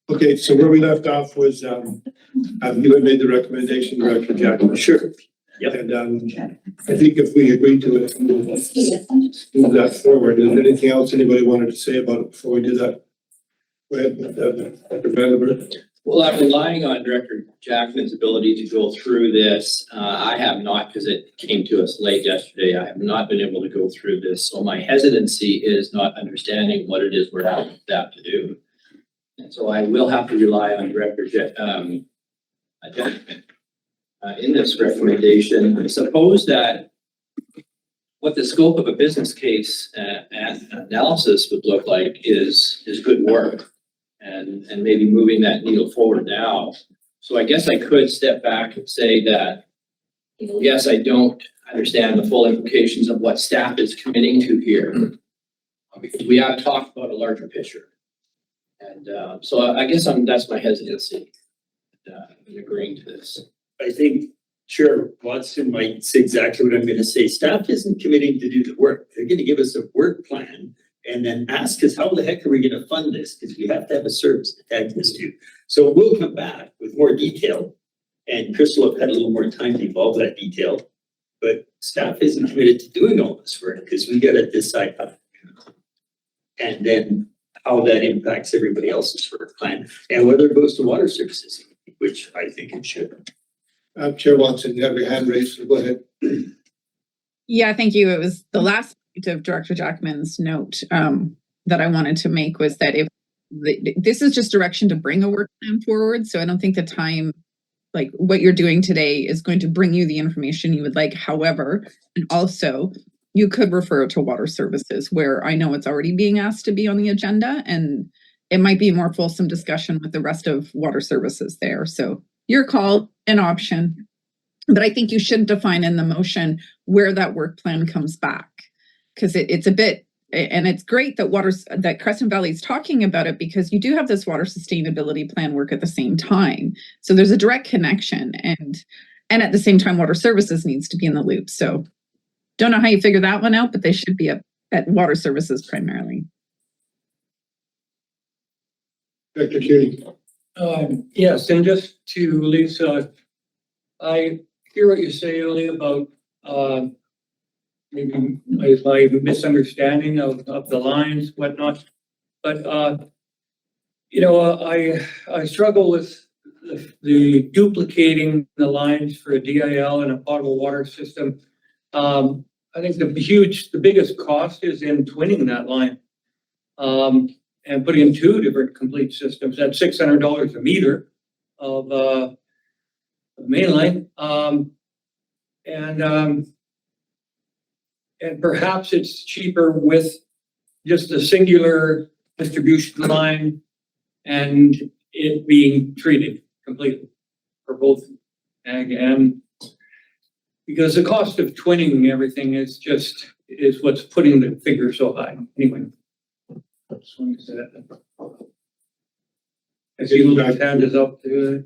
Okay, so where we left off was, you had made the recommendation, Director Jackman. Sure. Yep. And, I think if we agree to it, we'll move that forward. Is there anything else anybody wanted to say about it before we do that? Go ahead, Dr. Vandenberg. Well, I'm relying on Director Jackman's ability to go through this. I have not, because it came to us late yesterday. I have not been able to go through this. So my hesitancy is not understanding what it is we're asking staff to do. And so I will have to rely on Director Jackman in this recommendation. I suppose that what the scope of a business case and analysis would look like is good work. And maybe moving that needle forward now. So I guess I could step back and say that, yes, I don't understand the full implications of what staff is committing to here. Because we have talked about a larger picture. And so I guess that's my hesitancy in agreeing to this. I think Chair Watson might say exactly what I'm going to say. Staff isn't committing to do the work. They're going to give us a work plan and then ask us, how the heck are we going to fund this? Because we have to have a service to tag this to. So we'll come back with more detail, and Crystal have had a little more time to evolve that detail. But staff isn't committed to doing all this work because we got to decide how, and then how that impacts everybody else's work plan and whether it goes to water services, which I think it should. Chair Watson, you have your hand raised, so go ahead. Yeah, thank you. It was the last point of Director Jackman's note that I wanted to make was that if this is just direction to bring a work plan forward, so I don't think the time, like what you're doing today, is going to bring you the information you would like. However, and also you could refer to water services, where I know it's already being asked to be on the agenda, and it might be a more fulsome discussion with the rest of water services there. So your call, an option. But I think you should define in the motion where that work plan comes back, because it's a bit, and it's great that that Creston Valley is talking about it, because you do have this water sustainability plan work at the same time. So there's a direct connection, and at the same time, water services needs to be in the loop. So don't know how you figure that one out, but they should be at water services primarily. Director Curie. Yes, and just to Lisa, I hear what you say, Ellie, about maybe my misunderstanding of the lines, whatnot. But I struggle with the duplicating the lines for a DIL and a potable water system. I think the biggest cost is in twinning that line. And putting in two different complete systems at $600 a meter of main line. And perhaps it's cheaper with just a singular distribution line and it being treated completely for both ag and, because the cost of twinning everything is what's putting the figure so high. Anyway. I just wanted to say that. I see Lou's hand is up. Getting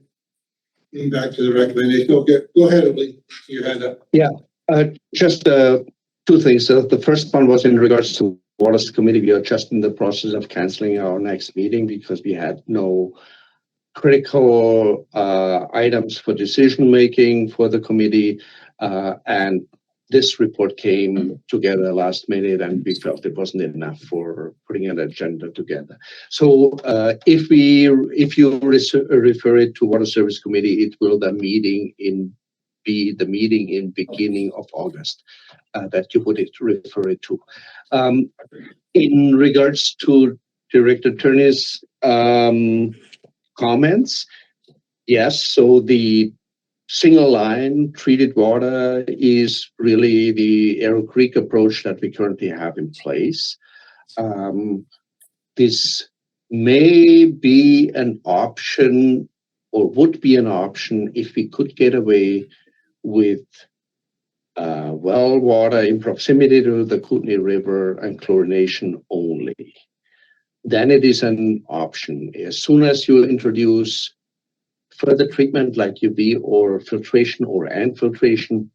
back to the recommendation. Okay, go ahead, Lee. You had that. Yeah, just two things. The first one was in regards to Water's Committee. We are just in the process of canceling our next meeting because we had no critical items for decision making for the committee, and this report came together last minute, and we felt it wasn't enough for putting an agenda together. So if you refer it to Water Service Committee, it will be the meeting in beginning of August that you would refer it to. In regards to Director Turner's comments, yes, so the single line treated water is really the Arrow Creek approach that we currently have in place. This may be an option, or would be an option, if we could get away with well water in proximity to the Kootenay River and chlorination only. Then it is an option. As soon as you introduce further treatment like UV or filtration or infiltration,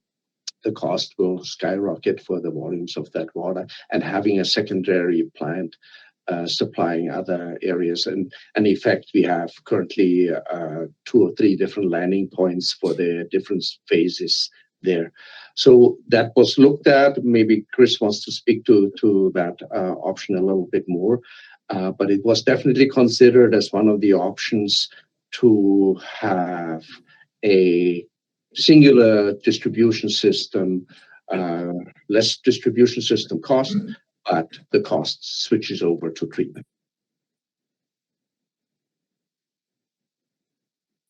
the cost will skyrocket for the volumes of that water, and having a secondary plant supplying other areas. And in fact, we have currently 2 or 3 different landing points for the different phases there. So that was looked at. Maybe Chris wants to speak to that option a little bit more. But it was definitely considered as one of the options to have a singular distribution system, less distribution system cost, but the cost switches over to treatment.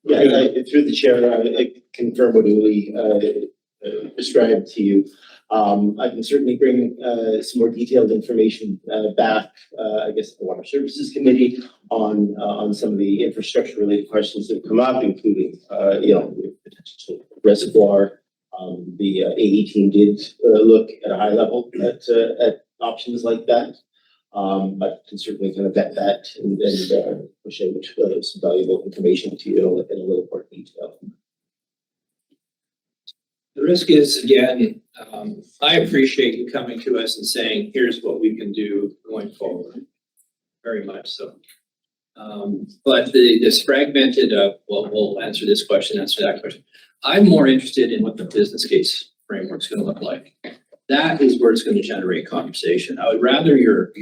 Yeah, through the chair, I confirm what Uli described to you. I can certainly bring some more detailed information back, I guess, the Water Services Committee on some of the infrastructure related questions that have come up, including, potential reservoir. The AE team did look at a high level at options like that. But can certainly kind of vet that and push out some valuable information to you in a little more detail. The risk is, again, I appreciate you coming to us and saying, here's what we can do going forward. Very much so. But this fragmented, we'll answer this question, answer that question. I'm more interested in what the business case framework's going to look like. That is where it's going to generate conversation. I would rather your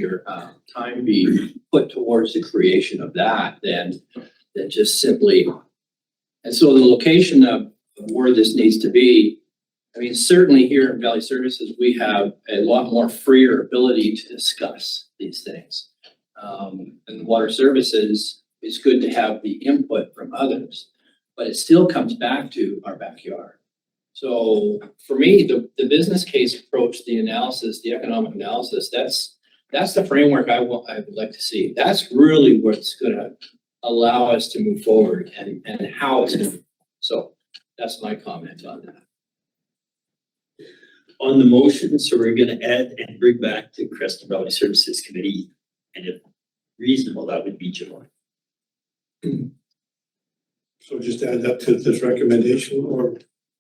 time be put towards the creation of that than just simply. And so the location of where this needs to be, I mean, certainly here in Valley Services, we have a lot more freer ability to discuss these things. And Water Services, it's good to have the input from others, but it still comes back to our backyard. So for me, the business case approach, the analysis, the economic analysis, that's the framework I would like to see. That's really what's going to allow us to move forward and how it's going to. So that's my comment on that. On the motion, so we're going to add and bring back to Creston Valley Services Committee, and if reasonable, that would be July. So just add that to this recommendation or?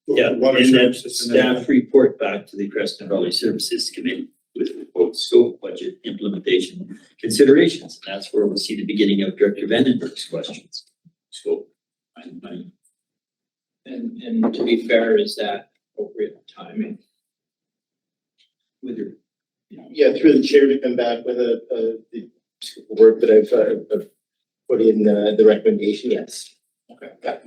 Yeah, Water and then Services and then- staff report back to the Creston Valley Services Committee with both scope, budget, implementation considerations. And that's where we'll see the beginning of Director Vandenberg's questions. Scope. And to be fair, is that appropriate timing? With your, Yeah, through the chair to come back with the work that I've put in the recommendation, yes. okay.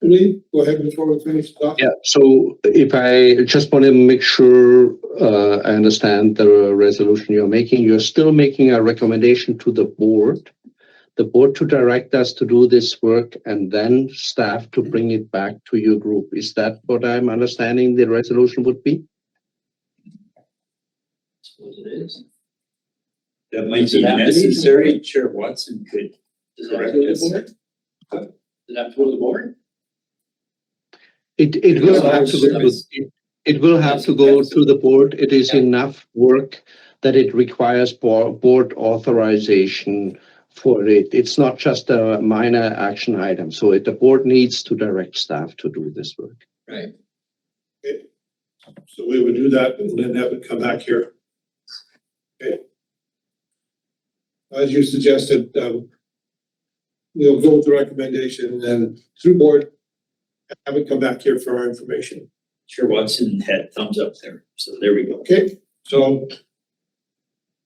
Uli, go ahead before we finish the document. Yeah, so if I just want to make sure I understand the resolution you're making, you're still making a recommendation to the board to direct us to do this work and then staff to bring it back to your group. Is that what I'm understanding the resolution would be? I suppose it is. that might Does be it have to be? necessary. Chair Watson could. Does it have to go to the board? Does it have to go to the board? It will have to go to, it will have to go to the board. It is enough work that it requires board authorization for it. It's not just a minor action item. So the board needs to direct staff to do this work. Right. Okay. So we would do that and then have it come back here. Okay. As you suggested, we'll go with the recommendation and then through board, have it come back here for our information. Chair Watson had thumbs up there. So there we go. Okay, so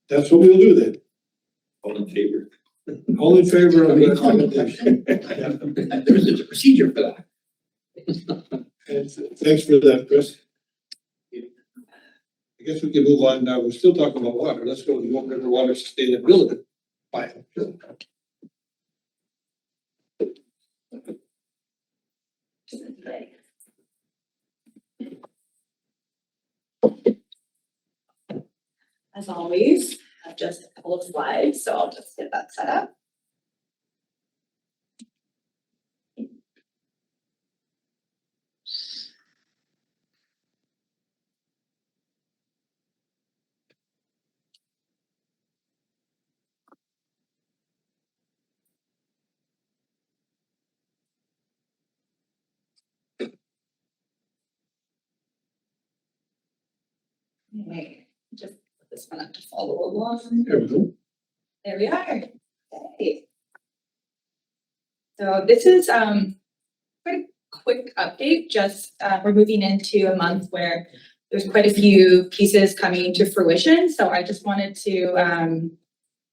that's what we'll do then. All in favor? All in favor of the recommendation? There's a procedure for that. And thanks for that, Chris. I guess we can move on now. We're still talking about water. Let's go to the water sustainability plan. As always, I have just a couple of slides, so I'll just get that set up. Okay, just put this one up to follow along. There we go. There we are. Okay. So this is quite a quick update, just we're moving into a month where there's quite a few pieces coming to fruition. So I just wanted to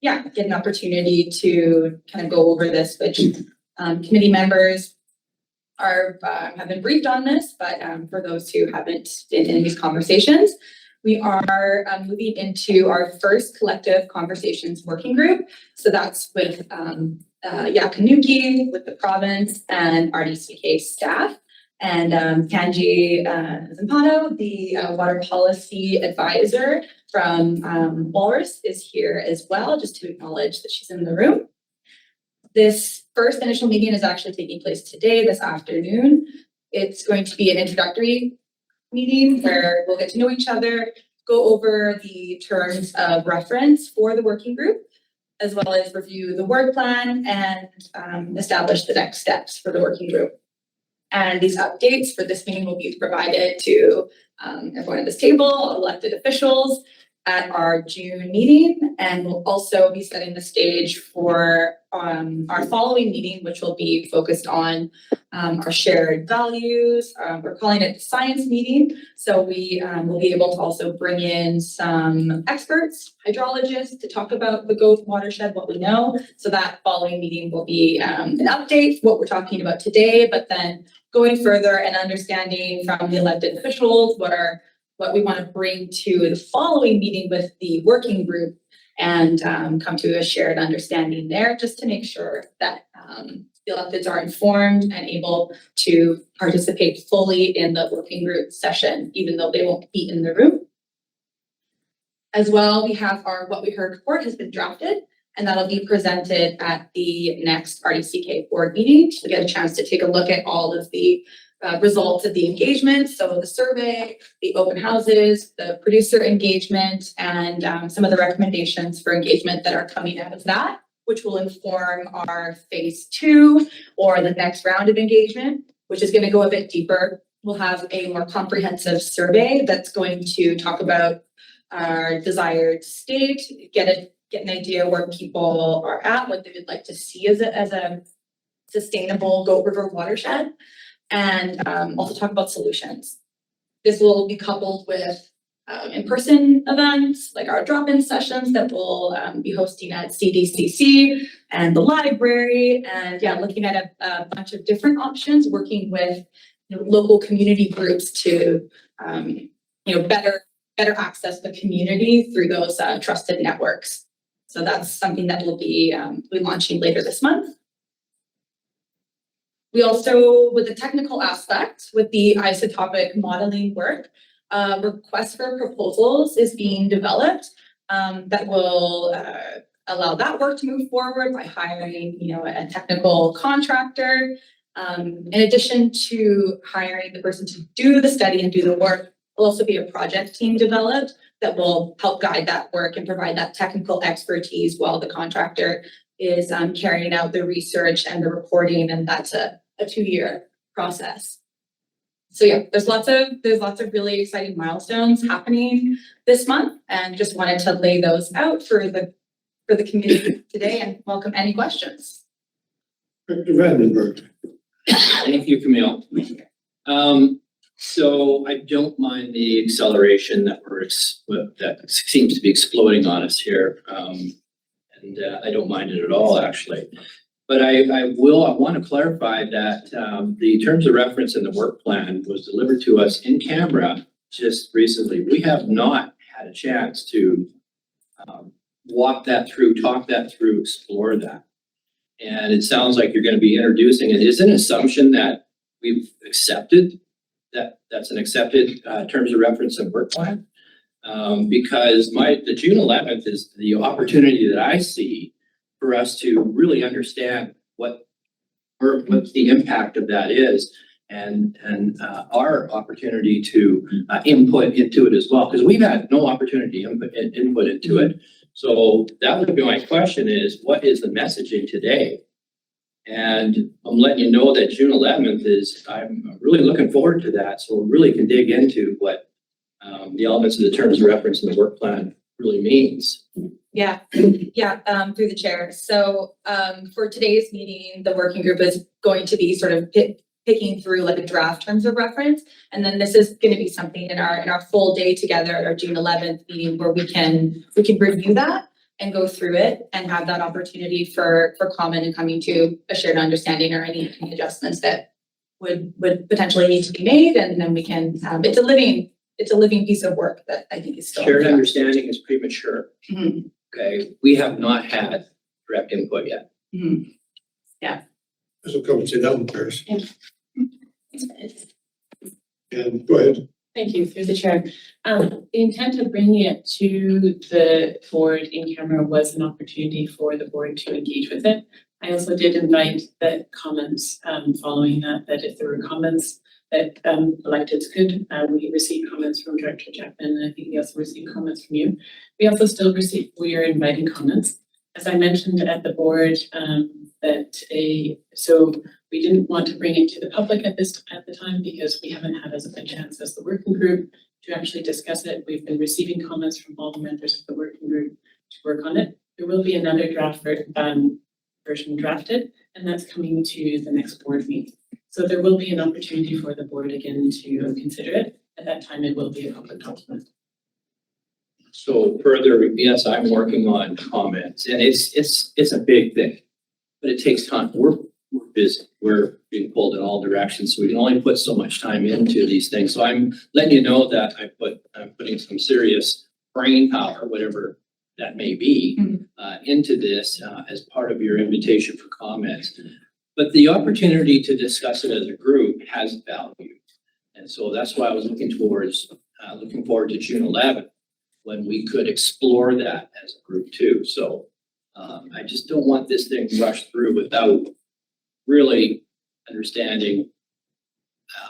get an opportunity to kind of go over this, which committee members have been briefed on this, but for those who haven't been in these conversations, we are moving into our first collective conversations working group. So that's with Yakanuki, with the province and RDCK staff. And Kanji Zampato, the water policy advisor from Walrus, is here as well, just to acknowledge that she's in the room. This first initial meeting is actually taking place today, this afternoon. It's going to be an introductory meeting where we'll get to know each other, go over the terms of reference for the working group, as well as review the work plan and establish the next steps for the working group. And these updates for this meeting will be provided to everyone at this table, elected officials at our June meeting, and we'll also be setting the stage for our following meeting, which will be focused on our shared values. We're calling it the science meeting. So we will be able to also bring in some experts, hydrologists, to talk about the Gove watershed, what we know. So that following meeting will be an update, what we're talking about today, but then going further and understanding from the elected officials what we want to bring to the following meeting with the working group and come to a shared understanding there, just to make sure that the electeds are informed and able to participate fully in the working group session, even though they won't be in the room. As well, we have our What We Heard report has been drafted, and that'll be presented at the next RDCK board meeting to get a chance to take a look at all of the results of the engagement. So the survey, the open houses, the producer engagement, and some of the recommendations for engagement that are coming out of that, which will inform our phase 2 or the next round of engagement, which is going to go a bit deeper. We'll have a more comprehensive survey that's going to talk about our desired state, get an idea where people are at, what they would like to see as a sustainable Goat River watershed, and also talk about solutions. This will be coupled with in-person events like our drop-in sessions that we'll be hosting at CDCC and the library, and looking at a bunch of different options, working with local community groups to better access the community through those trusted networks. So that's something that we'll be launching later this month. We also, with the technical aspect, with the isotopic modeling work, request for proposals is being developed that will allow that work to move forward by hiring, a technical contractor. In addition to hiring the person to do the study and do the work, will also be a project team developed that will help guide that work and provide that technical expertise while the contractor is carrying out the research and the reporting, and that's a 2-year process. So there's lots of really exciting milestones happening this month, and just wanted to lay those out for the community today and welcome any questions. Dr. Vandenberg. Thank you, Camille. So I don't mind the acceleration that that seems to be exploding on us here. And I don't mind it at all, actually. But I want to clarify that the terms of reference in the work plan was delivered to us in camera just recently. We have not had a chance to walk that through, talk that through, explore that. And it sounds like you're going to be introducing it. Is it an assumption that we've accepted that's an accepted terms of reference and work plan? Because the June 11th is the opportunity that I see for us to really understand what the impact of that is, and our opportunity to input into it as well, because we've had no opportunity to input into it. So that would be my question: is what is the messaging today? And I'm letting you know that June 11th I'm really looking forward to that, so we really can dig into what the elements of the terms of reference in the work plan really means. Yeah, through the chair. So, for today's meeting, the working group is going to be sort of picking through like a draft terms of reference. And then this is gonna be something in our full day together at our June 11th meeting where we can review that and go through it and have that opportunity for comment and coming to a shared understanding or any adjustments that would potentially need to be made. And then we can, it's a living piece of work that I think is still. Shared understanding is premature. Mhm. Okay, we have not had direct input yet. Mhm. So come and sit down first. And go ahead. Thank you, through the chair. The intent of bringing it to the board in camera was an opportunity for the board to engage with it. I also did invite the comments following that if there were comments that electeds could, we received comments from Director Jackman, and I think we also received comments from you. We are inviting comments. As I mentioned at the board, so we didn't want to bring it to the public at the time because we haven't had as a chance as the working group to actually discuss it. We've been receiving comments from all the members of the working group to work on it. There will be another draft version drafted, and that's coming to the next board meeting. So there will be an opportunity for the board again to consider it. At that time, it will be a public document. So further, yes, I'm working on comments, and it's a big thing, but it takes time. We're busy. We're being pulled in all directions, so we can only put so much time into these things. So I'm letting you know that I'm putting some serious brain power, whatever that may be, into this as part of your invitation for comments. But the opportunity to discuss it as a group has value, and so that's why I was looking forward to June 11th. When we could explore that as a group too. So I just don't want this thing rushed through without really understanding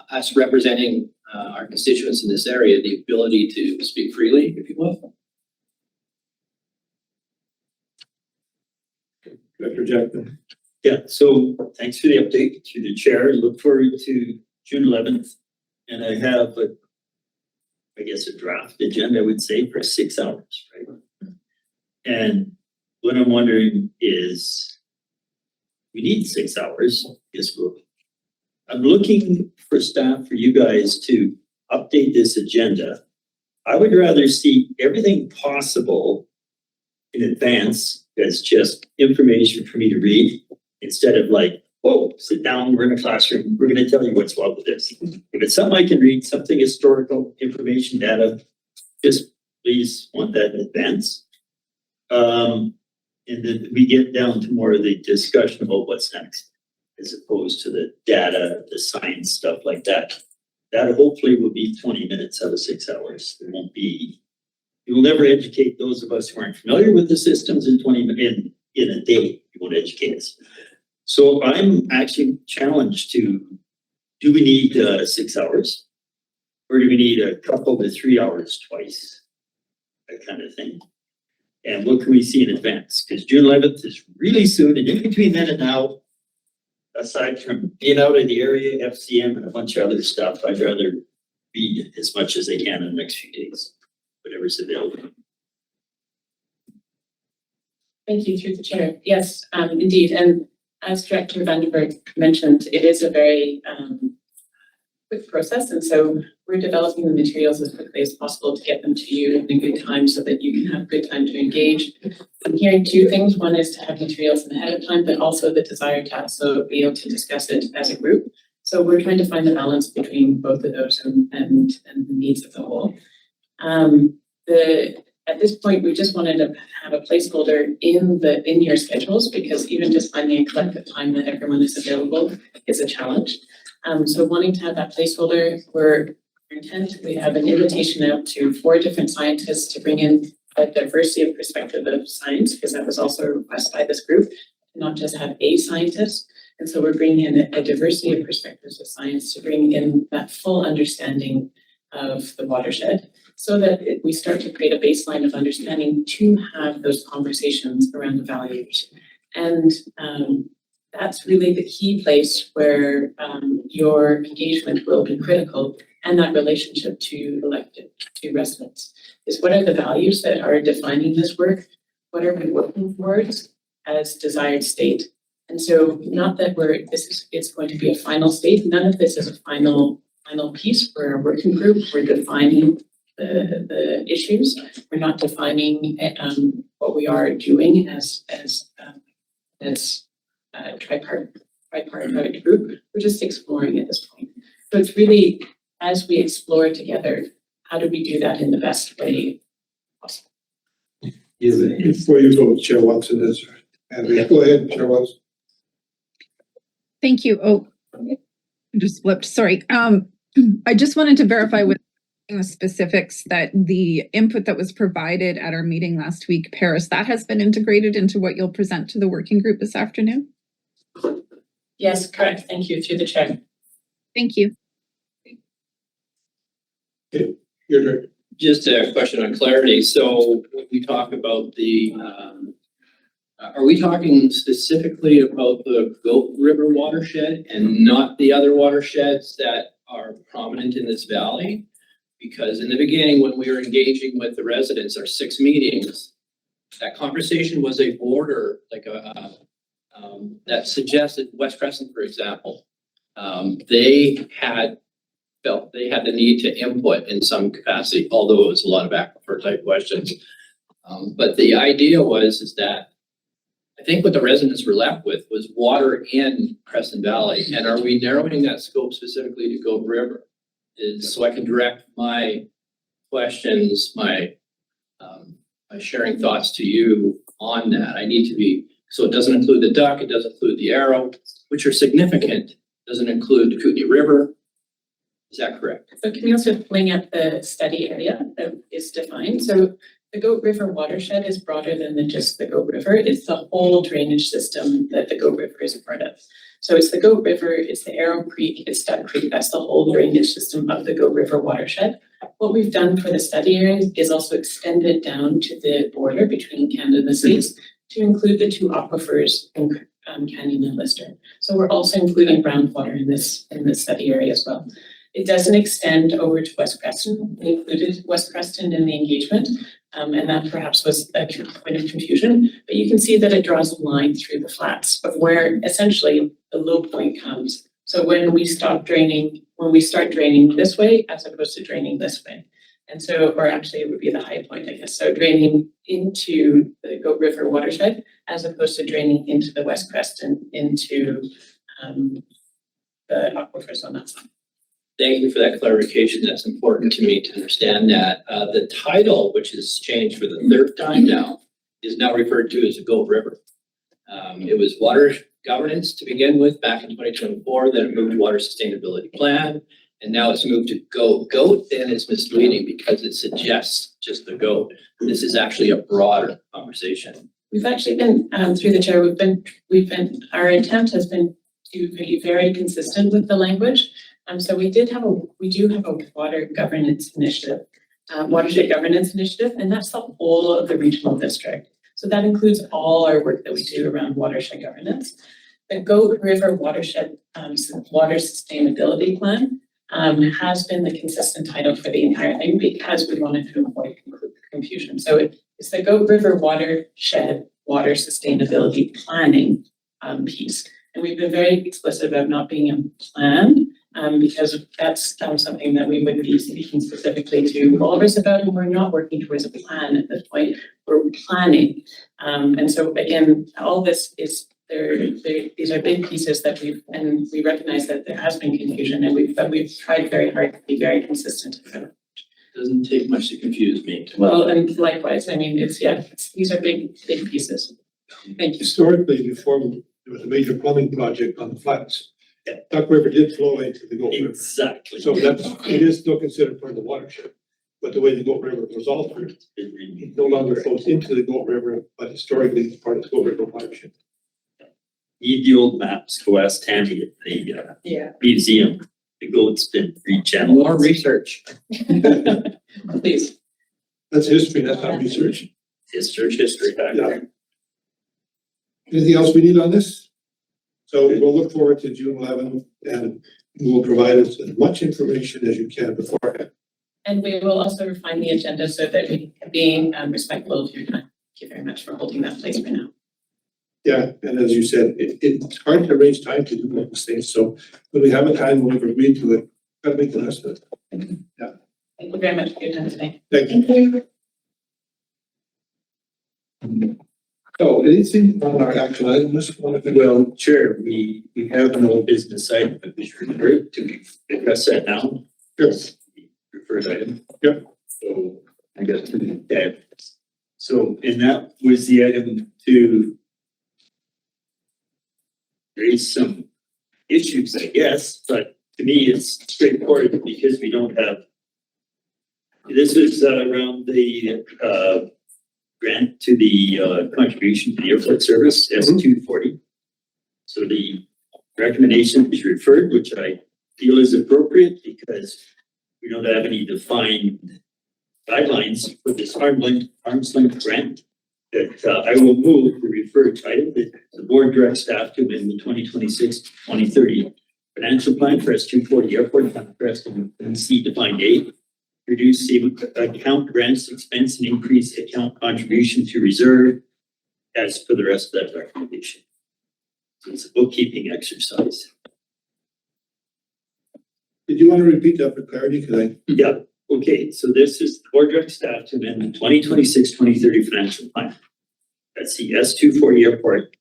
us representing our constituents in this area, the ability to speak freely, if you will. Director Jackman. Yeah, so thanks for the update to the chair. Look forward to June 11th. And I have a draft agenda, I would say, for 6 hours, right? And what I'm wondering is, we need 6 hours, I'm looking for staff, for you guys to update this agenda. I would rather see everything possible in advance as just information for me to read, instead of like, oh, sit down, we're in a classroom, we're gonna tell you what's wrong with this. If it's something I can read, something historical, information, data, just please want that in advance. And then we get down to more of the discussion about what's next, as opposed to the data, the science, stuff like that. That hopefully will be 20 minutes out of 6 hours. It won't be, you will never educate those of us who aren't familiar with the systems in in a day. You won't educate us. So I'm actually challenged to, do we need 6 hours? Or do we need a couple to 3 hours twice? That kind of thing. And what can we see in advance? Because June 11th is really soon, and in between then and now, aside from being out in the area, FCM and a bunch of other stuff, I'd rather read as much as I can in the next few days, whatever's available. Thank you, through the chair. Yes, indeed. And as Director Vandenberg mentioned, it is a very quick process. And so we're developing the materials as quickly as possible to get them to you in a good time so that you can have good time to engage. I'm hearing two things. One is to have materials ahead of time, but also the desire to also be able to discuss it as a group. So we're trying to find the balance between both of those and the needs of the whole. At this point, we just wanted to have a placeholder in your schedules, because even just finding a collective time that everyone is available is a challenge. So wanting to have that placeholder, we have an invitation out to 4 different scientists to bring in a diversity of perspective of science, because that was also a request by this group, not just have a scientist. And so we're bringing in a diversity of perspectives of science to bring in that full understanding of the watershed, so that we start to create a baseline of understanding to have those conversations around the values. And that's really the key place where your engagement will be critical, and that relationship to elected, to residents. Is what are the values that are defining this work? What are we working towards as desired state? And so not that it's going to be a final state. None of this is a final piece. We're a working group. We're defining the issues. We're not defining what we are doing as tripartite group. We're just exploring at this point. So it's really, as we explore together, how do we do that in the best way possible? Before you go, Chair Watson, go ahead, Chair Watson. Thank you. Oh, I just flipped. Sorry. I just wanted to verify with the specifics that the input that was provided at our meeting last week, Paris, that has been integrated into what you'll present to the working group this afternoon? Yes, correct. Thank you. Through the chair. Thank you. Okay, you're right. Just a question on clarity. So when we talk about the, are we talking specifically about the Goat River watershed and not the other watersheds that are prominent in this valley? Because in the beginning, when we were engaging with the residents, our 6 meetings, that conversation was a border, like that suggested West Creston, for example. They felt they had the need to input in some capacity, although it was a lot of aquifer type questions. But the idea is that I think what the residents were left with was water in Creston Valley. And are we narrowing that scope specifically to Goat River? So I can direct my questions, my sharing thoughts to you on that. I need to be, so it doesn't include the duck, it doesn't include the arrow, which are significant. It doesn't include the Kootenai River. Is that correct? So can you also bring up the study area that is defined? So the Goat River watershed is broader than just the Goat River. It's the whole drainage system that the Goat River is a part of. So it's the Goat River, it's the Arrow Creek, it's Duck Creek. That's the whole drainage system of the Goat River watershed. What we've done for the study area is also extend it down to the border between Canada and the States to include the 2 aquifers in Canyon and Lister. So we're also including groundwater in this study area as well. It doesn't extend over to West Creston. We included West Creston in the engagement, and that perhaps was a point of confusion. But you can see that it draws a line through the flats of where essentially the low point comes. So when we start draining this way, as opposed to draining this way. And so, or actually it would be the high point, I guess. So draining into the Goat River watershed, as opposed to draining into the West Creston, into the aquifers on that side. Thank you for that clarification. That's important to me to understand that. The title, which has changed for the 3rd time now, is now referred to as the Goat River. It was water governance to begin with back in 2024, then it moved to water sustainability plan, and now it's moved to goat. Goat then is misleading because it suggests just the goat. This is actually a broader conversation. We've actually been, through the chair, our attempt has been to be very consistent with the language. So we do have a water governance initiative, watershed governance initiative, and that's the whole of the regional district. So that includes all our work that we do around watershed governance. The Goat River watershed water sustainability plan has been the consistent title for the entire thing because we wanted to avoid confusion. So it's the Goat River watershed water sustainability planning piece. And we've been very explicit about not being a plan because that's something that we would be speaking specifically to all of us about, and we're not working towards a plan at this point. We're planning. And so again, all this is these are big pieces that we recognize that there has been confusion, and we've tried very hard to be very consistent. Doesn't take much to confuse me. Well, and likewise, I mean, these are big pieces. Thank you. Historically, before there was a major plumbing project on the flats, Duck River did flow into the Goat River. Exactly. So it is still considered part of the watershed. But the way the Goat River was altered, it no longer flows into the Goat River, but historically it's part of the Goat River watershed. Need the old maps, go ask Tammy at the museum. The goat's been rechanneled. More research. Please. That's history, that's not research. History back Yeah. there. Anything else we need on this? So we'll look forward to June 11th, and You will provide us as much information as you can beforehand. And we will also refine the agenda so that we can be respectful of your time. Thank you very much for holding that place right now. Yeah, and as you said, it's hard to arrange time to do all these things, so when we have a time when we've agreed to it, gotta make the best of it. Thank you very much for your time today. Thank you. So anything on our action item list? Well, Chair, we have an old business item that we should refer to address that now. Yes. Referred item. Yep. So I got to that. So, and that was the item to raise some issues, I guess, but to me, it's straightforward because we don't have. This is around the grant to the contribution to the airport service, S-240. So the recommendation is referred, which I feel is appropriate because we don't have any defined guidelines for this arm's length grant. That I will move the referred item that the board directs staff to amend the 2026-2030 financial plan for S-240 airport on Creston and see defined aid. Reduce the account grants expense and increase account contribution to reserve as per the rest of that recommendation. So it's a bookkeeping exercise. Did you want to repeat that for clarity? Yeah, okay, so this is the board direct staff to amend the 2026-2030 financial plan. That's the S-240 airport,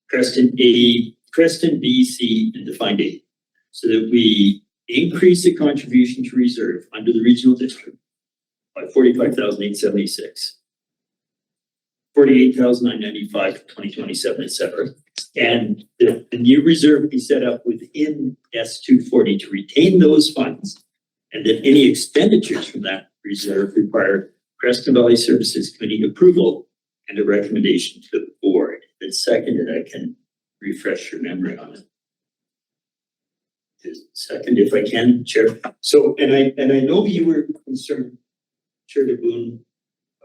Creston A, Creston B, C, and defined aid. So that we increase the contribution to reserve under the regional district by 45,876, 48,995 for 2027, etc. And the new reserve be set up within S-240 to retain those funds, and that any expenditures from that reserve require Creston Valley Services Committee approval and a recommendation to the board. That's seconded. I can refresh your memory on it. Second, if I can, Chair. So, and I know you were concerned, Chair DeBoon,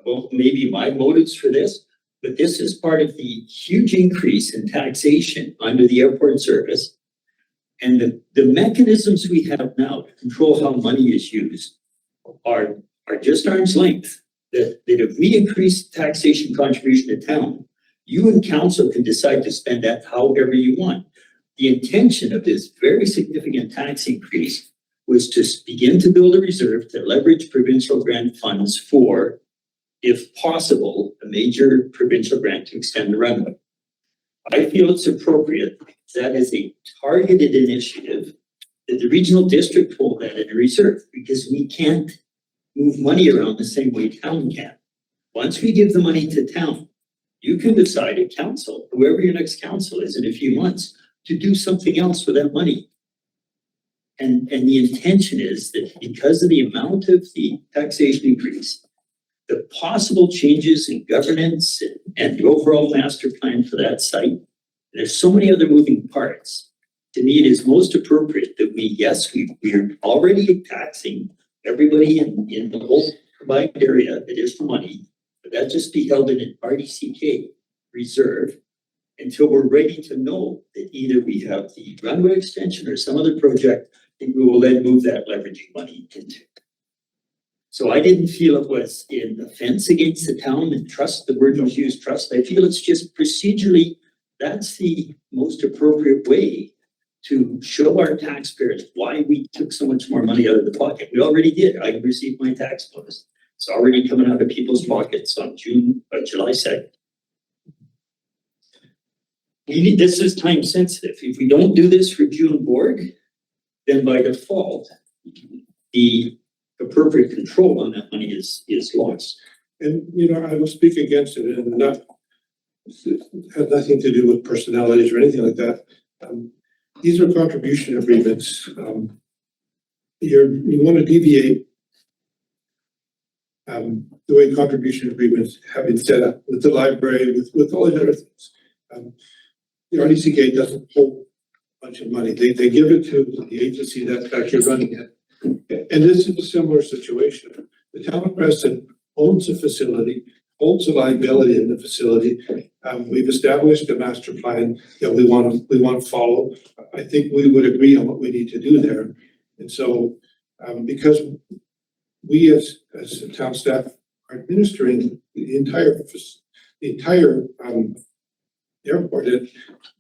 about maybe my motives for this, but this is part of the huge increase in taxation under the airport service. And the mechanisms we have now to control how money is used are just arm's length. That if we increase taxation contribution to town, you and council can decide to spend that however you want. The intention of this very significant tax increase was to begin to build a reserve to leverage provincial grant funds for, if possible, a major provincial grant to extend the runway. I feel it's appropriate. That is a targeted initiative that the regional district hold that in a reserve because we can't move money around the same way town can. Once we give the money to town, you can decide at council, whoever your next council is in a few months, to do something else with that money. And the intention is that because of the amount of the taxation increase, the possible changes in governance and the overall master plan for that site, there's so many other moving parts. To me, it is most appropriate that we're already taxing everybody in the whole combined area additional money, but that just be held in an RDCK reserve until we're ready to know that either we have the runway extension or some other project that we will then move that leveraging money into. So I didn't feel it was in offense against the town and trust, the word was used, trust. I feel it's just procedurally, that's the most appropriate way to show our taxpayers why we took so much more money out of the pocket. We already did. I received my tax bonus. It's already coming out of people's pockets on July 2nd. This is time sensitive. If we don't do this for June board, then by default, the appropriate control on that money is lost. And, I will speak against it and not, it has nothing to do with personalities or anything like that. These are contribution agreements. You want to deviate the way contribution agreements have been set up with the library, with all the other things. The RDCK doesn't hold a bunch of money. They give it to the agency that's actually running it. And this is a similar situation. The town of Creston owns a facility, holds the liability in the facility. We've established a master plan that we want to follow. I think we would agree on what we need to do there. And so, because we as the town staff are administering the entire airport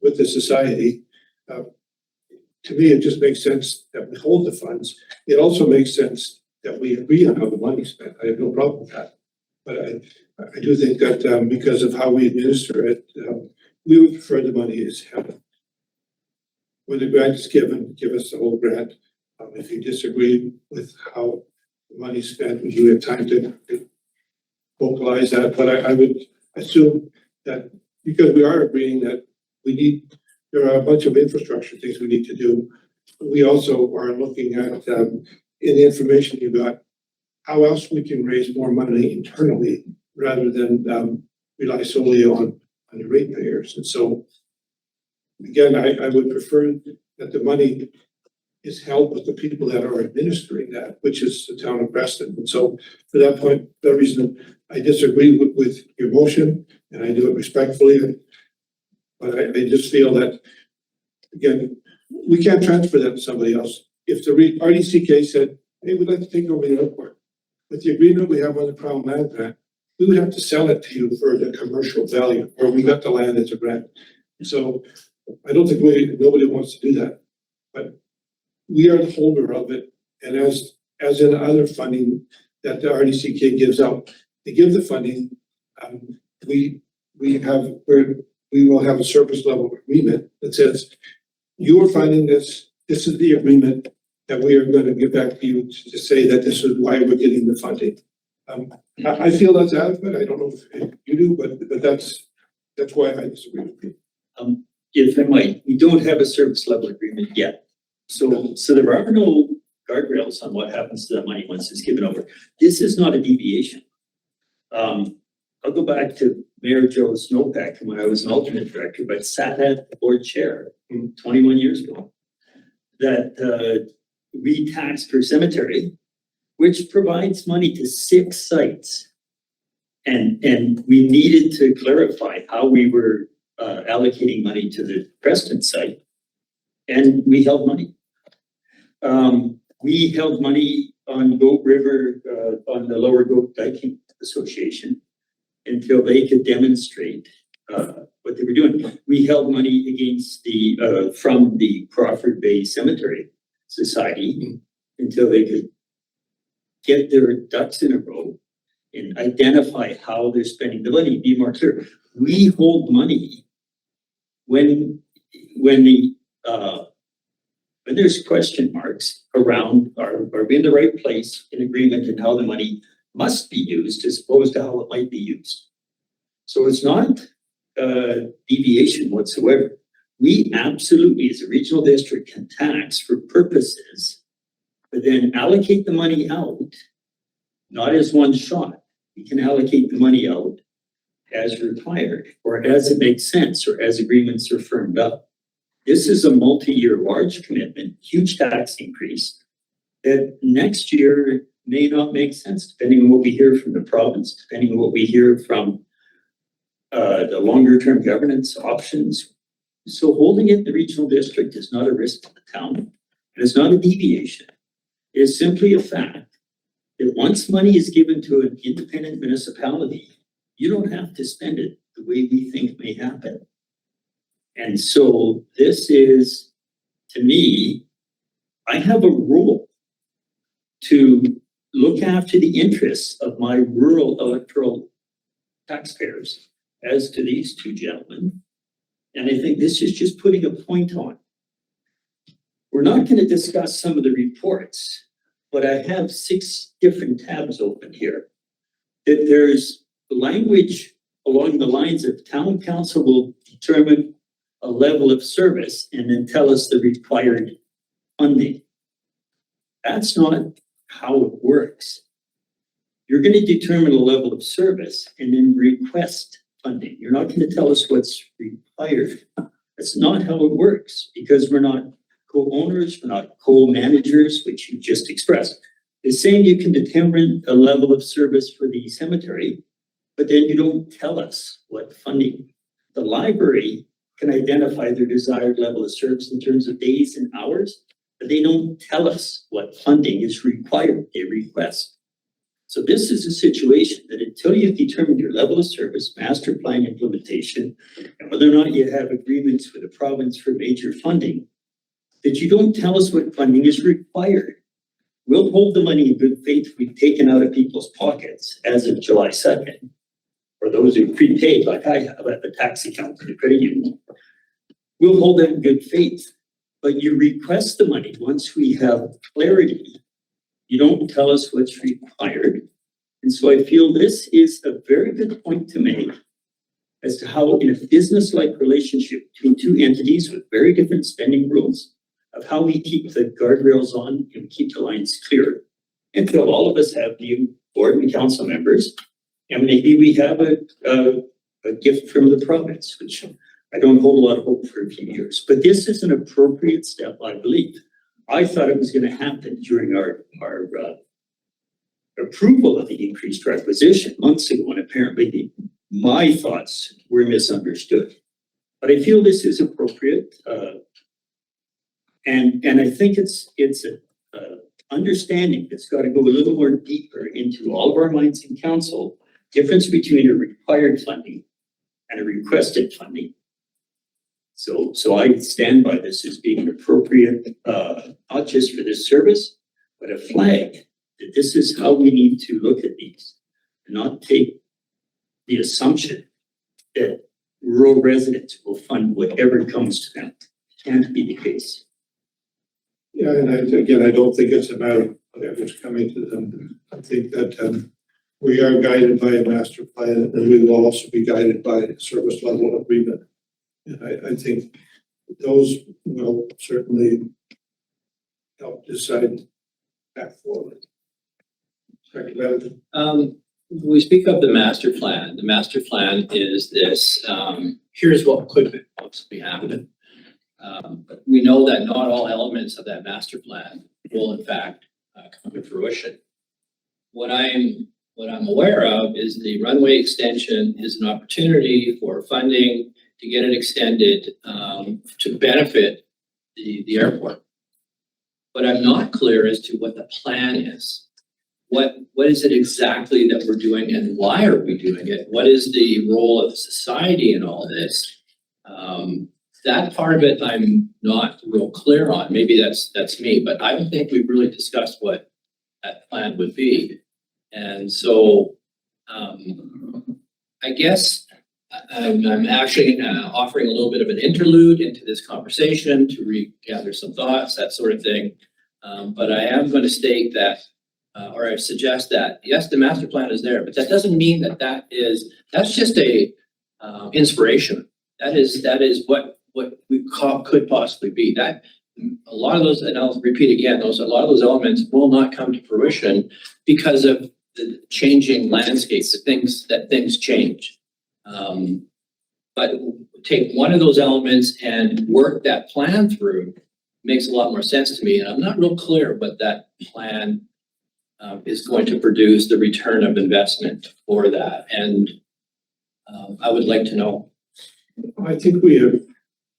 with the society, to me, it just makes sense that we hold the funds. It also makes sense that we agree on how the money's spent. I have no problem with that. But I do think that because of how we administer it, we would prefer the money is held. When the grant is given, give us the whole grant. If you disagree with how the money's spent, we have time to vocalize that. But I would assume that because we are agreeing that there are a bunch of infrastructure things we need to do. We also are looking at, in the information you got, how else we can raise more money internally rather than rely solely on the ratepayers. And so, again, I would prefer that the money is held with the people that are administering that, which is the town of Creston. And so, for that point, that reason, I disagree with your motion, and I do it respectfully. But I just feel that, again, we can't transfer that to somebody else. If the RDCK said, hey, we'd like to take over the airport, with the agreement we have on the Crown Land Grant, we would have to sell it to you for the commercial value, or we got the land as a grant. So I don't think nobody wants to do that, but we are the holder of it. And as in other funding that the RDCK gives out, they give the funding. We will have a service level agreement that says, you are funding this. This is the agreement that we are going to give back to you to say that this is why we're getting the funding. I feel that's adequate. I don't know if you do, but that's why I disagree with you. If I might, we don't have a service level agreement yet. So there are no guardrails on what happens to that money once it's given over. This is not a deviation. I'll go back to Mayor Joe Snowpack when I was an alternate director, but sat at the board chair 21 years ago, that we tax per cemetery, which provides money to 6 sites. And we needed to clarify how we were allocating money to the Creston site. And we held money. We held money on Goat River, on the Lower Goat Diking Association, until they could demonstrate what they were doing. We held money against from the Crawford Bay Cemetery Society until they could get their ducks in a row and identify how they're spending the money. Be more clear. We hold money when there's question marks around are we in the right place in agreement and how the money must be used as opposed to how it might be used. So it's not deviation whatsoever. We absolutely, as a regional district, can tax for purposes, but then allocate the money out, not as one shot. We can allocate the money out as required, or as it makes sense, or as agreements are firmed up. This is a multi-year large commitment, huge tax increase, that next year may not make sense, depending on what we hear from the province, depending on what we hear from the longer term governance options. So holding it in the regional district is not a risk to the town. And it's not a deviation. It is simply a fact that once money is given to an independent municipality, you don't have to spend it the way we think may happen. And so this is, to me, I have a role to look after the interests of my rural electoral taxpayers, as to these 2 gentlemen. And I think this is just putting a point on. We're not going to discuss some of the reports, but I have 6 different tabs open here. That there's language along the lines of town council will determine a level of service and then tell us the required funding. That's not how it works. You're going to determine a level of service and then request funding. You're not going to tell us what's required. That's not how it works, because we're not co-owners, we're not co-managers, which you just expressed. The same, you can determine a level of service for the cemetery but then you don't tell us what funding. The library can identify their desired level of service in terms of days and hours, but they don't tell us what funding is required, they request. So this is a situation that until you've determined your level of service, master plan implementation, and whether or not you have agreements with the province for major funding, that you don't tell us what funding is required. We'll hold the money in good faith we've taken out of people's pockets as of July 2nd. For those who prepaid, like I have at the tax account for the credit union. We'll hold that in good faith, but you request the money once we have clarity. You don't tell us what's required. And so I feel this is a very good point to make as to how in a business-like relationship between two entities with very different spending rules, of how we keep the guardrails on and keep the lines clear. Until all of us have new board and council members, and maybe we have a gift from the province, which I don't hold a lot of hope for a few years. But this is an appropriate step, I believe. I thought it was going to happen during our approval of the increased requisition months ago, and apparently my thoughts were misunderstood. But I feel this is appropriate, and I think it's a understanding that's got to go a little more deeper into all of our minds in council. Difference between a required funding and a requested funding. So I stand by this as being appropriate, not just for this service, but a flag that this is how we need to look at these, and not take the assumption that rural residents will fund whatever comes to them. Can't be the case. Yeah, and I don't think it's a matter of whatever's coming to them. I think that we are guided by a master plan, and we will also be guided by a service level agreement. And I think those will certainly help decide that forward. We speak of the master plan. The master plan is this, here's what could possibly happen. But we know that not all elements of that master plan will in fact come to fruition. What I'm aware of is the runway extension is an opportunity for funding to get it extended to benefit the airport. But I'm not clear as to what the plan is. What is it exactly that we're doing, and why are we doing it? What is the role of society in all this? That part of it I'm not real clear on. Maybe that's me, but I don't think we've really discussed what that plan would be. And so I guess I'm actually offering a little bit of an interlude into this conversation to regather some thoughts, that sort of thing. But I am going to state that, or I suggest that, yes, the master plan is there, but that doesn't mean that's just a inspiration. That is what we could possibly be. That a lot of those, and I'll repeat again, a lot of those elements will not come to fruition because of the changing landscape, that things change. But take one of those elements and work that plan through makes a lot more sense to me. And I'm not real clear what that plan is going to produce, the return of investment for that. And I would like to know. I think we have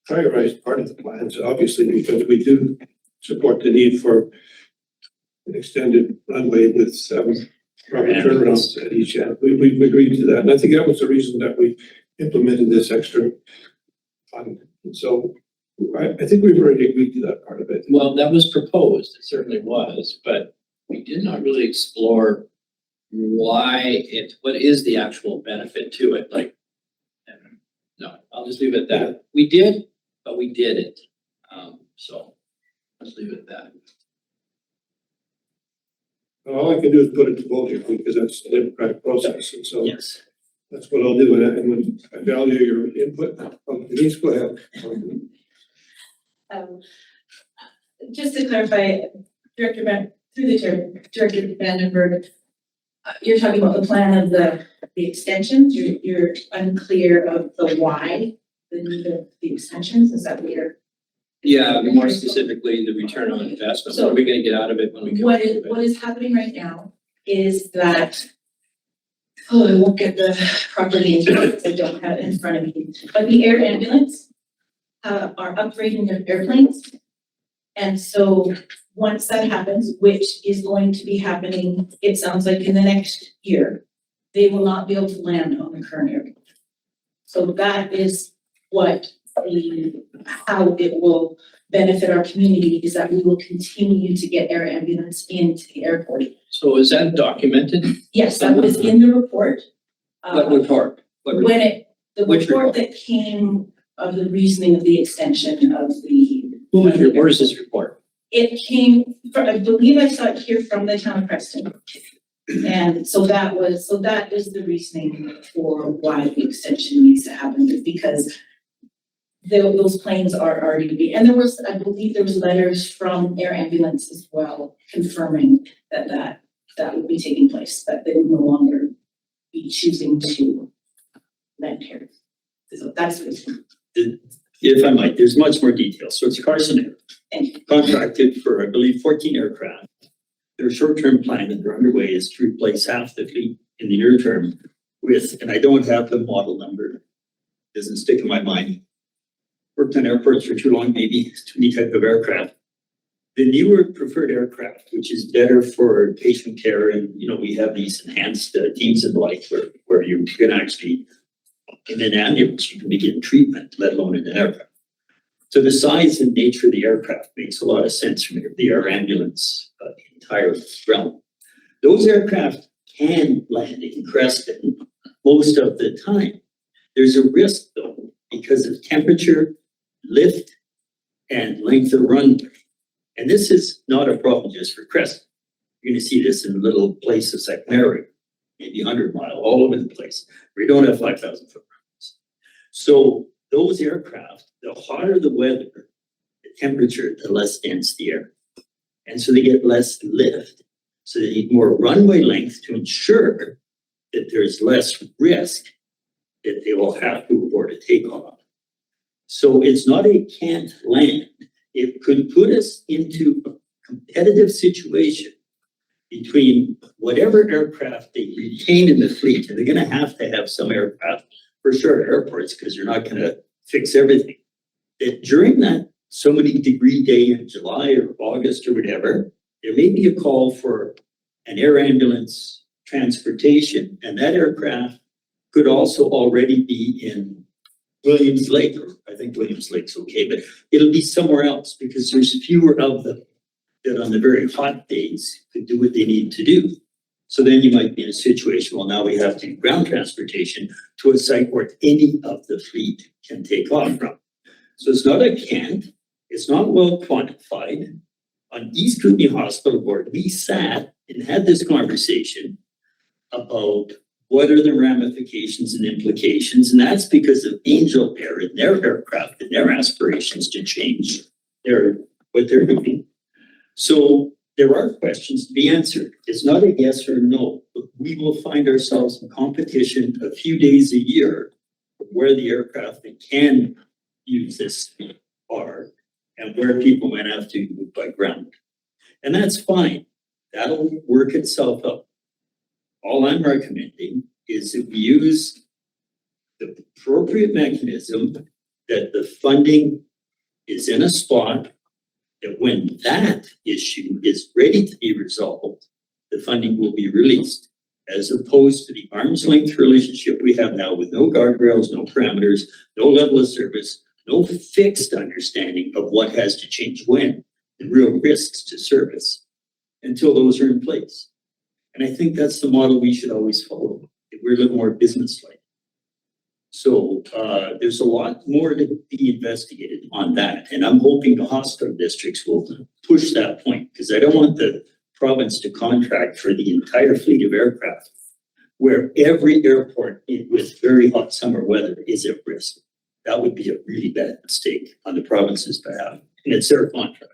prioritized part of the plans, obviously, because we do support the need for an extended runway with proper turnarounds at each end. We've agreed to that. And I think that was the reason that we implemented this extra fund. And so I think we've already agreed to that part of it. Well, that was proposed. It certainly was, but we did not really explore what is the actual benefit to it. Like, no, I'll just leave it at that. We did, but we did it. So let's leave it at that. All I can do is put it to vote here because that's the democratic process. And so Yes. that's what I'll do. And I value your input. Denise, go ahead. Just to clarify, through the chair, Director Vandenberg, you're talking about the plan of the extensions. You're unclear of the why, the need of the extensions. Is that what you're? Yeah, more specifically, the return on investment. So what are we going to get out of it when we come what is happening right now is that Oh, I won't get the proper names because I don't have it in front of me, but the air ambulance are upgrading their airplanes. And so once that happens, which is going to be happening, it sounds like in the next year, they will not be able to land on the current airport. So that is what how it will benefit our community, is that we will continue to get air ambulance into the airport. So is that documented? Yes, that was in the report. What report? What report? When the Which report report? that came of the reasoning of the extension of the. Where is this report? It came, I believe I saw it here from the town of Creston. And so that is the reasoning for why the extension needs to happen, is because those planes are already and I believe there was letters from Air Ambulance as well confirming that would be taking place, that they would no longer be choosing to land here. So that's the reason. If I might, there's much more detail. So it's Carson Air, contracted for, I believe, 14 aircraft. Their short-term plan that they're underway is to replace half the fleet in the near term with, and I don't have the model number, doesn't stick in my mind. Worked on airports for too long, maybe too many type of aircraft. The newer preferred aircraft, which is better for patient care, and we have these enhanced teams and the like, where you can actually, in an ambulance, you can begin treatment, let alone in an aircraft. So the size and nature of the aircraft makes a lot of sense from the air ambulance entire realm. Those aircraft can land in Creston most of the time. There's a risk though, because of temperature, lift, and length of runway. And this is not a problem just for Creston. You're going to see this in little places like Merrick, maybe 100 Mile, all over the place, where you don't have 5,000 foot runways. So those aircraft, the hotter the weather, the temperature, the less dense the air. And so they get less lift. So they need more runway length to ensure that there's less risk that they will have to abort a takeoff. So it's not a can't land. It could put us into a competitive situation between whatever aircraft they retain in the fleet, and they're going to have some aircraft for sure at airports because you're not going to fix everything. That during that so many degree day in July or August or whatever, there may be a call for an air ambulance transportation, and that aircraft could also already be in Williams Lake. I think Williams Lake's okay, but it'll be somewhere else because there's fewer of them that on the very hot days could do what they need to do. So then you might be in a situation, well, now we have to do ground transportation to a site where any of the fleet can take off from. So it's not a can't, it's not well quantified. On East Kootenay Hospital Board, we sat and had this conversation about what are the ramifications and implications, and that's because of Angel Air and their aircraft and their aspirations to change what they're doing. So there are questions to be answered. It's not a yes or no, but we will find ourselves in competition a few days a year where the aircraft that can use this are and where people might have to move by ground. And that's fine. That'll work itself out. All I'm recommending is that we use the appropriate mechanism, that the funding is in a spot that when that issue is ready to be resolved, the funding will be released, as opposed to the arm's length relationship we have now with no guardrails, no parameters, no level of service, no fixed understanding of what has to change when, and real risks to service until those are in place. And I think that's the model we should always follow. If we're a little more business-like. So there's a lot more to be investigated on that. And I'm hoping the hospital districts will push that point, because I don't want the province to contract for the entire fleet of aircraft where every airport with very hot summer weather is at risk. That would be a really bad mistake on the province's behalf. And it's their contract.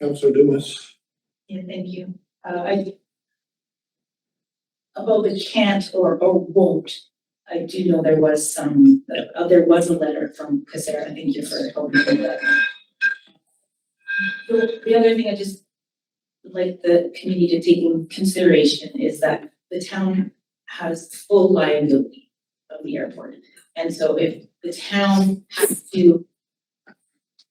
Councilor Dumas. Yeah, thank you. About the can't or won't, I do know there was there was a letter from Casera. Thank you for helping me with that. The other thing I just would like the community to take in consideration is that the town has full liability of the airport. And so if the town has to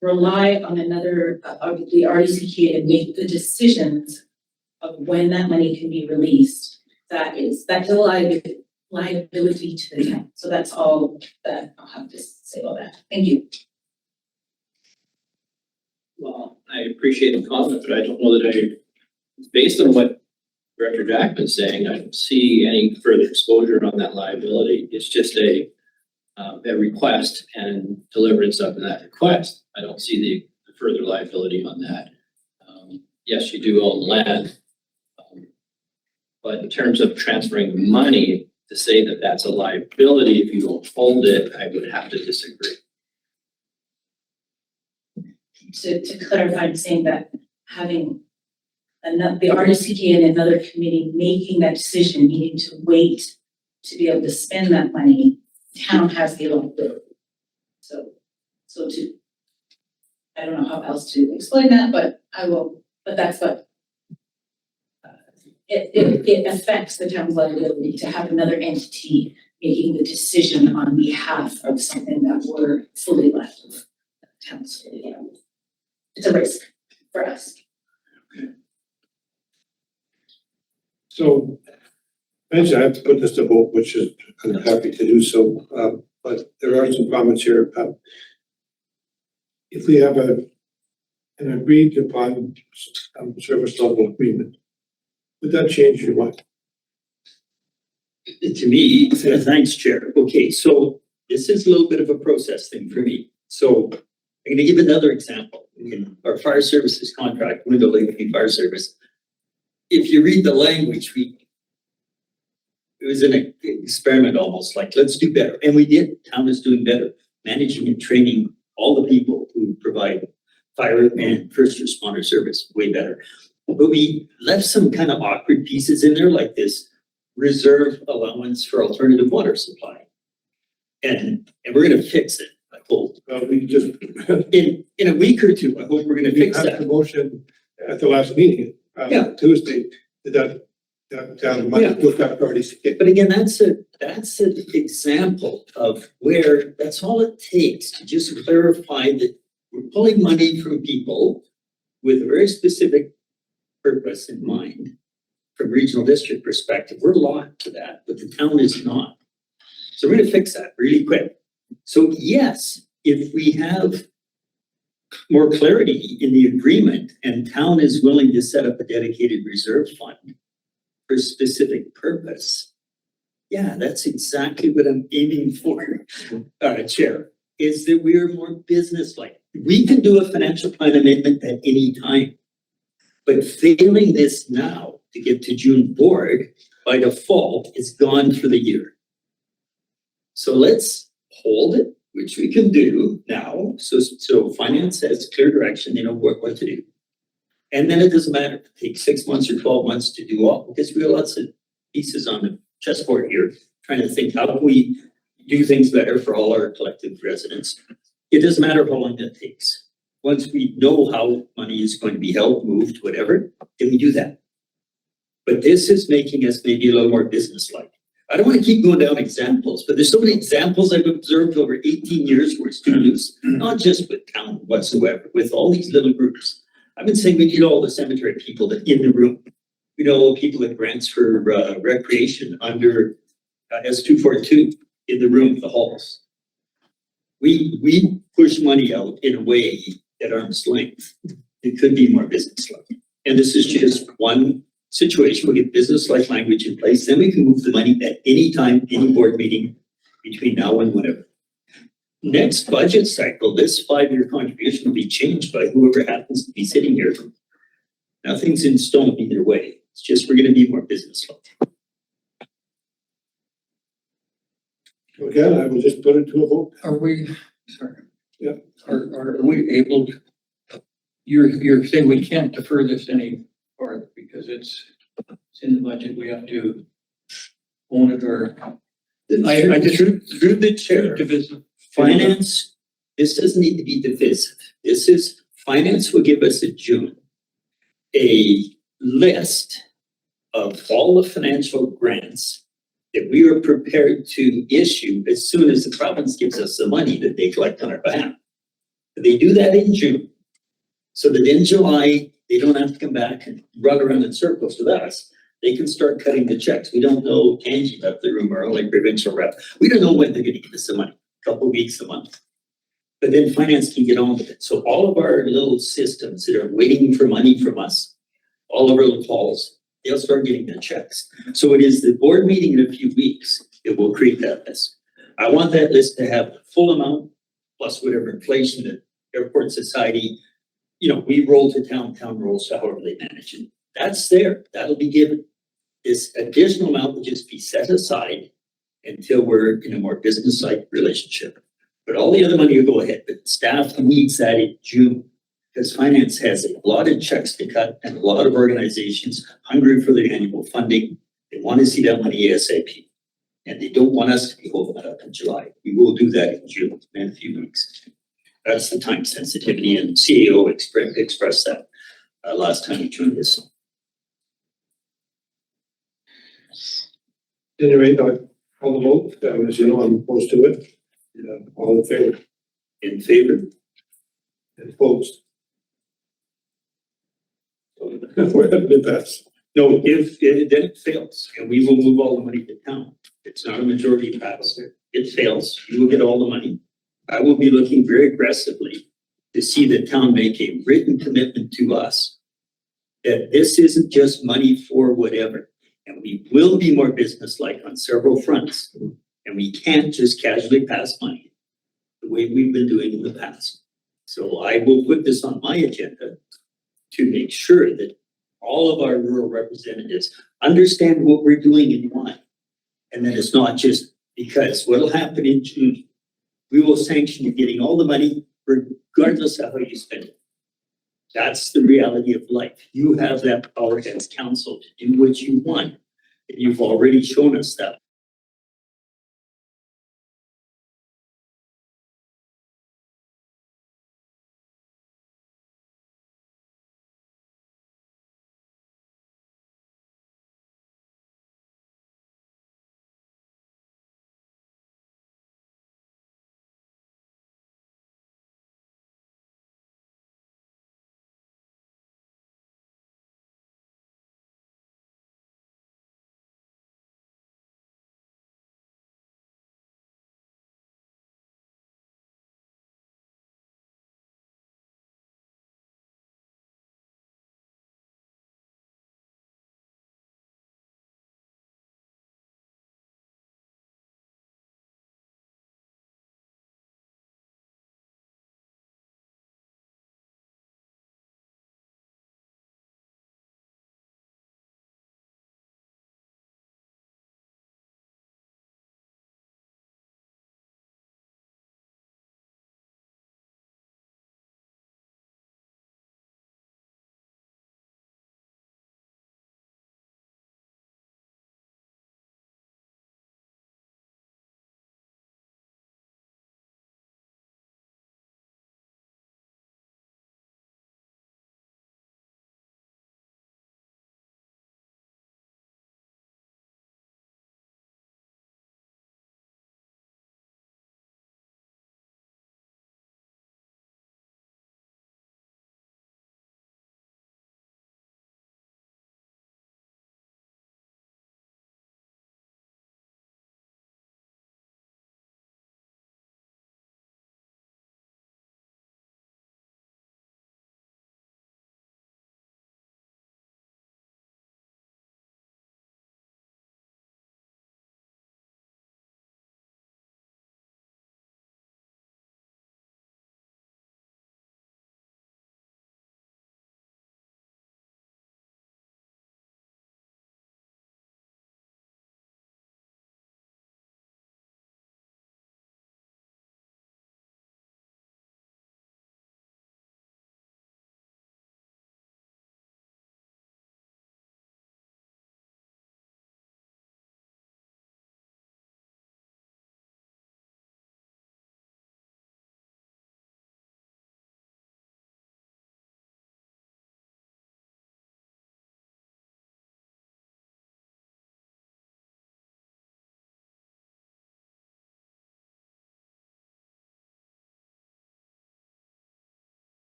rely on another, the RDCK to make the decisions of when that money can be released, that's a liability to the town. So that's all that I'll have to say about that. Thank you. Well, I appreciate the comment, but I don't know that based on what Director Jackman's saying, I don't see any further exposure on that liability. It's just a request and deliverance of that request. I don't see the further liability on that. Yes, you do own land, but in terms of transferring money, to say that that's a liability if you don't hold it, I would have to disagree. To clarify, I'm saying that having the RDCK and another committee making that decision, needing to wait to be able to spend that money, town has the liability. So I don't know how else to explain that, but that's what it affects the town's liability to have another entity making the decision on behalf of something that we're fully left with. Town's, it's a risk for us. So, eventually I have to put this to vote, which is, I'm happy to do so, but there are some comments here. If we have an agreed upon service level agreement, would that change your mind? To me, thanks, Chair. Okay, so this is a little bit of a process thing for me. So I'm gonna give another example. In our fire services contract, Window Lake Fire Service, if you read the language, it was an experiment almost, like, let's do better. And we did. Town is doing better, managing and training all the people who provide fire and first responder service way better. But we left some kind of awkward pieces in there, like this reserve allowance for alternative water supply. And we're gonna fix it, I hope. We just. In a week or two, I hope we're gonna fix We had that. the motion at the last meeting, Tuesday, that money was that already. But again, that's an example of where that's all it takes to just clarify that we're pulling money from people with a very specific purpose in mind. From regional district perspective, we're locked to that, but the town is not. So we're gonna fix that really quick. So yes, if we have more clarity in the agreement and town is willing to set up a dedicated reserve fund for a specific purpose, yeah, that's exactly what I'm aiming for, Chair, is that we are more business-like. We can do a financial plan amendment at any time. But failing this now to get to June board, by default, it's gone for the year. So let's hold it, which we can do now. So finance has clear direction, they know what to do. And then it doesn't matter if it takes 6 months or 12 months to do all, because we have lots of pieces on the chessboard here, trying to think how can we do things better for all our collective residents. It doesn't matter how long that takes. Once we know how money is going to be held, moved, whatever, then we do that. But this is making us maybe a little more business-like. I don't want to keep going down examples, but there's so many examples I've observed over 18 years where it's too loose, not just with town whatsoever, with all these little groups. I've been saying we need all the cemetery people that in the room. We know all the people that grants for recreation under S242 in the room, the halls. We push money out in a way at arm's length. It could be more business-like. And this is just one situation. We get business-like language in place, then we can move the money at any time, any board meeting between now and whenever. Next budget cycle, this 5-year contribution will be changed by whoever happens to be sitting here. Nothing's in stone either way. It's just we're gonna be more business-like. Again, I will just put it to a vote. Are we, sorry. Yeah. Are we able to, you're saying we can't defer this any farther because it's in the budget, we have to own it or? I just through the chair. Divisive. Finance, this doesn't need to be divisive. This is, finance will give us in June a list of all the financial grants that we are prepared to issue as soon as the province gives us the money that they collect on our behalf. They do that in June, so that in July, they don't have to come back and run around in circles with us. They can start cutting the checks. We don't know, Angie left the room, our like provincial rep. We don't know when they're gonna give us the money, a couple of weeks, a month. But then finance can get on with it. So all of our little systems that are waiting for money from us, all of our little calls, they'll start getting their checks. So it is the board meeting in a few weeks that will create that list. I want that list to have the full amount plus whatever inflation that Airport Society, we roll to town rolls, however they manage it. That's there, that'll be given. This additional amount will just be set aside until we're in a more business-like relationship. But all the other money will go ahead, but staff needs that in June. Because finance has a lot of checks to cut and a lot of organizations hungry for their annual funding. They want to see that money ASAP. And they don't want us to be holding that up in July. We will do that in June in a few weeks. That's the time sensitivity, and CEO expressed that last time we joined this. Anyway, all the vote, as you know, I'm opposed to it. All in favor? In favor? And opposed? We're having a pass. No, if then it fails, and we will move all the money to town. It's not a majority pass. It fails, you will get all the money. I will be looking very aggressively to see the town make a written commitment to us that this isn't just money for whatever. And we will be more businesslike on several fronts. And we can't just casually pass money the way we've been doing in the past. So I will put this on my agenda to make sure that all of our rural representatives understand what we're doing and why. And then it's not just because what'll happen in June, we will sanction you getting all the money regardless of how you spend it. That's the reality of life. You have that power as council to do what you want. And you've already shown us that